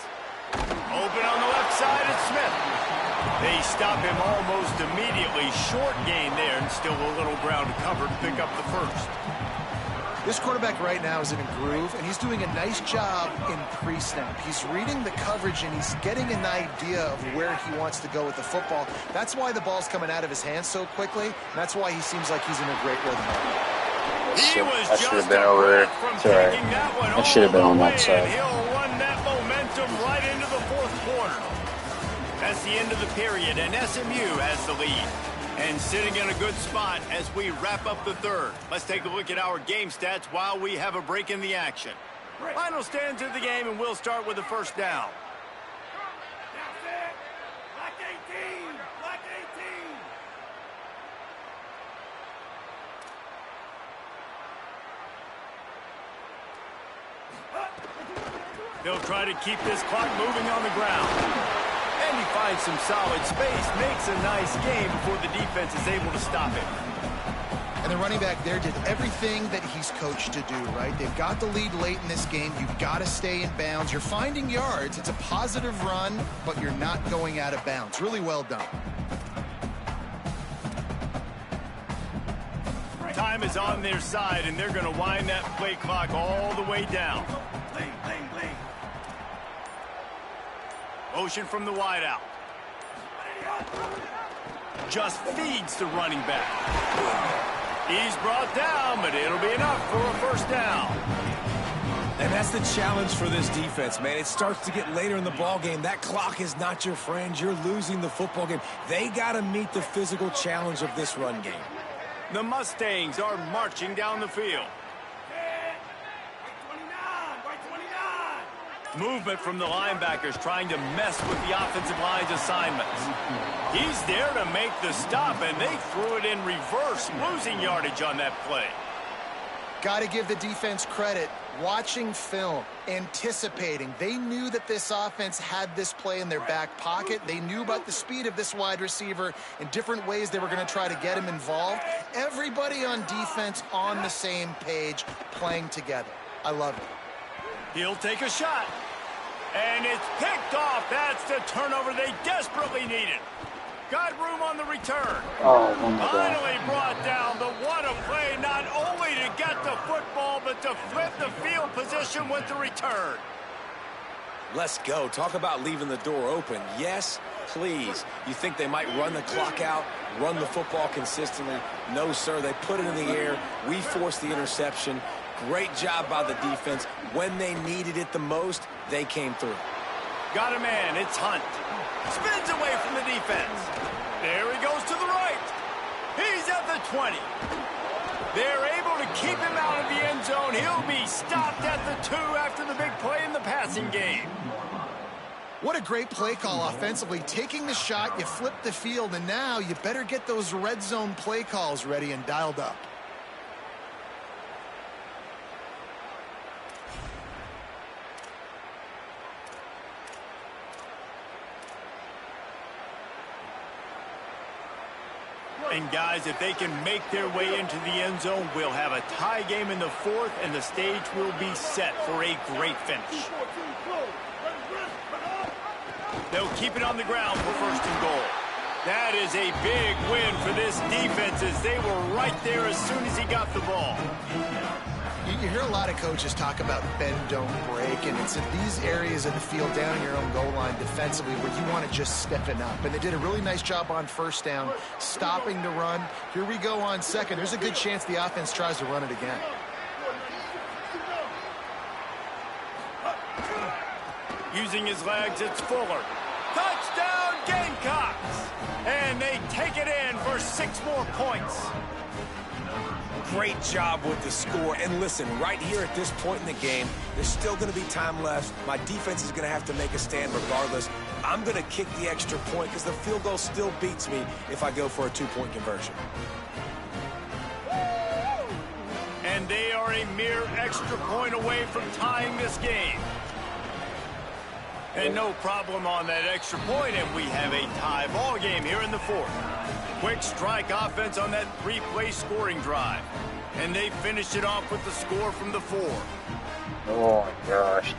Open on the left side, it's Smith. They stop him almost immediately. Short gain there, and still a little ground to cover to pick up the first. This quarterback right now is in a groove, and he's doing a nice job in pre-snap. He's reading the coverage, and he's getting an idea of where he wants to go with the football. That's why the ball's coming out of his hands so quickly, and that's why he seems like he's in a great rhythm. I should have been over there. It's alright. I should have been on that side. He'll run that momentum right into the fourth quarter. That's the end of the period, and SMU has the lead. And sitting in a good spot as we wrap up the third. Let's take a look at our game stats while we have a break in the action. Final stands of the game, and we'll start with the first down. Black 18! Black 18! They'll try to keep this clock moving on the ground. And he finds some solid space, makes a nice game before the defense is able to stop him. And the running back there did everything that he's coached to do, right? They've got the lead late in this game. You've got to stay in bounds. You're finding yards. It's a positive run, but you're not going out of bounds. Really well done. Time is on their side, and they're going to wind that play clock all the way down. Motion from the wideout. Just feeds the running back. He's brought down, but it'll be enough for a first down. And that's the challenge for this defense, man. It starts to get later in the ball game. That clock is not your friend. You're losing the football game. They got to meet the physical challenge of this run game. The Mustangs are marching down the field. Movement from the linebackers trying to mess with the offensive line's assignments. He's there to make the stop, and they threw it in reverse, losing yardage on that play. Got to give the defense credit. watching film, anticipating. They knew that this offense had this play in their back pocket. They knew about the speed of this wide receiver and different ways they were going to try to get him involved. Everybody on defense on the same page, playing together. I love it. He'll take a shot. And it's picked off. That's the turnover they desperately needed. Got room on the return. Oh my God. Finally brought down. The what a play, not only to get the football, but to flip the field position with the return. Let's go. Talk about leaving the door open. Yes, please. You think they might run the clock out, run the football consistently? No, sir. They put it in the air. We forced the interception. Great job by the defense. When they needed it the most, they came through. Got a man. It's Hunt. Spins away from the defense. There he goes to the right. He's at the 20. They're able to keep him out of the end zone. He'll be stopped at the 2 after the big play in the passing game. What a great play call offensively. Taking the shot, you flip the field, and now you better get those red zone play calls ready and dialed up. And guys, if they can make their way into the end zone, we'll have a tie game in the 4th, and the stage will be set for a great finish. They'll keep it on the ground for 1st and goal. That is a big win for this defense, as they were right there as soon as he got the ball. You hear a lot of coaches talk about bend, don't break, and it's in these areas of the field down in your own goal line defensively where you want to just stepping up. And they did a really nice job on 1st down, stopping the run. Here we go on 2nd. There's a good chance the offense tries to run it again. Using his legs, it's Fuller. Touchdown, Gamecocks! And they take it in for 6 more points. Great job with the score. And listen, right here at this point in the game, there's still going to be time left. My defense is going to have to make a stand regardless. I'm going to kick the extra point because the field goal still beats me if I go for a 2-point conversion. And they are a mere extra point away from tying this game. And no problem on that extra point, and we have a tie ball game here in the 4th. Quick strike offense on that 3-play scoring drive. And they finished it off with the score from the 4. Oh my gosh.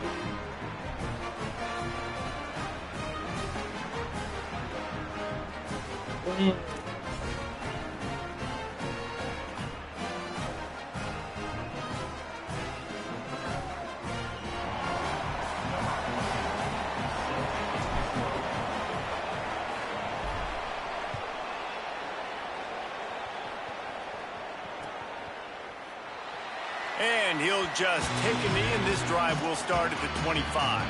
And he'll just take a knee, and this drive will start at the 25.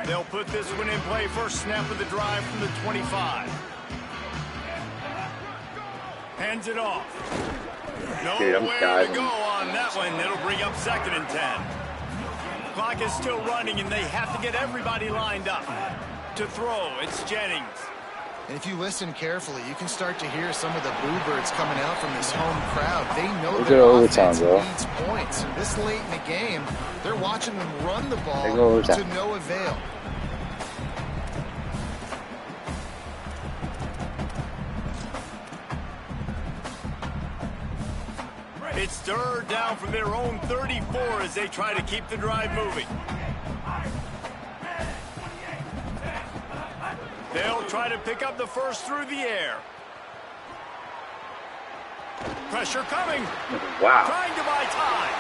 They'll put this one in play. First snap of the drive from the 25. Hands it off. Dude, I'm Nowhere to go on that one. It'll bring up 2nd and 10. Clock is still running, and they have to get everybody lined up. To throw, it's Jennings. And if you listen carefully, you can start to hear some of the boo birds coming out from this home crowd. They know Look their at overtime, offense bro. needs points. And this late in the game, they're watching them run the They go ball overtime. to no avail. It's 3rd down from their own 34 as they try to keep the drive moving. They'll try to pick up the first through the air. Pressure coming. Wow. Trying to buy time.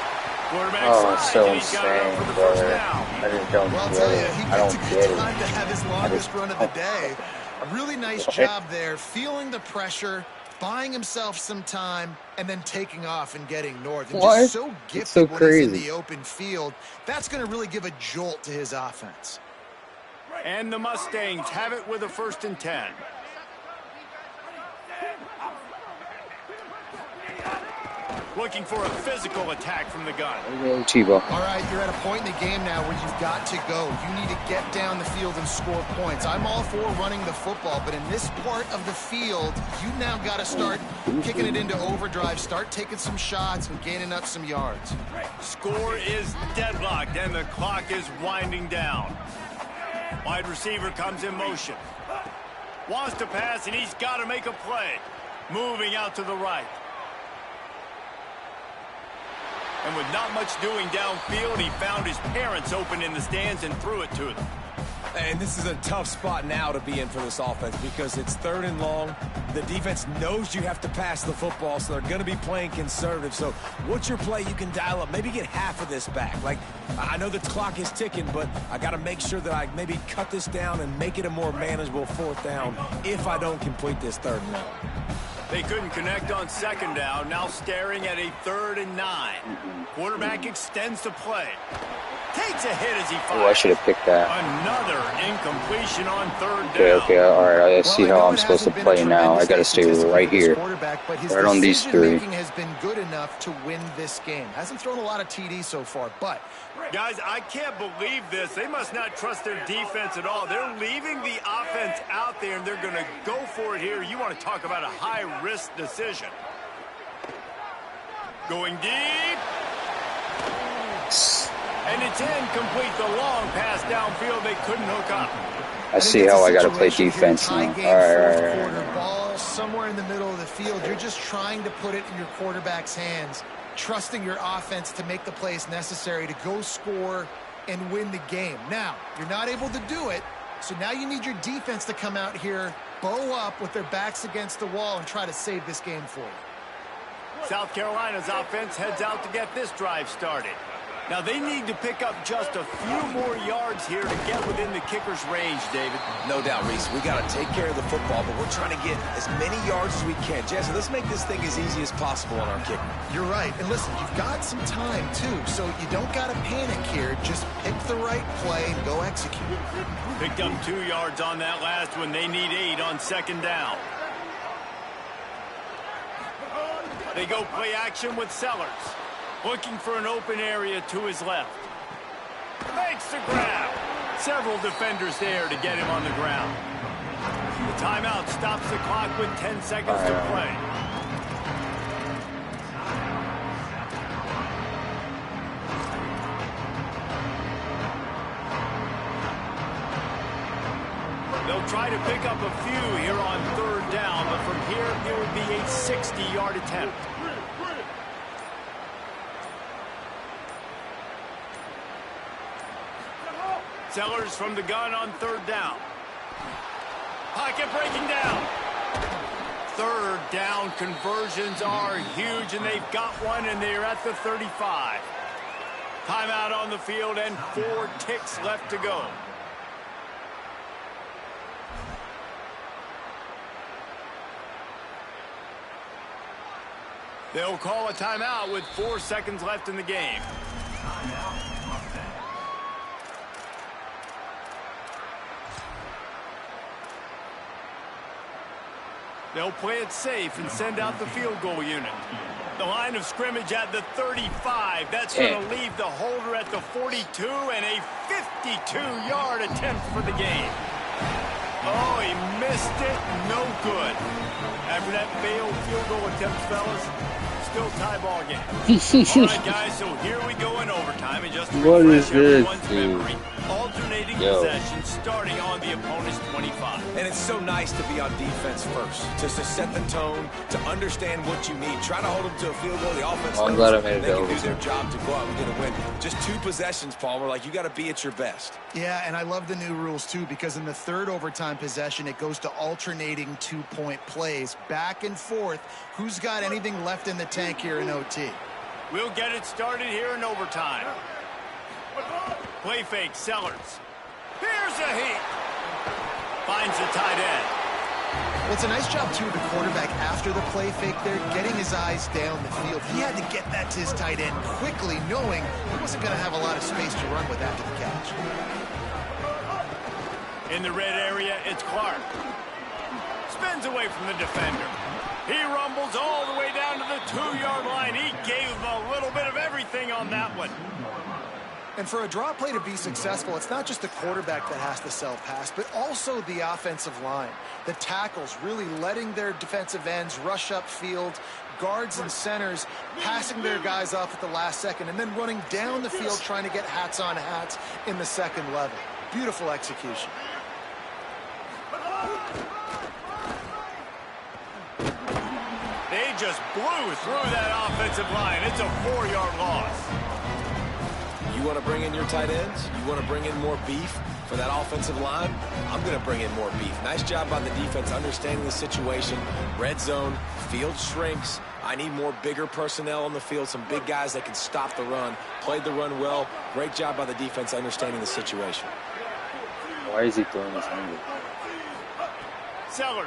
Quarterback Oh, it's slides, so and he's got it up for insane, the first brother. down. I just don't Well, I'll get tell you, it. he I gets a don't good get time it. to have his longest run of the day. A really nice job there, feeling the pressure, buying himself some time, and then taking off and getting north. And What? just so It's gifted so when he's in crazy. the open field. That's going to really give a jolt to his offense. And the Mustangs have it with a 1st and 10. looking for a physical attack from the gun. T-ball. All right, you're at a point in the game now where you've got to go. You need to get down the field and score points. I'm all for running the football, but in this part of the field, you now got to start kicking it into overdrive, start taking some shots and gaining up some yards. Score is deadlocked, and the clock is winding down. Wide receiver comes in motion. Wants to pass, and he's got to make a play. Moving out to the right. And with not much doing downfield, he found his parents open in the stands and threw it to them. And this is a tough spot now to be in for this offense because it's 3rd and long. The defense knows you have to pass the football, so they're going to be playing conservative. So what's your play you can dial up? Maybe get half of this back. Like, I know the clock is ticking, but I got to make sure that I maybe cut this down and make it a more manageable 4th down if I don't complete this 3rd and long. They couldn't connect on 2nd down, now staring at a 3rd and 9. Quarterback extends the play. Takes a hit as he fires. Oh, I should have picked that. Another incompletion on 3rd down. Okay, all right. I see how I'm supposed to play now. I got to stay right here, right on these 3. Has been good enough to win this game. Hasn't thrown a lot of TDs so far, but guys, I can't believe this. They must not trust their defense at all. They're leaving the offense out there, and they're going to go for it here. You want to talk about a high-risk decision. Going deep. And it's incomplete. The long pass downfield, they couldn't hook up. I see how I got to play defense now. All right. Ball somewhere in the middle of the field. You're just trying to put it in your quarterback's hands, trusting your offense to make the plays necessary to go score and win the game. Now, you're not able to do it, so now you need your defense to come out here, bow up with their backs against the wall, and try to save this game for you. South Carolina's offense heads out to get this drive started. Now, they need to pick up just a few more yards here to get within the kicker's range, David. No doubt, Reese. We got to take care of the football, but we're trying to get as many yards as we can. Jesse, let's make this thing as easy as possible on our kicker. You're right. And listen, you've got some time, too, so you don't got to panic here. Just pick the right play and go execute. Picked up 2 yards on that last one. They need 8 on 2nd down. They go play action with Sellers. Looking for an open area to his left. Makes the grab. Several defenders there to get him on the ground. The timeout stops the clock with 10 seconds to play. They'll try to pick up a few here on 3rd down, but from here it would be a 60-yard attempt. Sellers from the gun on 3rd down. Pocket breaking down. 3rd down conversions are huge, and they've got one, and they're at the 35. Timeout on the field, and 4 ticks left to go. They'll call a timeout with 4 seconds left in the game. They'll play it safe and send out the field goal unit. The line of scrimmage at the 35. That's going to leave the holder at the 42 and a 52-yard attempt for the game. Oh, he missed it. No good. After that failed field goal attempt, fellas, still tie ball game. All right, guys, so here we go in overtime. And just to refresh everyone's memory, alternating possession starting on the opponent's 25. And it's so nice to be on defense first, just to set the tone, to understand what you need. Try to hold them to a field goal. The offense I'm glad I made it they over. can do their job to go out and get a win. Just 2 possessions, Palmer. Like, you got to be at your best. Yeah, and I love the new rules, too, because in the 3rd overtime possession, it goes to alternating 2-point plays. Back and forth. Who's got anything left in the tank here in OT? We'll get it started here in overtime. Play fake, Sellers. Here's a heat. Finds the tight end. Well, it's a nice job, too, of the quarterback after the play fake there, getting his eyes down the field. He had to get that to his tight end quickly, knowing he wasn't going to have a lot of space to run with after the catch. In the red area, it's Clark. Spins away from the defender. He rumbles all the way down to the 2-yard line. He gave him a little bit of everything on that one. And for a draw play to be successful, it's not just the quarterback that has to sell pass, but also the offensive line. The tackles really letting their defensive ends rush upfield, guards and centers passing their guys off at the last second, and then running down the field trying to get hats on hats in the second level. Beautiful execution. They just blew through that offensive line. It's a 4-yard loss. You want to bring in your tight ends? You want to bring in more beef for that offensive line? I'm going to bring in more beef. Nice job by the defense understanding the situation. Red zone, field shrinks. I need more bigger personnel on the field, some big guys that can stop the run. Played the run well. Great job by the defense understanding the situation. Why is he throwing his hand? Sellers.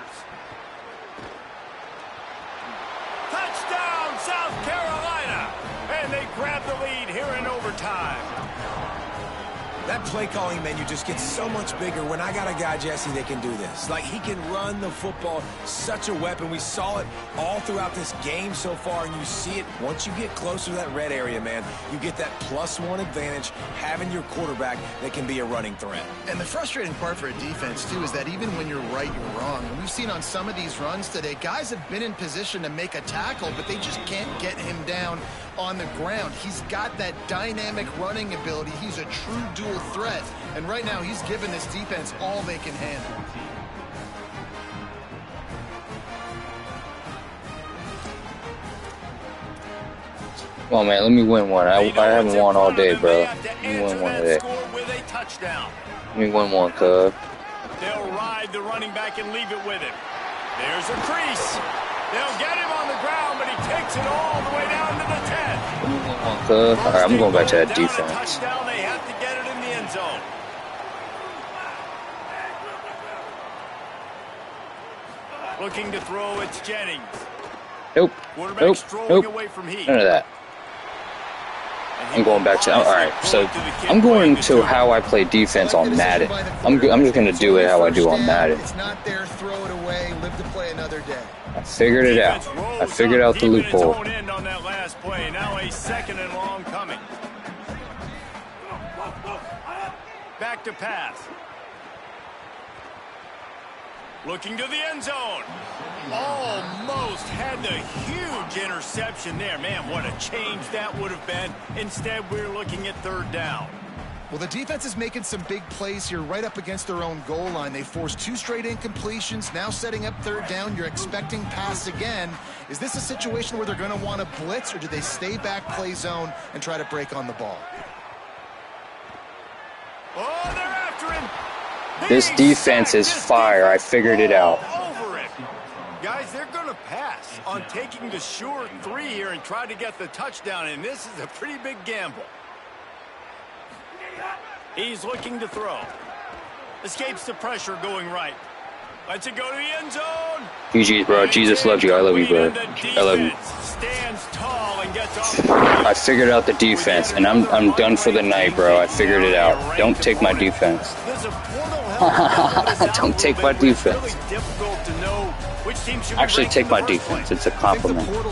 Touchdown, South Carolina. And they grab the lead here in overtime. That play calling menu just gets so much bigger when I got a guy, Jesse, that can do this. Like, he can run the football, such a weapon. We saw it all throughout this game so far, and you see it once you get closer to that red area, man. You get that +1 advantage having your quarterback that can be a running threat. And the frustrating part for a defense, too, is that even when you're right, you're wrong. And we've seen on some of these runs today, guys have been in position to make a tackle, but they just can't get him down on the ground. He's got that dynamic running ability. He's a true dual threat, and right now he's given this defense all they can handle. Come on, man, let me win one. I haven't won all day, bro. Let me win one today. Let me win one, cuz. They'll ride the running back and leave it with him. There's a crease. They'll get him on the ground, but he takes it all the way down to the 10. Let me win one, cuz. All right, I'm going back to that defense. Touchdown, they have to get it in the end zone. Looking to throw, it's Jennings. Nope. Nope. Nope. Away from Heath. None of that. I'm going back to, all right, so I'm going to how I play defense on Madden. I'm just going to do it how I do on Madden. It's not there, throw it away, live to play another day. I figured it out. I figured out the loophole. End on that last play. Now a second and long coming. Back to pass. Looking to the end zone. Almost had the huge interception there. Man, what a change that would have been. Instead, we're looking at third down. Well, the defense is making some big plays here right up against their own goal line. They forced 2 straight incompletions, now setting up third down. You're expecting pass again. Is this a situation where they're going to want to blitz, or do they stay back, play zone, and try to break on the ball? Oh, they're after him. This defense is fire. I figured it out. Over it. Guys, they're going to pass on taking the sure 3 here and try to get the touchdown, and this is a pretty big gamble. He's looking to throw. Escapes the pressure going right. Lets it go to the end zone. GG's, bro. Jesus loves you. I love you, bro. I love you. Stands tall and gets off. I figured out the defense, and I'm done for the night, bro. I figured it out. Don't take my defense. Don't take my defense. Actually, take my defense. It's a compliment. My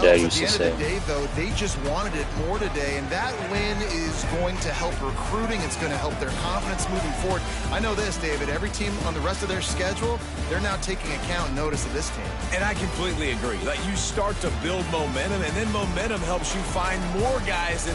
dad used to say. They just wanted it more today, and that win is going to help recruiting. It's going to help their confidence moving forward. I know this, David. Every team on the rest of their schedule, they're now taking account and notice of this team. And I completely agree. Like, you start to build momentum, and then momentum helps you find more guys in